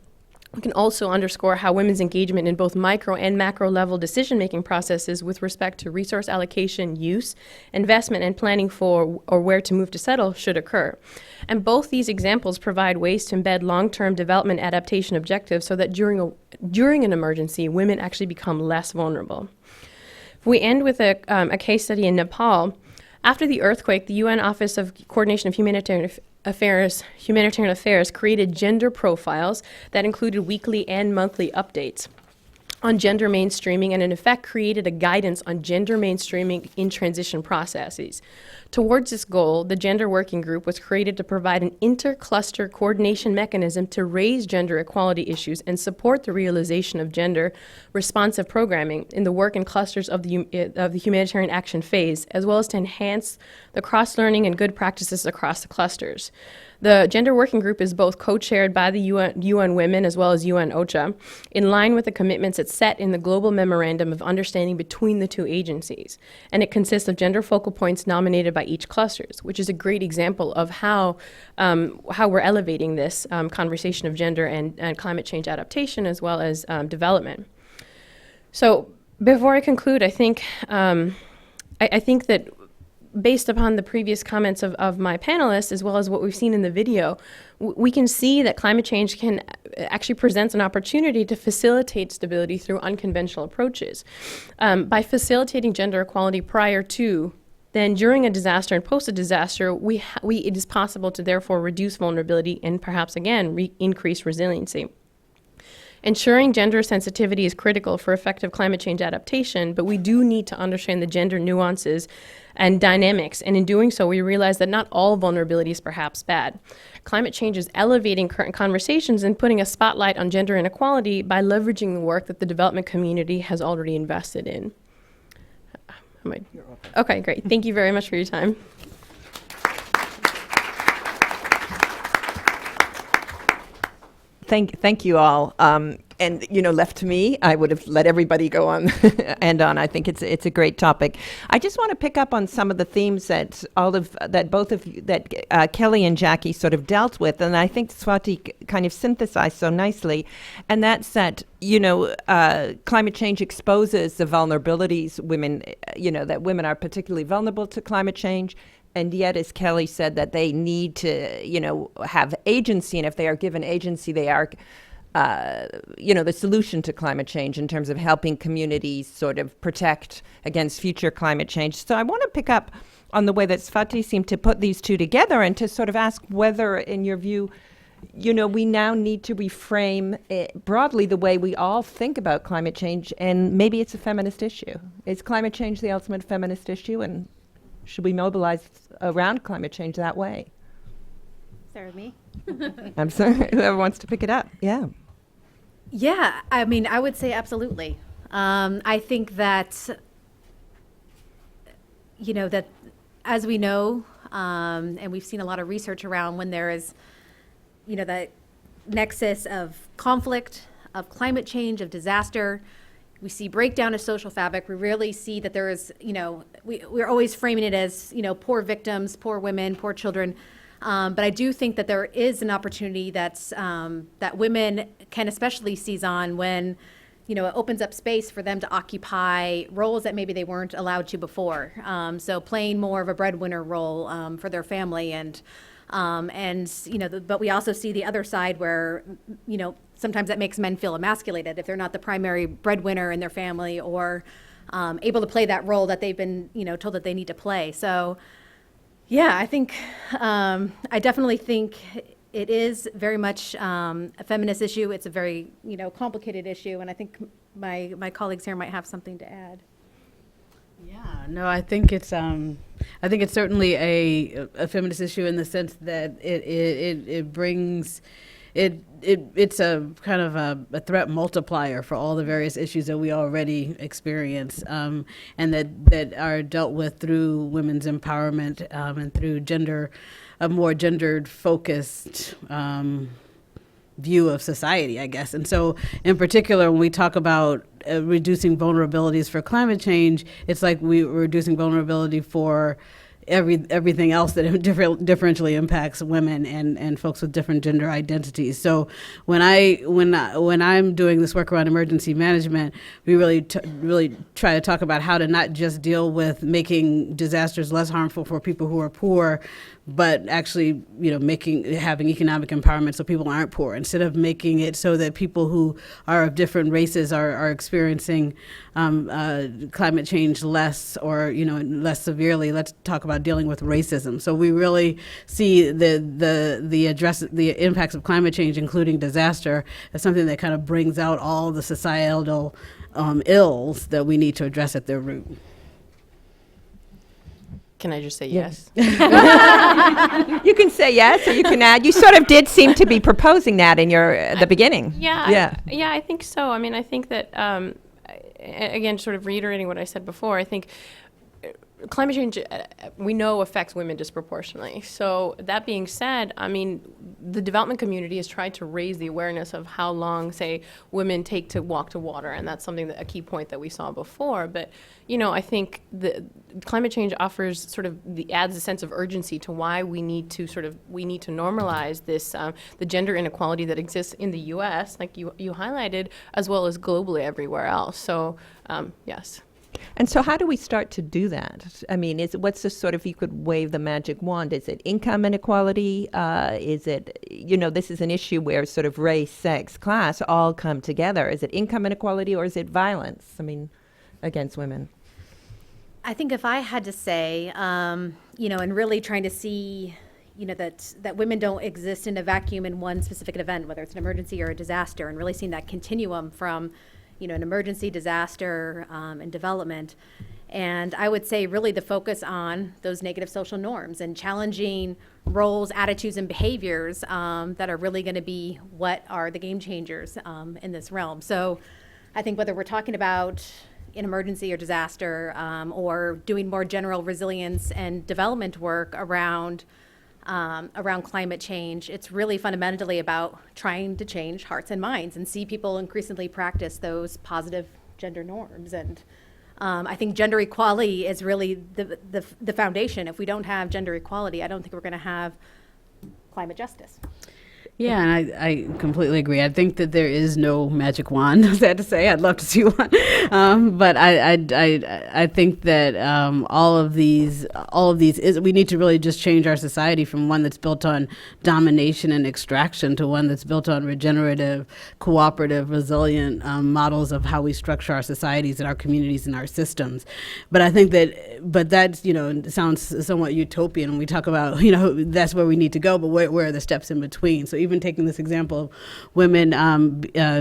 We can also underscore how women's engagement in both micro and macro level decision-making processes with respect to resource allocation, use, investment, and planning for or where to move to settle should occur. And both these examples provide ways to embed long-term development adaptation objectives so that during an emergency, women actually become less vulnerable. If we end with a case study in Nepal, after the earthquake, the UN Office of Coordination of Humanitarian Affairs created gender profiles that included weekly and monthly updates on gender mainstreaming, and in effect created a guidance on gender mainstreaming in transition processes. Towards this goal, the Gender Working Group was created to provide an inter-cluster coordination mechanism to raise gender equality issues and support the realization of gender-responsive programming in the work and clusters of the humanitarian action phase, as well as to enhance the cross-learning and good practices across the clusters. The Gender Working Group is both co-chaired by the UN Women as well as UN OCHA, in line with the commitments it's set in the Global Memorandum of Understanding between the two agencies. And it consists of gender focal points nominated by each clusters, which is a great example of how we're elevating this conversation of gender and climate change adaptation as well as development. So before I conclude, I think that based upon the previous comments of my panelists, as well as what we've seen in the video, we can see that climate change can actually presents an opportunity to facilitate stability through unconventional approaches. By facilitating gender equality prior to, then during a disaster and post a disaster, it is possible to therefore reduce vulnerability and perhaps again increase resiliency. Ensuring gender sensitivity is critical for effective climate change adaptation, but we do need to understand the gender nuances and dynamics, and in doing so, we realize that not all vulnerability is perhaps bad. Climate change is elevating current conversations and putting a spotlight on gender inequality by leveraging the work that the development community has already invested in. Okay, great. Thank you very much for your time. Thank you all. And left to me, I would have let everybody go on and on. I think it's a great topic. I just want to pick up on some of the themes that Kelly and Jackie sort of dealt with, and I think Swati kind of synthesized so nicely. And that's that climate change exposes the vulnerabilities that women are particularly vulnerable to climate change. And yet, as Kelly said, that they need to, have agency, and if they are given agency, they are the solution to climate change in terms of helping communities sort of protect against future climate change. So I want to pick up on the way that Svati seemed to put these two together and to sort of ask whether, in your view, we now need to reframe broadly the way we all think about climate change, and maybe it's a feminist issue. Is climate change the ultimate feminist issue, and should we mobilize around climate change that way? Sarah, me? I'm sorry, whoever wants to pick it up. Yeah. Yeah, I mean, I would say absolutely. I think that, that as we know, and we've seen a lot of research around when there is, that nexus of conflict, of climate change, of disaster, we see breakdown of social fabric. We really see that there is, we're always framing it as, poor victims, poor women, poor children. But I do think that there is an opportunity that's, that women can especially seize on when, it opens up space for them to occupy roles that maybe they weren't allowed to before. So playing more of a breadwinner role for their family, but we also see the other side where, sometimes that makes men feel emasculated if they're not the primary breadwinner in their family or able to play that role that they've been, told that they need to play. So. Yeah, I think, I definitely think it is very much a feminist issue. It's a very, complicated issue, and I think my colleagues here might have something to add. Yeah, no, I think it's certainly a feminist issue in the sense that it brings. It's a kind of a threat multiplier for all the various issues that we already experience, and that are dealt with through women's empowerment and through a more gendered focused view of society, I guess. And so, in particular, when we talk about reducing vulnerabilities for climate change, it's like we're reducing vulnerability for everything else that differentially impacts women and folks with different gender identities. So when I'm doing this work around emergency management, we really try to talk about how to not just deal with making disasters less harmful for people who are poor, but actually, having economic empowerment so people aren't poor, instead of making it so that people who are of different races are experiencing climate change less or, less severely. Let's talk about dealing with racism. So we really see the impacts of climate change, including disaster, as something that kind of brings out all the societal ills that we need to address at their root. Can I just say yes? You can say yes, or you can add. You sort of did seem to be proposing that in the beginning. Yeah, I think so. I mean, I think that, again, sort of reiterating what I said before, I think climate change, we know, affects women disproportionately. So that being said, I mean, the development community has tried to raise the awareness of how long, say, women take to walk to water, and that's something a key point that we saw before. But, I think the climate change offers adds a sense of urgency to why we need to normalize this, the gender inequality that exists in the U.S., like you highlighted, as well as globally everywhere else. So, yes. And so how do we start to do that? I mean, what's the sort of, you could wave the magic wand, is it income inequality? Is it, this is an issue where sort of race, sex, class all come together. Is it income inequality or is it violence, against women? I think if I had to say, and really trying to see, that women don't exist in a vacuum in one specific event, whether it's an emergency or a disaster, and really seeing that continuum from an emergency, disaster, and development. And I would say really the focus on those negative social norms and challenging roles, attitudes, and behaviors that are really going to be what are the game changers in this realm. So I think whether we're talking about an emergency or disaster or doing more general resilience and development work around climate change, it's really fundamentally about trying to change hearts and minds and see people increasingly practice those positive gender norms. And I think gender equality is really the foundation. If we don't have gender equality, I don't think we're going to have climate justice. Yeah, and I completely agree. I think that there is no magic wand. Sad to say, I'd love to see one, but I think that all of these is we need to really just change our society from one that's built on domination and extraction to one that's built on regenerative, cooperative, resilient models of how we structure our societies and our communities and our systems. But I think that's it sounds somewhat utopian when we talk about that's where we need to go. But where are the steps in between? So even taking this example of women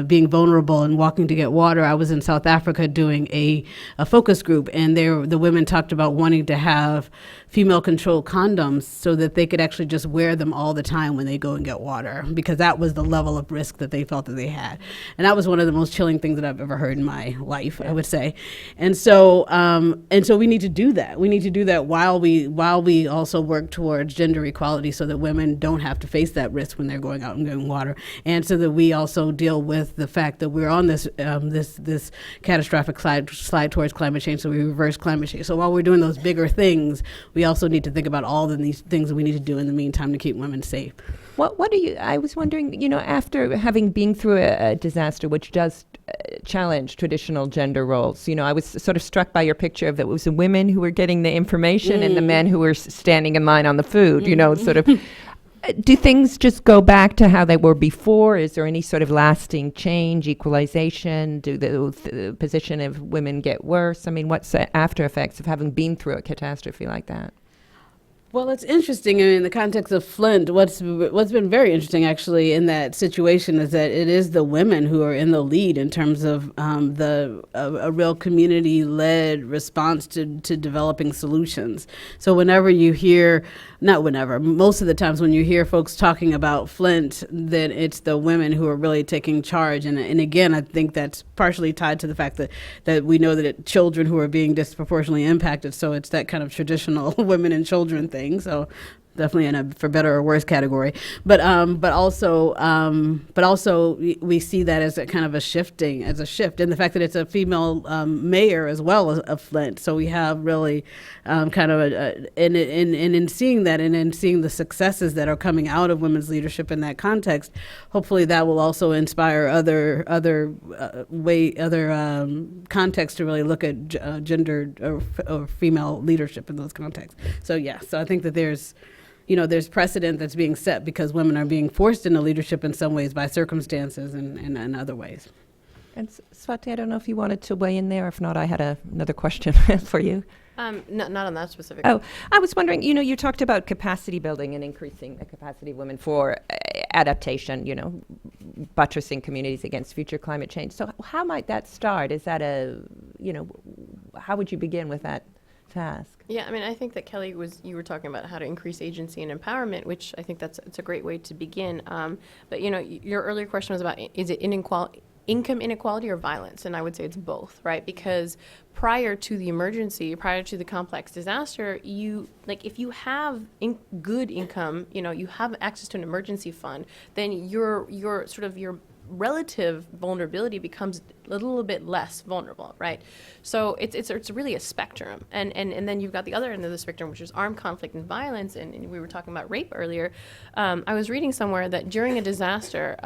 being vulnerable and walking to get water, I was in South Africa doing a focus group, and the women talked about wanting to have female-controlled condoms so that they could actually just wear them all the time when they go and get water, because that was the level of risk that they felt that they had. And that was one of the most chilling things that I've ever heard in my life, I would say. And so we need to do that. We need to do that while we also work towards gender equality, so that women don't have to face that risk when they're going out and getting water, and so that we also deal with the fact that we're on this catastrophic slide towards climate change, so we reverse climate change. So while we're doing those bigger things, we also need to think about all of these things that we need to do in the meantime to keep women safe. What do you, I was wondering, after having been through a disaster which does challenge traditional gender roles, I was sort of struck by your picture of it was the women who were getting the information and the men who were standing in line on the food, sort of. Do things just go back to how they were before? Is there any sort of lasting change, equalization? Do the position of women get worse? I mean, what's the after effects of having been through a catastrophe like that? Well, it's interesting. In the context of Flint, what's been very interesting actually in that situation is that it is the women who are in the lead in terms of a real community-led response to developing solutions. So whenever you hear, most of the times when you hear folks talking about Flint, then it's the women who are really taking charge. And again, I think that's partially tied to the fact that we know that children who are being disproportionately impacted. So it's that kind of traditional women and children thing. So definitely in a for better or worse category, but also we see that as a kind of a shift, and the fact that it's a female mayor as well as of Flint. So we have really kind of in seeing that and in seeing the successes that are coming out of women's leadership in that context, hopefully that will also inspire other contexts to really look at gender or female leadership in those contexts. So I think that there's precedent that's being set because women are being forced into leadership in some ways by circumstances and other ways. And Swati, I don't know if you wanted to weigh in there. If not, I had another question for you. Not on that specific. Oh, I was wondering, you talked about capacity building and increasing the capacity of women for adaptation, buttressing communities against future climate change. So how might that start? Is that how would you begin with that task? Yeah, I mean, I think that Kelly you were talking about how to increase agency and empowerment, which I think it's a great way to begin. But your earlier question was about, is it income inequality or violence? And I would say it's both, right? Because prior to the emergency, prior to the complex disaster, if you have good income, you have access to an emergency fund, then your relative vulnerability becomes a little bit less vulnerable, right? So it's really a spectrum, and then you've got the other end of the spectrum, which is armed conflict and violence, and we were talking about rape earlier. I was reading somewhere that during a disaster,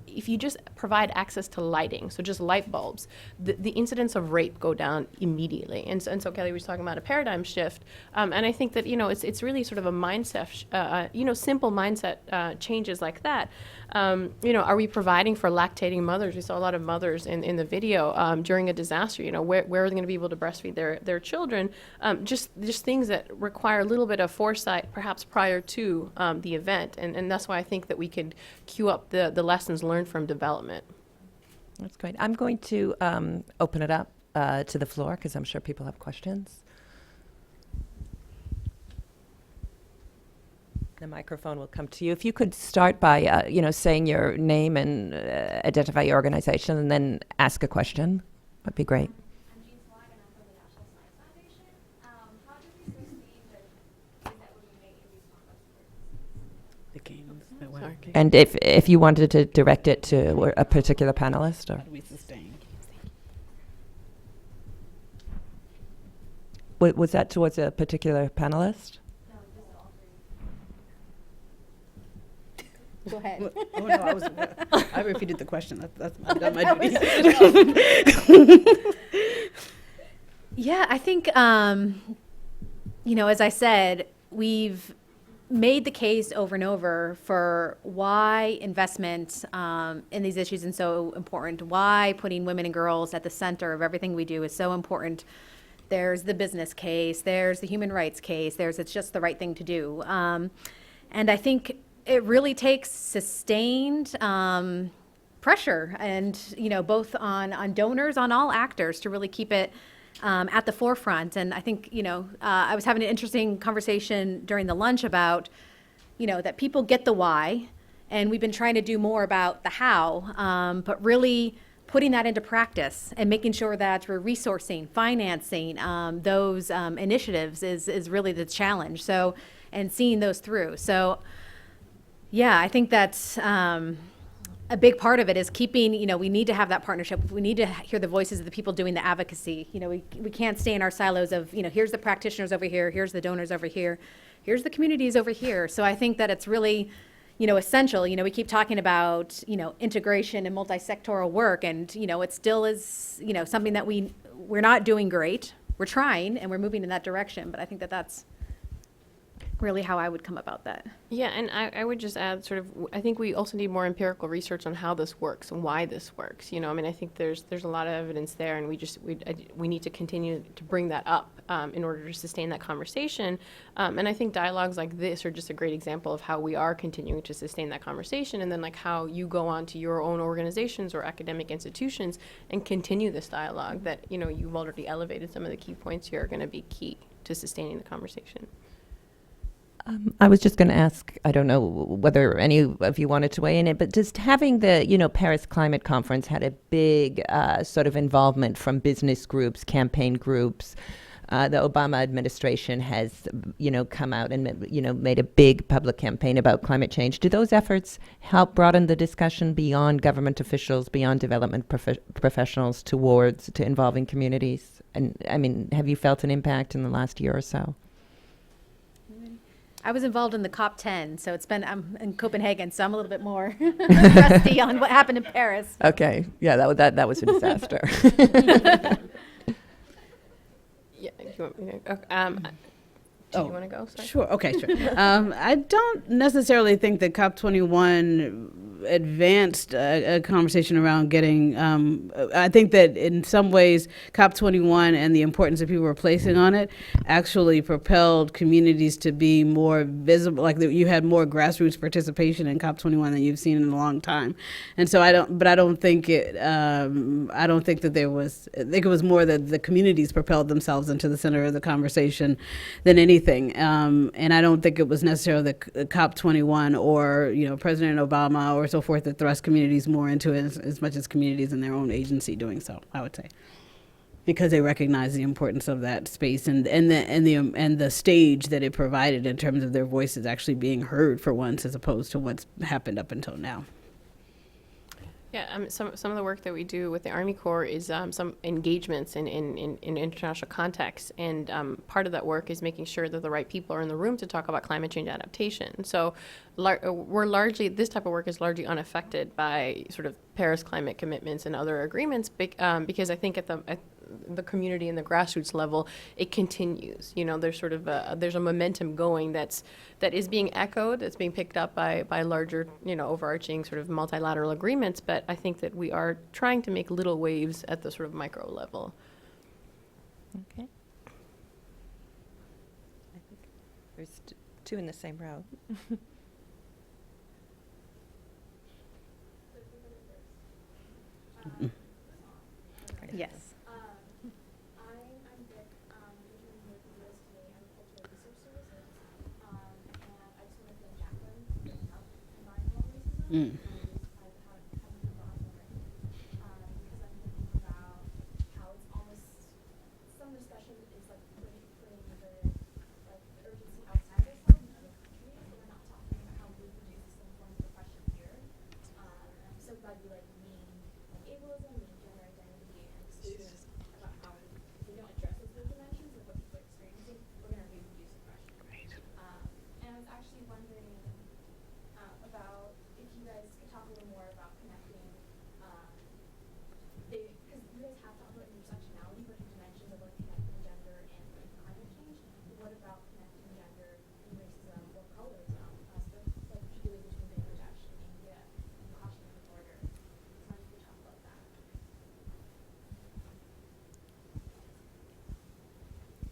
if you just provide access to lighting, so just light bulbs, the incidence of rape go down immediately. And so Kelly was talking about a paradigm shift, and I think that it's really sort of a mindset, simple mindset changes like that. Are we providing for lactating mothers? We saw a lot of mothers in the video during a disaster. Where are they going to be able to breastfeed their children? Just things that require a little bit of foresight, perhaps prior to the event, and that's why I think that we could queue up the lessons learned from development. That's great. I'm going to open it up to the floor because I'm sure people have questions. The microphone will come to you. If you could start by, saying your name and identify your organization, and then ask a question, that'd be great. And if you wanted to direct it to a particular panelist, or how do we sustain? Was that towards a particular panelist? Go ahead. Oh, no, I repeated the question. I've done my duty. Yeah, I think, as I said, we've made the case over and over for why investment in these issues is so important, why putting women and girls at the center of everything we do is so important. There's the business case, there's the human rights case, it's just the right thing to do. And I think it really takes sustained pressure and, both on donors, on all actors to really keep it at the forefront. And I think, I was having an interesting conversation during the lunch about, that people get the why, and we've been trying to do more about the how, but really putting that into practice and making sure that we're resourcing, financing those initiatives is really the challenge. So, and seeing those through. So, yeah, I think that's a big part of it is keeping, we need to have that partnership. We need to hear the voices of the people doing the advocacy. We can't stay in our silos of, here's the practitioners over here, here's the donors over here, here's the communities over here. So I think that it's really, essential. We keep talking about, integration and multi-sectoral work, and, it still is, something that we're not doing great. We're trying and we're moving in that direction, but I think that that's really how I would come about that. Yeah, and I would just add I think we also need more empirical research on how this works and why this works. I think there's a lot of evidence there, and we need to continue to bring that up in order to sustain that conversation. And I think dialogues like this are just a great example of how we are continuing to sustain that conversation, and then how you go on to your own organizations or academic institutions and continue this dialogue that, you've already elevated some of the key points here are going to be key to sustaining the conversation. I was just going to ask, I don't know whether any of you wanted to weigh in it, but just having the, Paris Climate Conference had a big sort of involvement from business groups, campaign groups. The Obama administration has, come out and, made a big public campaign about climate change. Do those efforts help broaden the discussion beyond government officials, beyond development professionals to involving communities? And I mean, have you felt an impact in the last year or so? I was involved in the COP10, so I'm in Copenhagen, so I'm a little bit more rusty on what happened in Paris. Okay, yeah, that was a disaster. Yeah, do you want me to go? Do you want to go? Sorry. Sure. Okay, sure. I don't necessarily think that COP21 advanced a conversation around getting, I think that in some ways COP21 and the importance that people were placing on it actually propelled communities to be more visible. Like you had more grassroots participation in COP21 than you've seen in a long time. And so I don't think that there was, I think it was more that the communities propelled themselves into the center of the conversation than anything. And I don't think it was necessarily the COP21 or, President Obama or so forth that thrust communities more into it as much as communities in their own agency doing so, I would say, because they recognize the importance of that space and the stage that it provided in terms of their voices actually being heard for once, as opposed to what's happened up until now. Yeah, some of the work that we do with the Army Corps is some engagements in international contexts, and part of that work is making sure that the right people are in the room to talk about climate change adaptation. So this type of work is largely unaffected by sort of Paris climate commitments and other agreements, because I think at the community and the grassroots level, it continues. There's sort of there's a momentum going that is being echoed, that's being picked up by larger, overarching sort of multilateral agreements. But I think that we are trying to make little waves at the sort of micro level. Okay. I think there's two in the same row. Yes. Mm.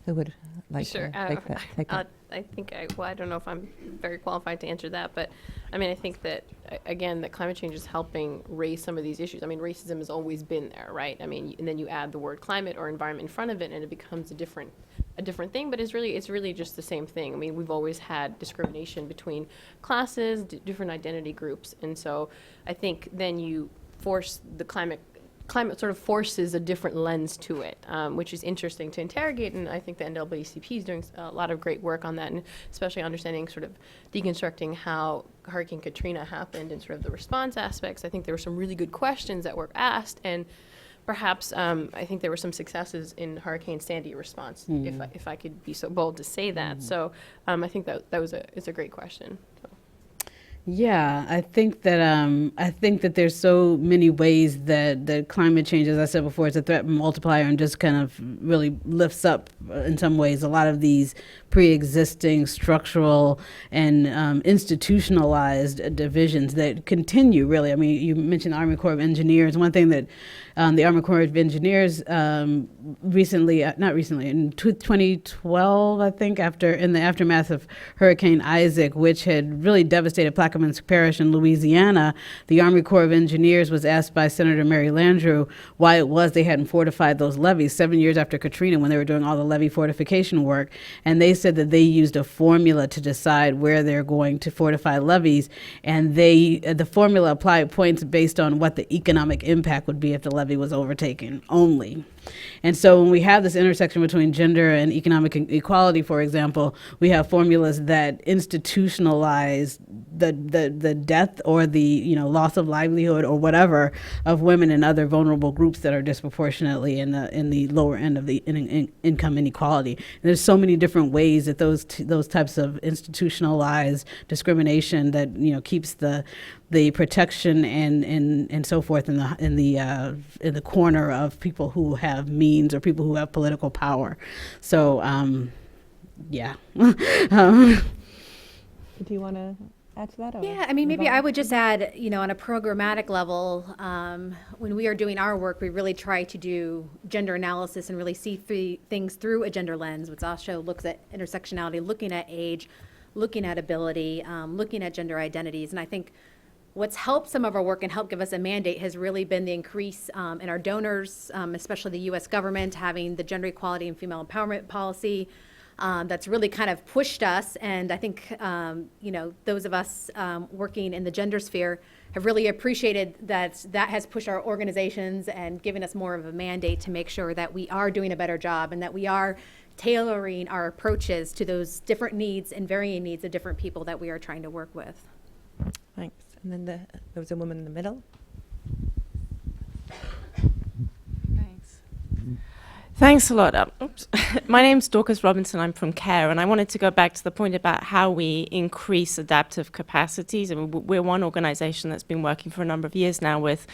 Martha would like Sure. to take that. I think I don't know if I'm very qualified to answer that, but I mean, I think that, again, that climate change is helping raise some of these issues. I mean, racism has always been there, right? I mean, and then you add the word climate or environment in front of it, and it becomes a different thing, but it's really just the same thing. I mean, we've always had discrimination between classes, different identity groups, and so I think then you force the climate sort of forces a different lens to it, which is interesting to interrogate, and I think the NAACP is doing a lot of great work on that, and especially understanding sort of deconstructing how Hurricane Katrina happened and sort of the response aspects. I think there were some really good questions that were asked, and perhaps I think there were some successes in Hurricane Sandy response, if I could be so bold to say that. So I think it's a great question. So. Yeah, I think that there's so many ways that climate change, as I said before, is a threat multiplier and just kind of really lifts up in some ways a lot of these pre-existing structural and institutionalized divisions that continue, really. I mean, you mentioned the Army Corps of Engineers. One thing that the Army Corps of Engineers in 2012, I think, in the aftermath of Hurricane Isaac, which had really devastated Plaquemines Parish in Louisiana, the Army Corps of Engineers was asked by Senator Mary Landrieu why it was they hadn't fortified those levees 7 years after Katrina when they were doing all the levee fortification work. And they said that they used a formula to decide where they're going to fortify levees. And the formula applied points based on what the economic impact would be if the levee was overtaken only. And so when we have this intersection between gender and economic equality, for example, we have formulas that institutionalize the death or the loss of livelihood or whatever of women and other vulnerable groups that are disproportionately in the lower end of the income inequality. And there's so many different ways that those types of institutionalized discrimination that keeps the protection and so forth in the corner of people who have means or people who have political power. So yeah. Do you want to add to that? Yeah, I mean, maybe I would just add, on a programmatic level, when we are doing our work, we really try to do gender analysis and really see things through a gender lens, which also looks at intersectionality, looking at age, looking at ability, looking at gender identities. And I think what's helped some of our work and helped give us a mandate has really been the increase in our donors, especially the U.S. government, having the gender equality and female empowerment policy. That's really kind of pushed us, and I think those of us working in the gender sphere have really appreciated that has pushed our organizations and given us more of a mandate to make sure that we are doing a better job and that we are tailoring our approaches to those different needs and varying needs of different people that we are trying to work with. Thanks. And then there was a woman in the middle. Thanks a lot. My name's Dorcas Robinson. I'm from CARE, and I wanted to go back to the point about how we increase adaptive capacities. I mean, we're one organization that's been working for a number of years now with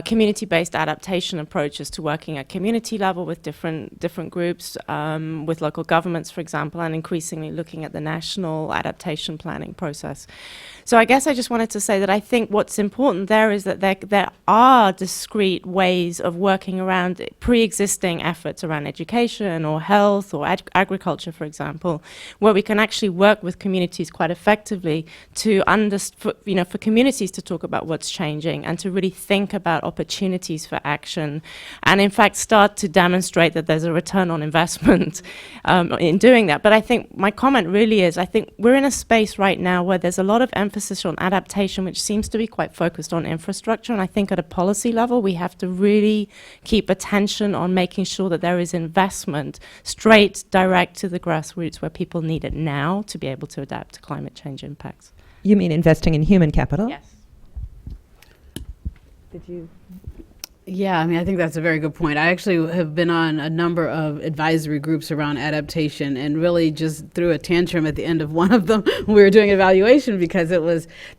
community-based adaptation approaches to working at community level with different groups, with local governments, for example, and increasingly looking at the national adaptation planning process. So I guess I just wanted to say that I think what's important there is that there are discrete ways of working around pre-existing efforts around education or health or agriculture, for example, where we can actually work with communities quite effectively to for communities to talk about what's changing and to really think about opportunities for action and in fact start to demonstrate that there's a return on investment in doing that. But I think my comment really is I think we're in a space right now where there's a lot of emphasis on adaptation, which seems to be quite focused on infrastructure. And I think at a policy level, we have to really keep attention on making sure that there is investment straight, direct to the grassroots where people need it now to be able to adapt to climate change impacts. You mean investing in human capital? Yes. Did you? Yeah, I mean, I think that's a very good point. I actually have been on a number of advisory groups around adaptation and really just threw a tantrum at the end of one of them. We were doing evaluation because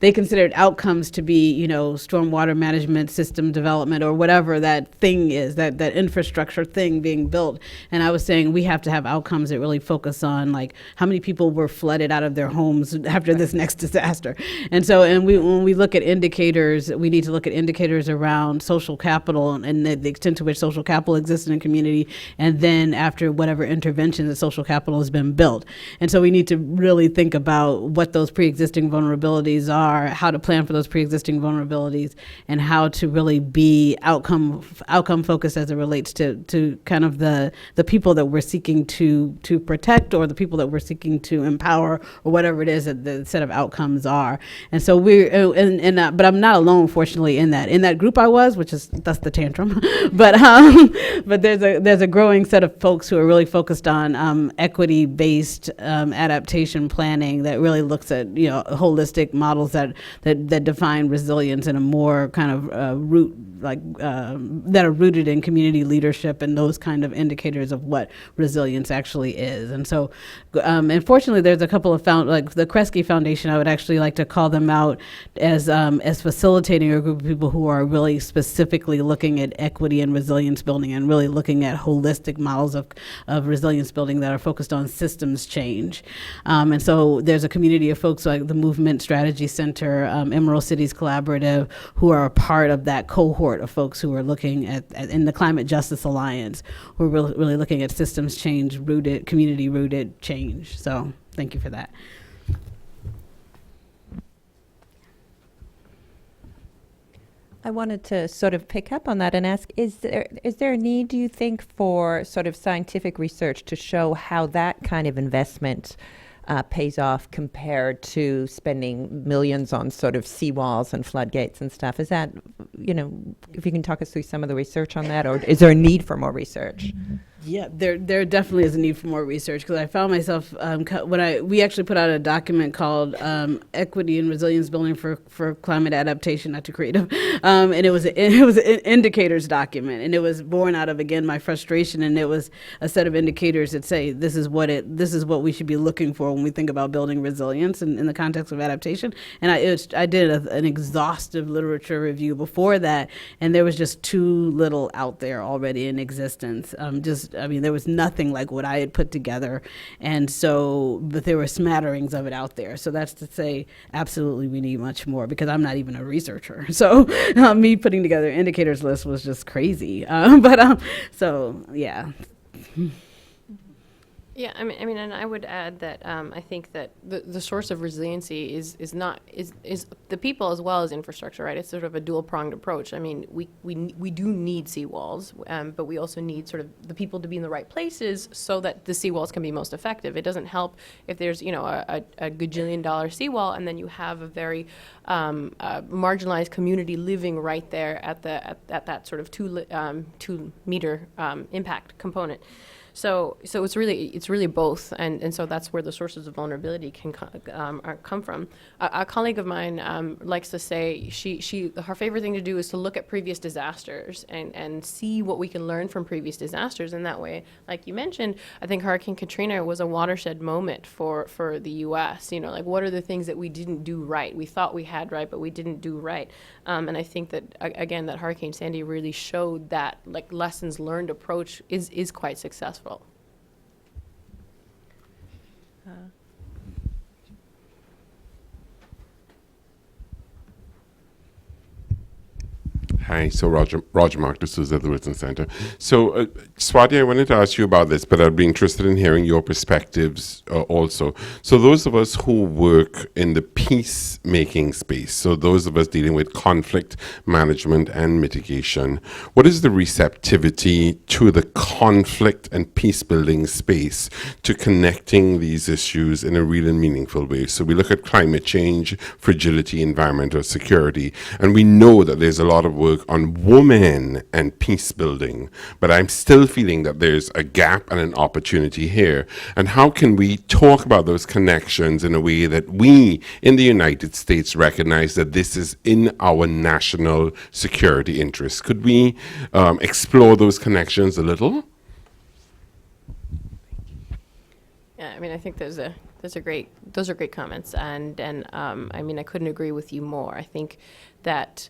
they considered outcomes to be, stormwater management system development or whatever that thing is, that infrastructure thing being built. And I was saying we have to have outcomes that really focus on like how many people were flooded out of their homes after this next disaster. And so, when we look at indicators, we need to look at indicators around social capital, capital and the extent to which social capital exists in a community, and then after whatever intervention the social capital has been built. And so we need to really think about what those pre-existing vulnerabilities are, how to plan for those pre-existing vulnerabilities, and how to really be outcome focused as it relates to kind of the people that we're seeking to protect, or the people that we're seeking to empower, or whatever it is that the set of outcomes are. And so but I'm not alone, fortunately, in that group I was, that's the tantrum. but there's a growing set of folks who are really focused on equity-based adaptation planning that really looks at holistic models that define resilience in a more kind of that are rooted in community leadership and those kind of indicators of what resilience actually is. And so, unfortunately, there's a couple of the Kresge Foundation. I would actually like to call them out as facilitating a group of people who are really specifically looking at equity and resilience building, and really looking at holistic models of resilience building that are focused on systems change. And so there's a community of folks like the Movement Strategy Center, Emerald Cities Collaborative, who are a part of that cohort of folks who are looking at in the Climate Justice Alliance, who are really looking at systems change, community rooted change. So thank you for that. I wanted to sort of pick up on that and ask, is there a need, do you think, for sort of scientific research to show how that kind of investment pays off compared to spending millions on sort of seawalls and floodgates and stuff? Is that, if you can talk us through some of the research on that, or is there a need for more research? Yeah, there definitely is a need for more research, because I found myself we actually put out a document called Equity and Resilience Building for Climate Adaptation, not too creative, and it was an indicators document, and it was born out of, again, my frustration, and it was a set of indicators that say this is what we should be looking for when we think about building resilience in the context of adaptation. And I did an exhaustive literature review before that, and there was just too little out there already in existence. There was nothing like what I had put together, but there were smatterings of it out there. So that's to say, absolutely, we need much more, because I'm not even a researcher. So me putting together an indicators list was just crazy. So yeah. Yeah, I mean, and I would add that I think that the source of resiliency is the people as well as infrastructure, right? It's sort of a dual-pronged approach. I mean, we do need seawalls, but we also need sort of the people to be in the right places so that the seawalls can be most effective. It doesn't help if there's a gajillion-dollar seawall and then you have a very marginalized community living right there at that sort of 2 meter impact component. So it's really both, and so that's where the sources of vulnerability can come from. A colleague of mine likes to say her favorite thing to do is to look at previous disasters and see what we can learn from previous disasters. And that way, like you mentioned, I think Hurricane Katrina was a watershed moment for the U.S. What are the things that we didn't do right? We thought we had right, but we didn't do right. And I think that again, that Hurricane Sandy really showed that lessons learned approach is quite successful. Hi, so Roger Mark D'Souza at the Wilson Center. So, Swati, I wanted to ask you about this, but I'd be interested in hearing your perspectives also. So those of us who work in the peacemaking space, so those of us dealing with conflict management and mitigation, what is the receptivity to the conflict and peace building space to connecting these issues in a real and meaningful way? So we look at climate change, fragility, environmental security, and we know that there's a lot of work on women and peace building, but I'm still feeling that there's a gap and an opportunity here. And how can we talk about those connections in a way that we in the United States recognize that this is in our national security interests? Could we explore those connections a little? Yeah, I mean, I think those are great comments, and I mean, I couldn't agree with you more. I think that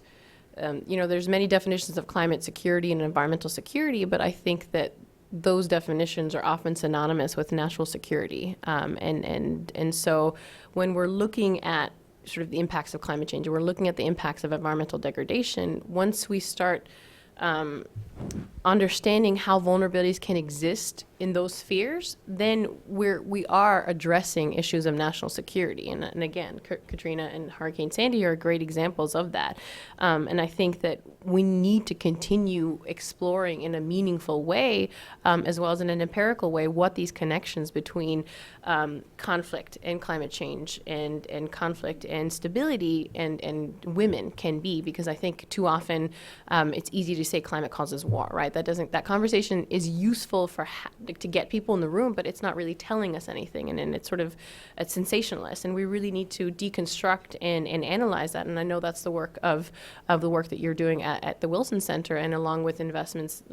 there's many definitions of climate security and environmental security, but I think that those definitions are often synonymous with national security. And so when we're looking at sort of the impacts of climate change, and we're looking at the impacts of environmental degradation, once we start understanding how vulnerabilities can exist in those spheres, then we are addressing issues of national security. And again, Katrina and Hurricane Sandy are great examples of that. And I think that we need to continue exploring in a meaningful way, as well as in an empirical way, what these connections between conflict and climate change and conflict and stability and women can be. Because I think too often it's easy to say climate causes war, right? That conversation is useful for to get people in the room, but it's not really telling us anything, and it's sort of it's sensationalist, and we really need to deconstruct and analyze that. And I know that's the work of the work that you're doing at the Wilson Center, and along with investments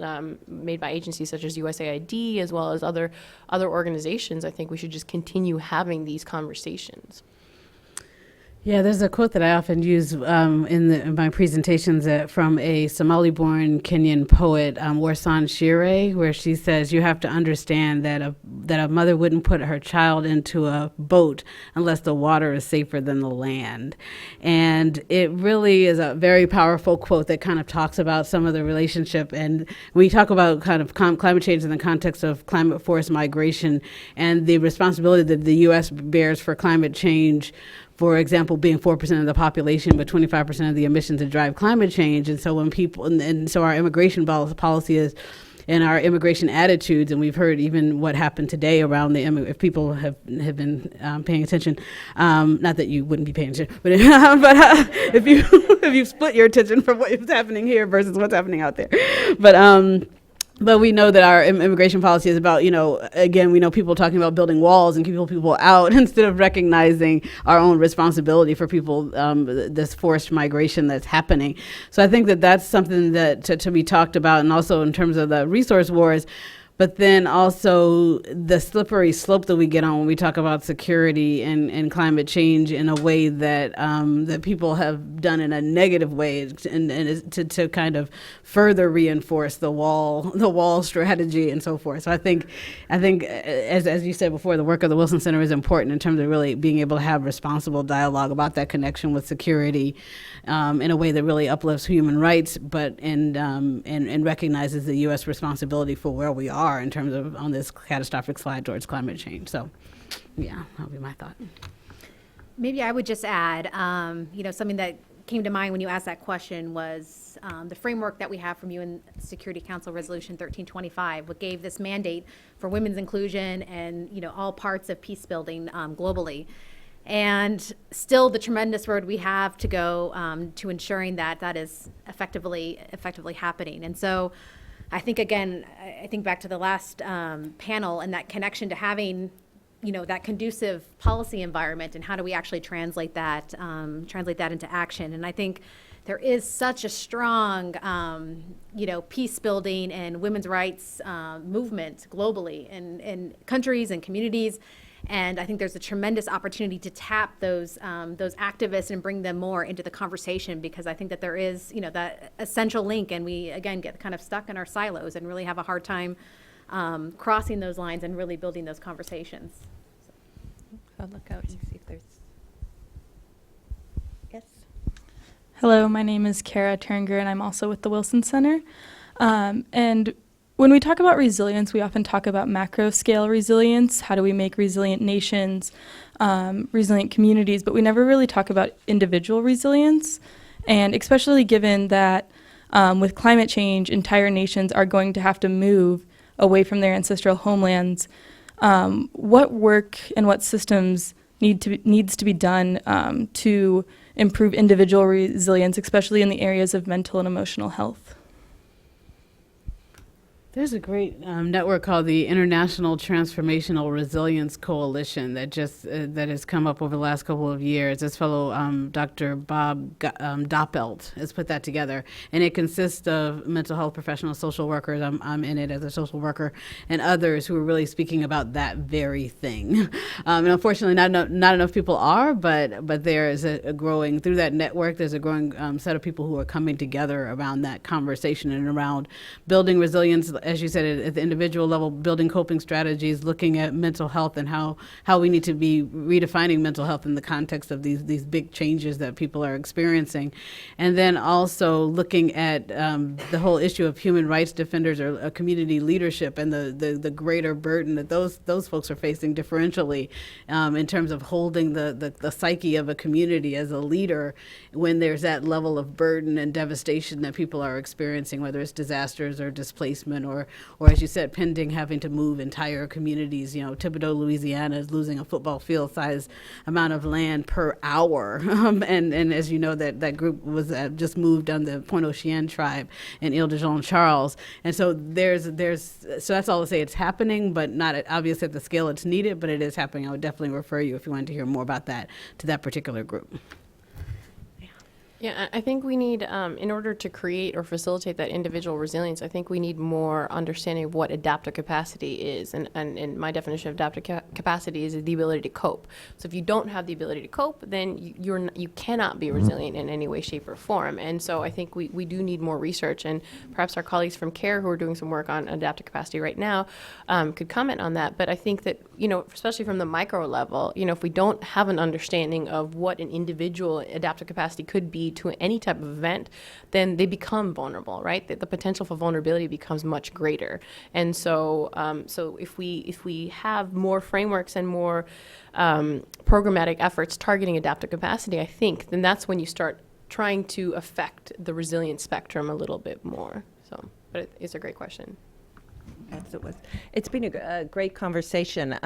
made by agencies such as USAID as well as other organizations. I think we should just continue having these conversations. Yeah, there's a quote that I often use in my presentations from a Somali-born Kenyan poet, Warsan Shire, where she says, you have to understand that a mother wouldn't put her child into a boat unless the water is safer than the land. And it really is a very powerful quote that kind of talks about some of the relationship. And we talk about kind of climate change in the context of climate forced migration and the responsibility that the U.S. bears for climate change. For example, being 4% of the population, but 25% of the emissions that drive climate change. And so when people, and so our immigration policy is, and our immigration attitudes, and we've heard even what happened today around if people have been paying attention, not that you wouldn't be paying attention, but if you split your attention from what's happening here versus what's happening out there, but we know that our immigration policy is about, again, we know people talking about building walls and keeping people out instead of recognizing our own responsibility for people, this forced migration that's happening. So I think that that's something that to be talked about, and also in terms of the resource wars, but then also the slippery slope that we get on when we talk about security and climate change in a way that that people have done in a negative way, and to kind of further reinforce the wall strategy and so forth. So I think as you said before, the work of the Wilson Center is important in terms of really being able to have responsible dialogue about that connection with security in a way that really uplifts human rights, but and recognizes the U.S. responsibility for where we are in terms of on this catastrophic slide towards climate change. So, yeah, that'll be my thought. Maybe I would just add, something that came to mind when you asked that question was the framework that we have from UN Security Council Resolution 1325, what gave this mandate for women's inclusion and all parts of peace building globally. And still the tremendous road we have to go to ensuring that is effectively happening. And so I think, again, I think back to the last panel and that connection to having, that conducive policy environment, and how do we actually translate that into action. And I think there is such a strong, peace building and women's rights movement globally in countries and communities. And I think there's a tremendous opportunity to tap those activists and bring them more into the conversation, because I think that there is, that essential link, and we, again, get kind of stuck in our silos and really have a hard time crossing those lines and really building those conversations. I'll look out and see if there's... Yes? Hello, my name is Kara Turnger, and I'm also with the Wilson Center. And when we talk about resilience, we often talk about macro scale resilience. How do we make resilient nations, resilient communities? But we never really talk about individual resilience. And especially given that with climate change, entire nations are going to have to move away from their ancestral homelands. What work and what systems needs to be done to improve individual resilience, especially in the areas of mental and emotional health? There's a great network called the International Transformational Resilience Coalition that that has come up over the last couple of years. This fellow, Dr. Bob Doppelt, has put that together, and it consists of mental health professionals, social workers. I'm in it as a social worker, and others who are really speaking about that very thing. And unfortunately, not enough people are, but there is a growing through that network. There's a growing set of people who are coming together around that conversation and around building resilience. as you said, at the individual level, building coping strategies, looking at mental health and how we need to be redefining mental health in the context of these big changes that people are experiencing. And then also looking at the whole issue of human rights defenders or community leadership and the greater burden that those folks are facing differentially in terms of holding the psyche of a community as a leader when there's that level of burden and devastation that people are experiencing, whether it's disasters or displacement or as you said, pending having to move entire communities. Thibodaux, Louisiana is losing a football field size amount of land per hour. And as you know, that group was just moved on the Pointe aux Chiens tribe in Ile-de-Jean-Charles. And so so that's all to say, it's happening, but not obviously at the scale it's needed, but it is happening. I would definitely refer you, if you wanted to hear more about that, to that particular group. Yeah, I think we need, in order to create or facilitate that individual resilience, I think we need more understanding of what adaptive capacity is. And my definition of adaptive capacity is the ability to cope. So if you don't have the ability to cope, then you cannot be resilient in any way, shape, or form. And so I think we do need more research. And perhaps our colleagues from CARE who are doing some work on adaptive capacity right now could comment on that. But I think that, especially from the micro level, if we don't have an understanding of what an individual adaptive capacity could be to any type of event, then they become vulnerable, right? The potential for vulnerability becomes much greater. And so if we have more frameworks and more programmatic efforts targeting adaptive capacity, I think then that's when you start trying to affect the resilience spectrum a little bit more. So, but it's a great question. Yes, it was. It's been a great conversation,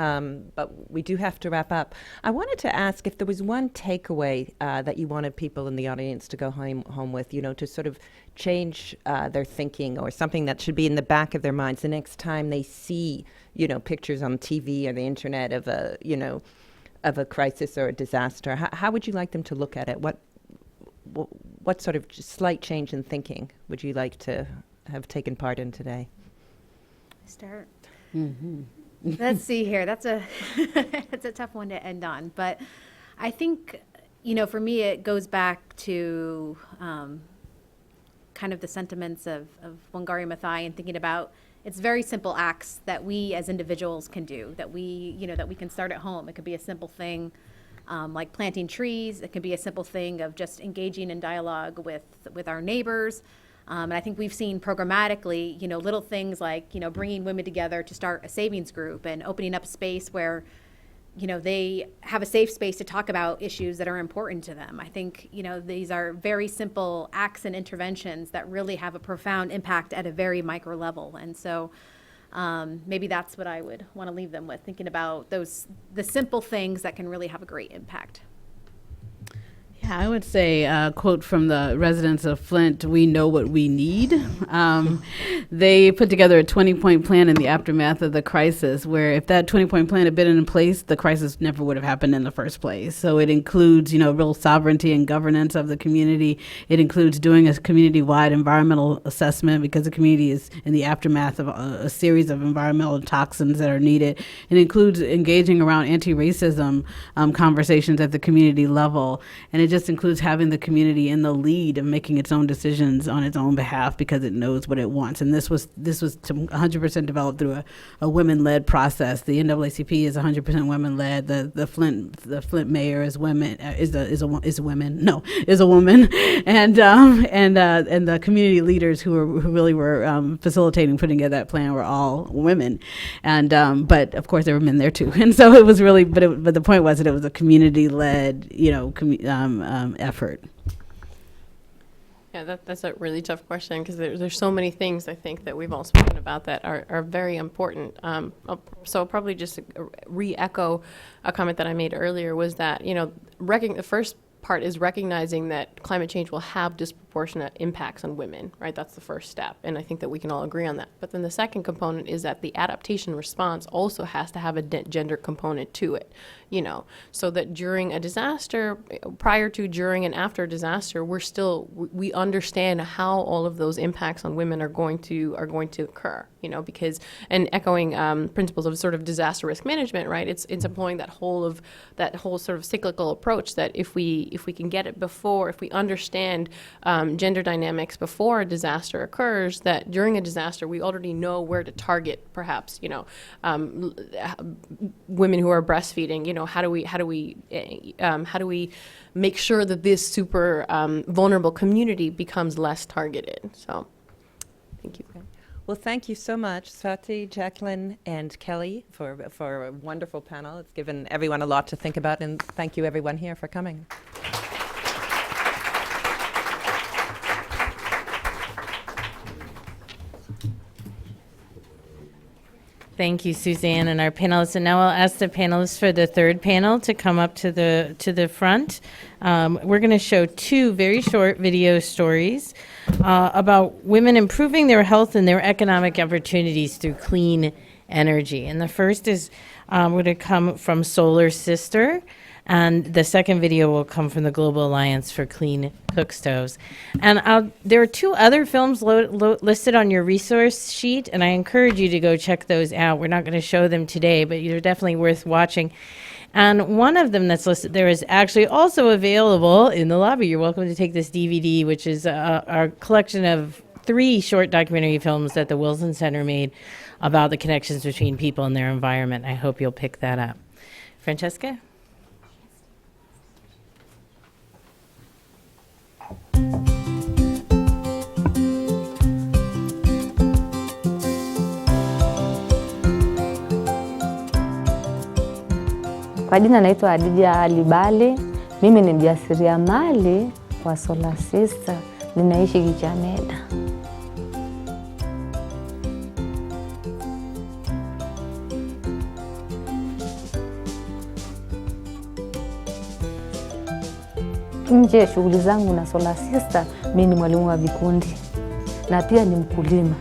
but we do have to wrap up. I wanted to ask if there was one takeaway that you wanted people in the audience to go home with, to sort of change their thinking, or something that should be in the back of their minds the next time they see, pictures on TV or the internet of a crisis or a disaster. How would you like them to look at it? What sort of slight change in thinking would you like to have taken part in today? Start. Mm-hmm. Let's see here. That's a tough one to end on, but I think for me it goes back to kind of the sentiments of Wangari Maathai and thinking about it's very simple acts that we as individuals can do, that we can start at home. It could be a simple thing like planting trees. It could be a simple thing of just engaging in dialogue with our neighbors. And I think we've seen programmatically, little things like, bringing women together to start a savings group and opening up a space where, they have a safe space to talk about issues that are important to them. I think, these are very simple acts and interventions that really have a profound impact at a very micro level. And so maybe that's what I would want to leave them with, thinking about the simple things that can really have a great impact. Yeah, I would say a quote from the residents of Flint: "We know what we need." They put together a 20-point plan in the aftermath of the crisis, where if that 20-point plan had been in place, the crisis never would have happened in the first place. So it includes, real sovereignty and governance of the community. It includes doing a community-wide environmental assessment, because the community is in the aftermath of a series of environmental toxins that are needed. It includes engaging around anti-racism conversations at the community level. And it just includes having the community in the lead of making its own decisions on its own behalf, because it knows what it wants. And this was 100% developed through a women-led process. The NAACP is 100% women-led. The Flint mayor is a woman, and the community leaders who really were facilitating putting together that plan were all women. And but of course there were men there too. And so it was really, but the point was that it was a community-led, effort. Yeah, that's a really tough question, because there's so many things I think that we've all spoken about that are very important. So I'll probably just re-echo a comment that I made earlier, was that, the first part is recognizing that climate change will have disproportionate impacts on women, right? That's the first step, and I think that we can all agree on that. But then the second component is that the adaptation response also has to have a gender component to it, so that during a disaster, prior to, during, and after a disaster, we understand how all of those impacts on women are going to occur, because, and echoing principles of sort of disaster risk management, right? It's employing that whole sort of cyclical approach, that if we can get it before, if we understand gender dynamics before a disaster occurs, that during a disaster we already know where to target, perhaps, women who are breastfeeding. How do we make sure that this super vulnerable community becomes less targeted? So, thank you. Well, thank you so much, Swati, Jacqueline, and Kelly, for a wonderful panel. It's given everyone a lot to think about, and thank you everyone here for coming. Thank you, Suzanne, and our panelists. And now I'll ask the panelists for the third panel to come up to the front. We're going to show two very short video stories about women improving their health and their economic opportunities through clean energy. And the first is going to come from Solar Sister, and the second video will come from the Global Alliance for Clean Cook Stoves. And there are two other films listed on your resource sheet, and I encourage you to go check those out. We're not going to show them today, but they're definitely worth watching. And one of them that's listed there is actually also available in the lobby. You're welcome to take this DVD, which is our collection of 3 short documentary films that the Wilson Center made about the connections between people and their environment. I hope you'll pick that up. Francesca? Kwa jina naitwa Adija Alibali. Mimi ni mjasiriamali wa Solar Sister. Ninaishi Kichameda. Nje ya shughuli zangu na Solar Sister, mimi ni mwalimu wa vikundi na pia ni mkulima.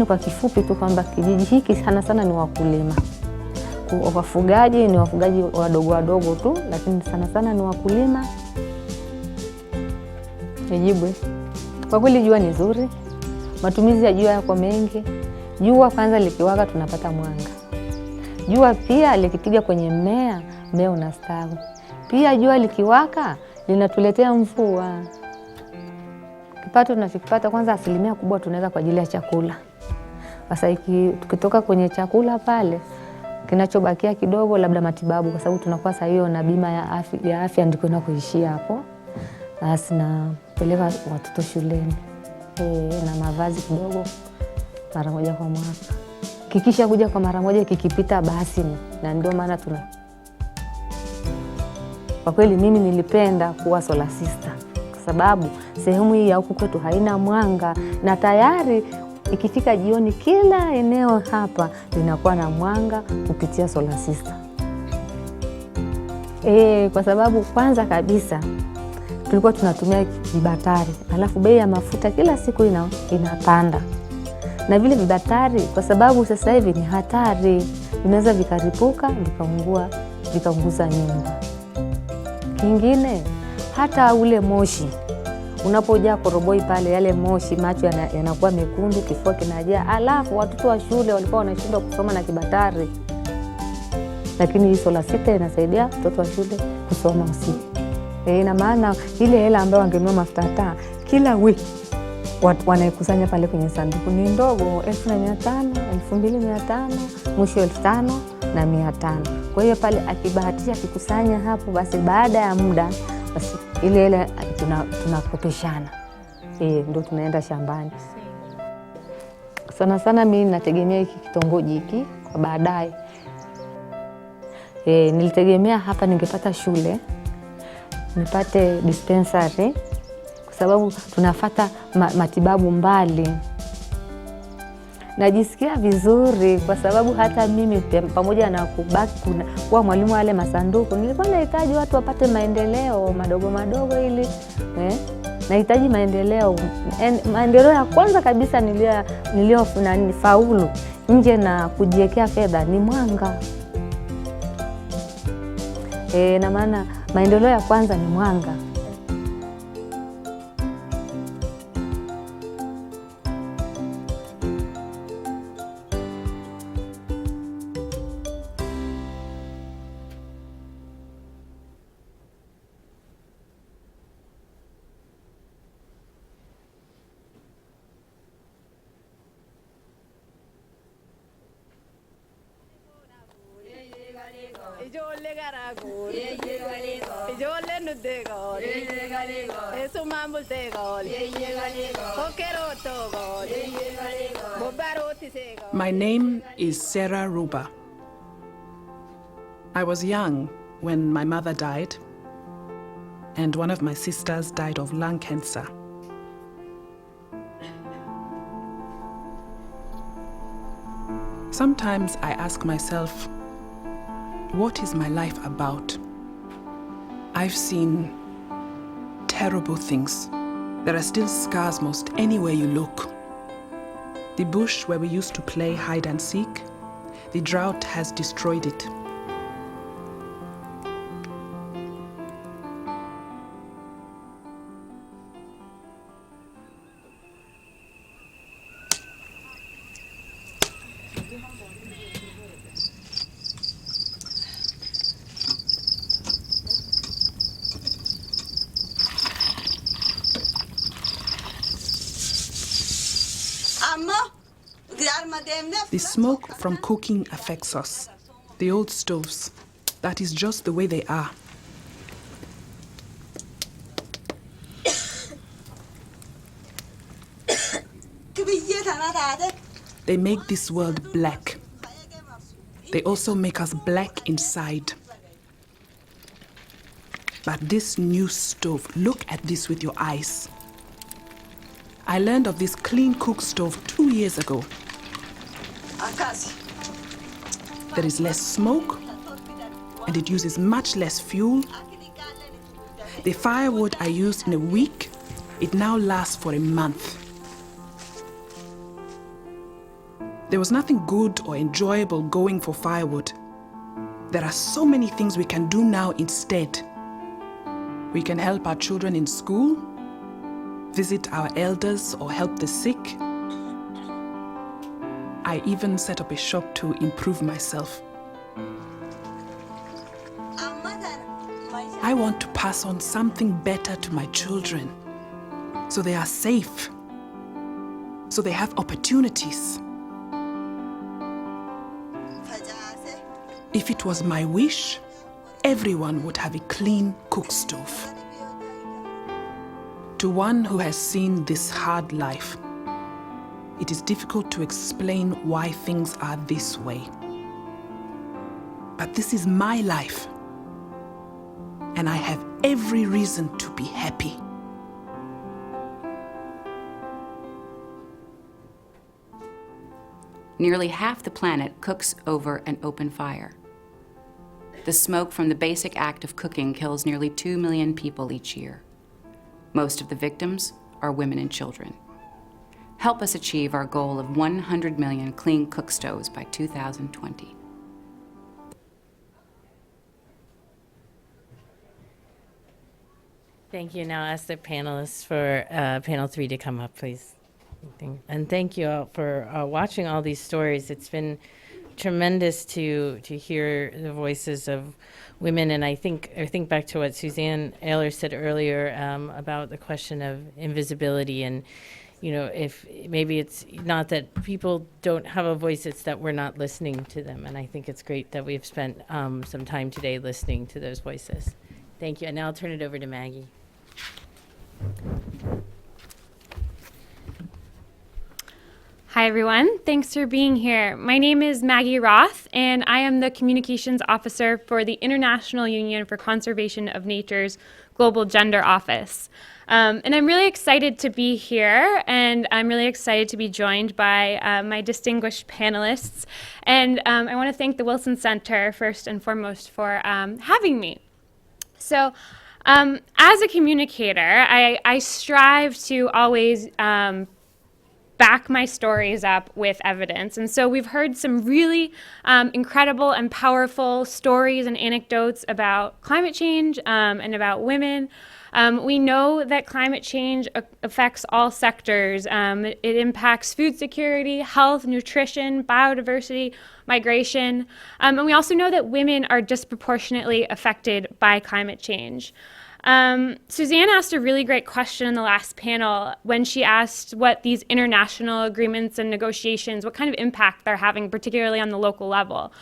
Kwa kifupi tu kwamba kijiji hiki sana sana ni wakulima. Wafugaji ni wafugaji wadogo tu, lakini sana sana ni wakulima. Nijibwe. Kwa kweli jua ni zuri. Matumizi ya jua yako mengi. Jua kwanza likiwaka tunapata mwanga. Jua pia likipiga kwenye mmea unastawi. Pia jua likiwaka linatuletea mvua. Kipato tunachokipata kwanza 1% kubwa tunaweza kwa ajili ya chakula. Sasa tukitoka kwenye chakula pale, kinachobakia kidogo labda matibabu, kwa sababu tunakuwa sasa hiyo na bima ya afya ndiko inakoishia hapo. Basi napeleka watoto shuleni. Na mavazi kidogo mara moja kwa mwaka. Kikisha kuja kwa mara moja kikipita basi, na ndio maana kwa kweli mimi nilipenda kuwa Solar Sister kwa sababu sehemu hii ya huku kwetu haina mwanga, na tayari ikifika jioni kila eneo hapa linakuwa na mwanga kupitia Solar Sister. Kwa sababu kwanza kabisa tulikuwa tunatumia vibatari, alafu bei ya mafuta kila siku inapanda. Na vile vibatari kwa sababu sasa hivi ni hatari, vinaweza vikaripuka, vikaunguza nyumba. Kingine hata ule moshi unapojaa koroboi pale, yale moshi macho yanakuwa mekundu, kifua kinajaa. Alafu watoto wa shule walikuwa wanashindwa kusoma na kibatari, lakini hii Solar Sister inasaidia watoto wa shule kusoma usiku. Ina maana ile hela ambayo wangenunua mafuta taa kila wiki wanaikusanya pale kwenye sanduku ni ndogo, 1,500, 2,500, mwisho 5,500. Kwa hiyo pale akibahatisha akikusanya hapo, basi baada ya muda basi ile tunakopeshana. Ndio tunaenda shambani. Sana sana mimi nategemea hiki kitongoji hiki kwa baadaye. Nilitegemea hapa ningepata shule, nipate dispensary, kwa sababu tunafata matibabu mbali. Najisikia vizuri kwa sababu hata mimi pamoja na kubaki kuwa mwalimu wale masanduku, nilikuwa nahitaji watu wapate maendeleo madogo ili nahitaji maendeleo. Maendeleo ya kwanza kabisa niliyofaulu nje na kujiwekea fedha ni mwanga. Na maana maendeleo ya kwanza ni mwanga. My name is Sarah Ruba. I was young when my mother died, and one of my sisters died of lung cancer. Sometimes I ask myself, what is my life about? I've seen terrible things. There are still scars most anywhere you look. The bush where we used to play hide and seek, the drought has destroyed it. The smoke from cooking affects us. The old stoves, that is just the way they are. They make this world black. They also make us black inside. But this new stove, look at this with your eyes. I learned of this clean cook stove 2 years ago. There is less smoke, and it uses much less fuel. The firewood I used in a week, it now lasts for a month. There was nothing good or enjoyable going for firewood. There are so many things we can do now instead. We can help our children in school, visit our elders or help the sick. I even set up a shop to improve myself. I want to pass on something better to my children, so they are safe, so they have opportunities. If it was my wish, everyone would have a clean cook stove. To one who has seen this hard life, it is difficult to explain why things are this way. But this is my life, and I have every reason to be happy. Nearly half the planet cooks over an open fire. The smoke from the basic act of cooking kills nearly 2 million people each year. Most of the victims are women and children. Help us achieve our goal of 100 million clean cook stoves by 2020. Thank you. Now ask the panelists for panel 3 to come up, please. And thank you all for watching all these stories. It's been tremendous to hear the voices of women, and I think back to what Suzanne Ayler said earlier about the question of invisibility, and if maybe it's not that people don't have a voice, it's that we're not listening to them. And I think it's great that we've spent some time today listening to those voices. Thank you. And now I'll turn it over to Maggie. Hi, everyone. Thanks for being here. My name is Maggie Roth, and I am the Communications Officer for the International Union for Conservation of Nature's Global Gender Office. And I'm really excited to be here, and I'm really excited to be joined by my distinguished panelists. And I want to thank the Wilson Center, first and foremost, for having me. So as a communicator, I strive to always back my stories up with evidence. And so we've heard some really incredible and powerful stories and anecdotes about climate change and about women. We know that climate change affects all sectors. It impacts food security, health, nutrition, biodiversity, migration. And we also know that women are disproportionately affected by climate change. Suzanne asked a really great question in the last panel when she asked what these international agreements and negotiations, what kind of impact they're having, particularly on the local level.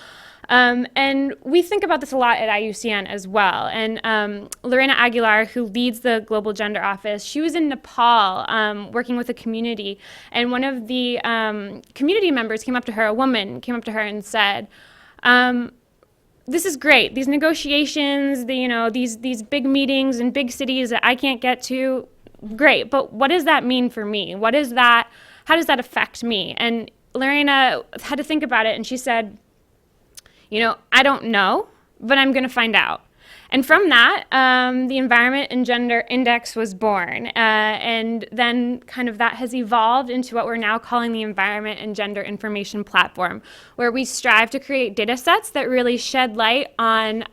And we think about this a lot at IUCN as well. And Lorena Aguilar, who leads the Global Gender Office, she was in Nepal working with a community. And one of the community members came up to her, a woman came up to her and said, this is great. These negotiations, these big meetings in big cities that I can't get to, great. But what does that mean for me? How does that affect me? And Lorena had to think about it, and she said, I don't know, but I'm going to find out. And from that, the Environment and Gender Index was born. And then kind of that has evolved into what we're now calling the Environment and Gender Information Platform, where we strive to create data sets that really shed light on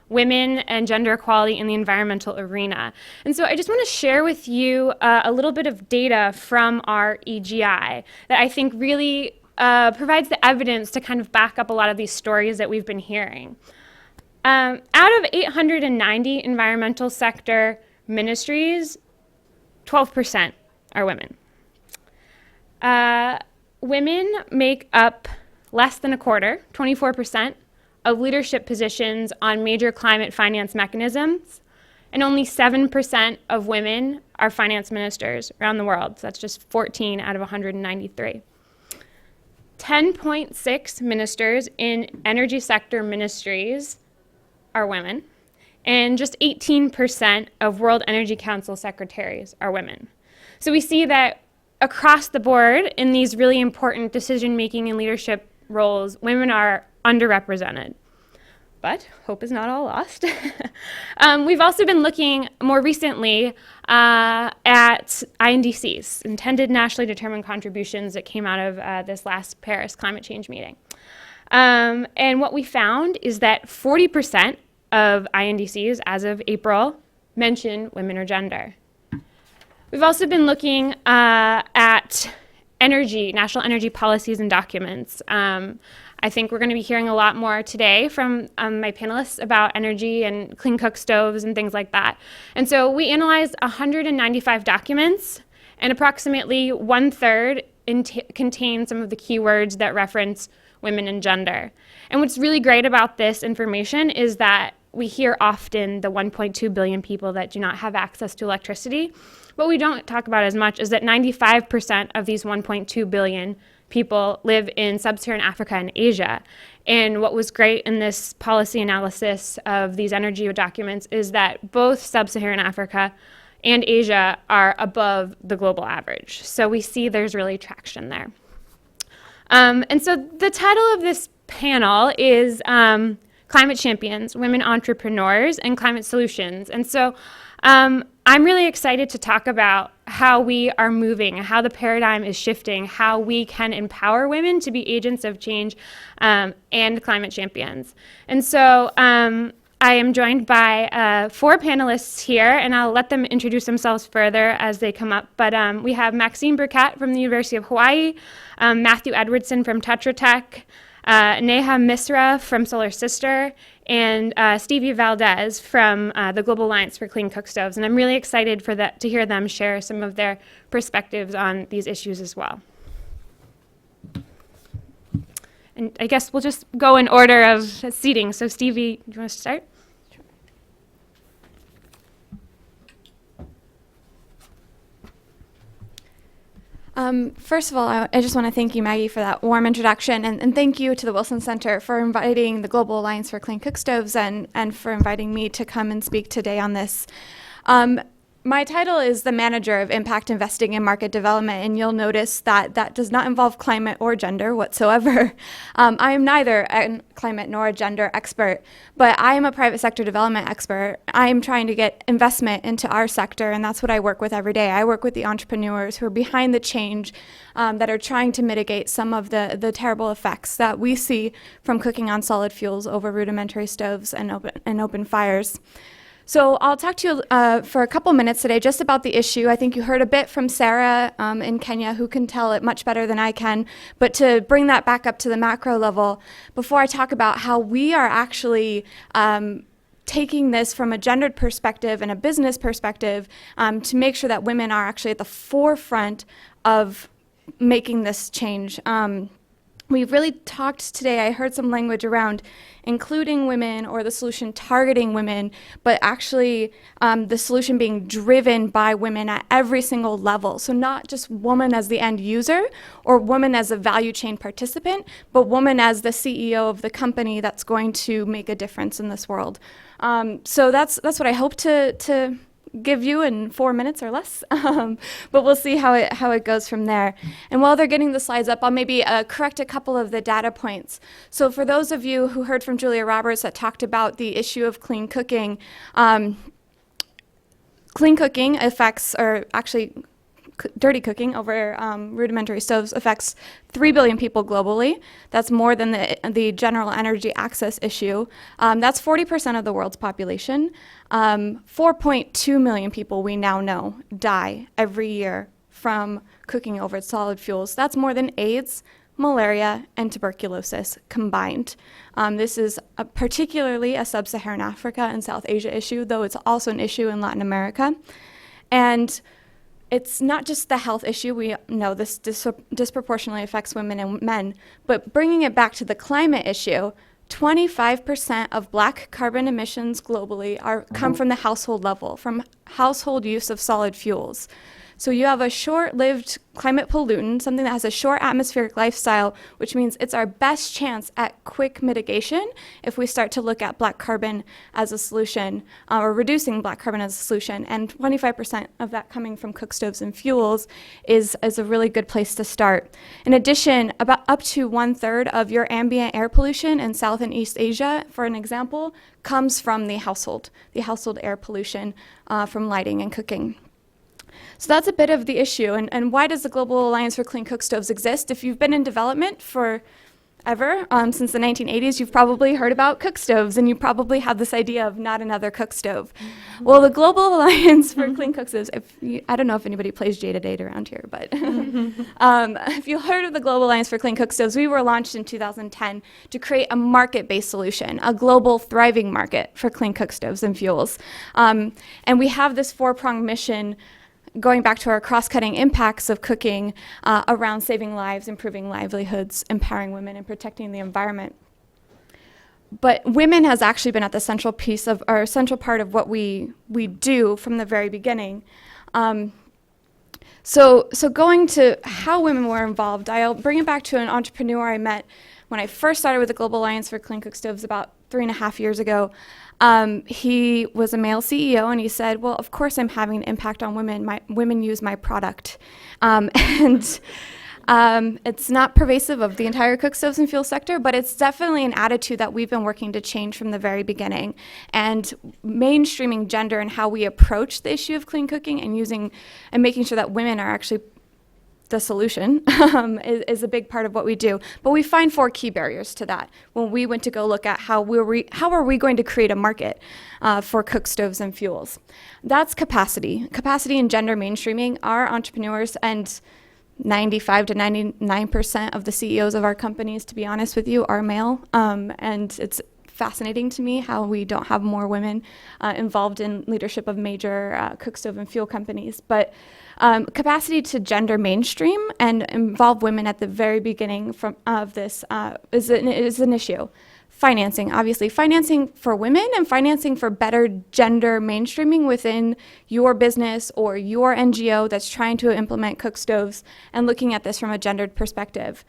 women and gender equality in the environmental arena. And so I just want to share with you a little bit of data from our EGI that I think really provides the evidence to kind of back up a lot of these stories that we've been hearing. Out of 890 environmental sector ministries, 12% are women. Women make up less than a quarter, 24%, of leadership positions on major climate finance mechanisms, and only 7% of women are finance ministers around the world. So that's just 14 out of 193. 10.6 ministers in energy sector ministries are women, and just 18% of World Energy Council secretaries are women. So we see that across the board in these really important decision-making and leadership roles, women are underrepresented. But hope is not all lost. We've also been looking more recently at INDCs, intended nationally determined contributions, that came out of this last Paris climate change meeting. And what we found is that 40% of INDCs as of April mention women or gender. We've also been looking at energy, national energy policies and documents. I think we're going to be hearing a lot more today from my panelists about energy and clean cook stoves and things like that. And so we analyzed 195 documents, and approximately 1/3 contain some of the keywords that reference women and gender. And what's really great about this information is that we hear often the 1.2 billion people that do not have access to electricity. What we don't talk about as much is that 95% of these 1.2 billion people live in sub-Saharan Africa and Asia. And what was great in this policy analysis of these energy documents is that both sub-Saharan Africa and Asia are above the global average. So we see there's really traction there. And so the title of this panel is Climate Champions, Women Entrepreneurs, and Climate Solutions. And so I'm really excited to talk about how we are moving, how the paradigm is shifting, how we can empower women to be agents of change and climate champions. And so I am joined by 4 panelists here, and I'll let them introduce themselves further as they come up. But we have Maxine Burkett from the University of Hawaii, Matthew Edwardson from Tetra Tech, Neha Misra from Solar Sister, and Stevie Valdez from the Global Alliance for Clean Cook Stoves. And I'm really excited to hear them share some of their perspectives on these issues as well. And I guess we'll just go in order of seating. So Stevie, do you want to start? First of all, I just want to thank you, Maggie, for that warm introduction, and thank you to the Wilson Center for inviting the Global Alliance for Clean Cook Stoves and for inviting me to come and speak today on this. My title is the Manager of Impact Investing and Market Development, and you'll notice that that does not involve climate or gender whatsoever. I am neither a climate nor a gender expert, but I am a private sector development expert. I am trying to get investment into our sector, and that's what I work with every day. I work with the entrepreneurs who are behind the change that are trying to mitigate some of the terrible effects that we see from cooking on solid fuels over rudimentary stoves and open fires. So I'll talk to you for a couple minutes today just about the issue. I think you heard a bit from Sarah in Kenya, who can tell it much better than I can. But to bring that back up to the macro level, before I talk about how we are actually taking this from a gendered perspective and a business perspective to make sure that women are actually at the forefront of making this change. we've really talked today, I heard some language around including women or the solution targeting women, but actually the solution being driven by women at every single level. So not just woman as the end user or woman as a value chain participant, but woman as the CEO of the company that's going to make a difference in this world. So that's what I hope to give you in 4 minutes or less, but we'll see how it goes from there. And while they're getting the slides up, I'll maybe correct a couple of the data points. So for those of you who heard from Julia Roberts that talked about the issue of clean cooking affects, or actually dirty cooking over rudimentary stoves affects 3 billion people globally. That's more than the general energy access issue. That's 40% of the world's population. 4.2 million people we now know die every year from cooking over solid fuels. That's more than AIDS, malaria, and tuberculosis combined. This is particularly a sub-Saharan Africa and South Asia issue, though it's also an issue in Latin America. And it's not just the health issue. We know this disproportionately affects women and men, but bringing it back to the climate issue, 25% of black carbon emissions globally come from the household level, from household use of solid fuels. So you have a short-lived climate pollutant, something that has a short atmospheric lifestyle, which means it's our best chance at quick mitigation if we start to look at black carbon as a solution, or reducing black carbon as a solution. And 25% of that coming from cook stoves and fuels is a really good place to start. In addition, about up to 1/3 of your ambient air pollution in South and East Asia, for an example, comes from the household air pollution from lighting and cooking. So that's a bit of the issue. And why does the Global Alliance for Clean Cook Stoves exist? If you've been in development forever, since the 1980s, you've probably heard about cook stoves, and you probably have this idea of not another cook stove. Well, the Global Alliance for Clean Cook Stoves, I don't know if anybody plays Jade Date around here, but if you heard of the Global Alliance for Clean Cook Stoves, we were launched in 2010 to create a market-based solution, a global thriving market for clean cook stoves and fuels. And we have this four-pronged mission going back to our cross-cutting impacts of cooking around saving lives, improving livelihoods, empowering women, and protecting the environment. But women has actually been at the central piece of, or central part of what we do from the very beginning. So going to how women were involved, I'll bring it back to an entrepreneur I met when I first started with the Global Alliance for Clean Cook Stoves about 3.5 years ago. He was a male CEO, and he said, well, of course I'm having an impact on women. Women use my product. It's not pervasive of the entire cook stoves and fuel sector, but it's definitely an attitude that we've been working to change from the very beginning. And mainstreaming gender and how we approach the issue of clean cooking and making sure that women are actually the solution is a big part of what we do. But we find 4 key barriers to that when we went to go look at how are we going to create a market for cook stoves and fuels. That's capacity and gender mainstreaming. Our entrepreneurs, and 95 to 99% of the CEOs of our companies, to be honest with you, are male, and it's fascinating to me how we don't have more women involved in leadership of major cook stove and fuel companies. But capacity to gender mainstream and involve women at the very beginning of this is an issue. Financing, obviously. Financing for women and financing for better gender mainstreaming within your business or your NGO that's trying to implement cook stoves and looking at this from a gendered perspective.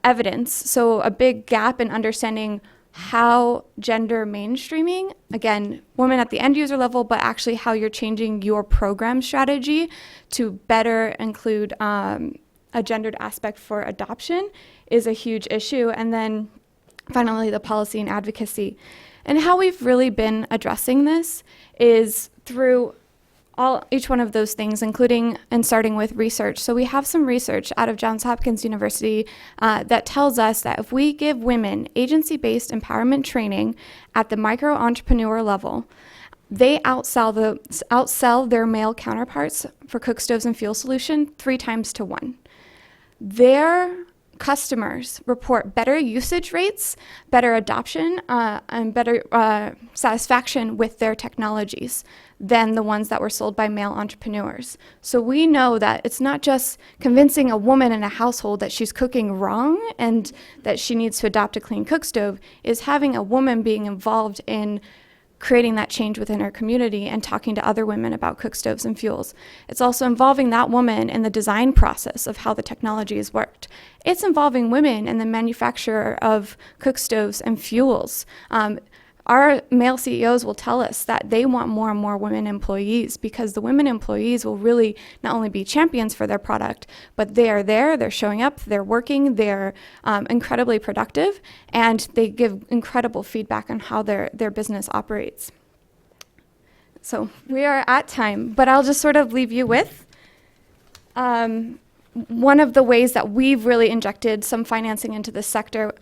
Evidence, so a big gap in understanding how gender mainstreaming, again, women at the end user level, but actually how you're changing your program strategy to better include a gendered aspect for adoption is a huge issue. And then finally, the policy and advocacy. And how we've really been addressing this is through each one of those things, including and starting with research. So we have some research out of Johns Hopkins University that tells us that if we give women agency-based empowerment training at the micro-entrepreneur level, they outsell their male counterparts for cook stoves and fuel solution 3 times to 1. Their customers report better usage rates, better adoption, and better satisfaction with their technologies than the ones that were sold by male entrepreneurs. So we know that it's not just convincing a woman in a household that she's cooking wrong and that she needs to adopt a clean cook stove, is having a woman being involved in creating that change within her community and talking to other women about cook stoves and fuels. It's also involving that woman in the design process of how the technology has worked. It's involving women in the manufacture of cook stoves and fuels. Our male CEOs will tell us that they want more and more women employees, because the women employees will really not only be champions for their product, but they are there, they're showing up, they're working, they're incredibly productive, and they give incredible feedback on how their business operates. So we are at time, but I'll just sort of leave you with one of the ways that we've really injected some financing into this sector,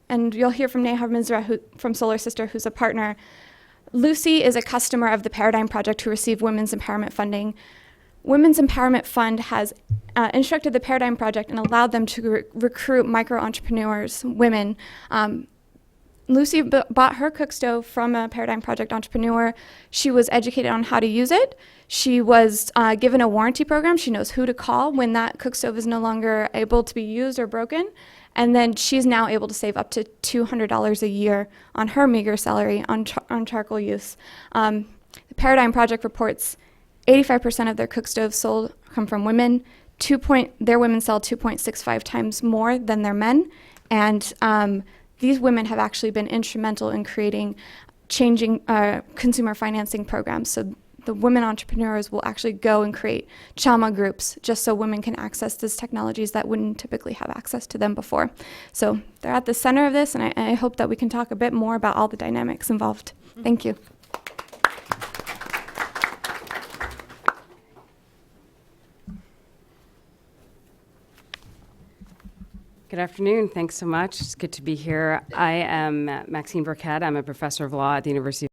and you'll hear from Neha Mizra from Solar Sister, who's a partner. Lucy is a customer of the Paradigm Project who received Women's Empowerment funding. Women's Empowerment Fund has instructed the Paradigm Project and allowed them to recruit micro-entrepreneurs, women. Lucy bought her cook stove from a Paradigm Project entrepreneur. She was educated on how to use it. She was given a warranty program. She knows who to call when that cook stove is no longer able to be used or broken. And then she's now able to save up to $200 a year on her meager salary on charcoal use. The Paradigm Project reports 85% of their cook stoves sold come from women. Their women sell 2.65 times more than their men. And these women have actually been instrumental in changing consumer financing programs. So the women entrepreneurs will actually go and create CHAMA groups just so women can access these technologies that wouldn't typically have access to them before. So they're at the center of this, and I hope that we can talk a bit more about all the dynamics involved. Thank you. Good afternoon. Thanks so much. It's good to be here. I am Maxine Burkett. I'm a professor of law at the University of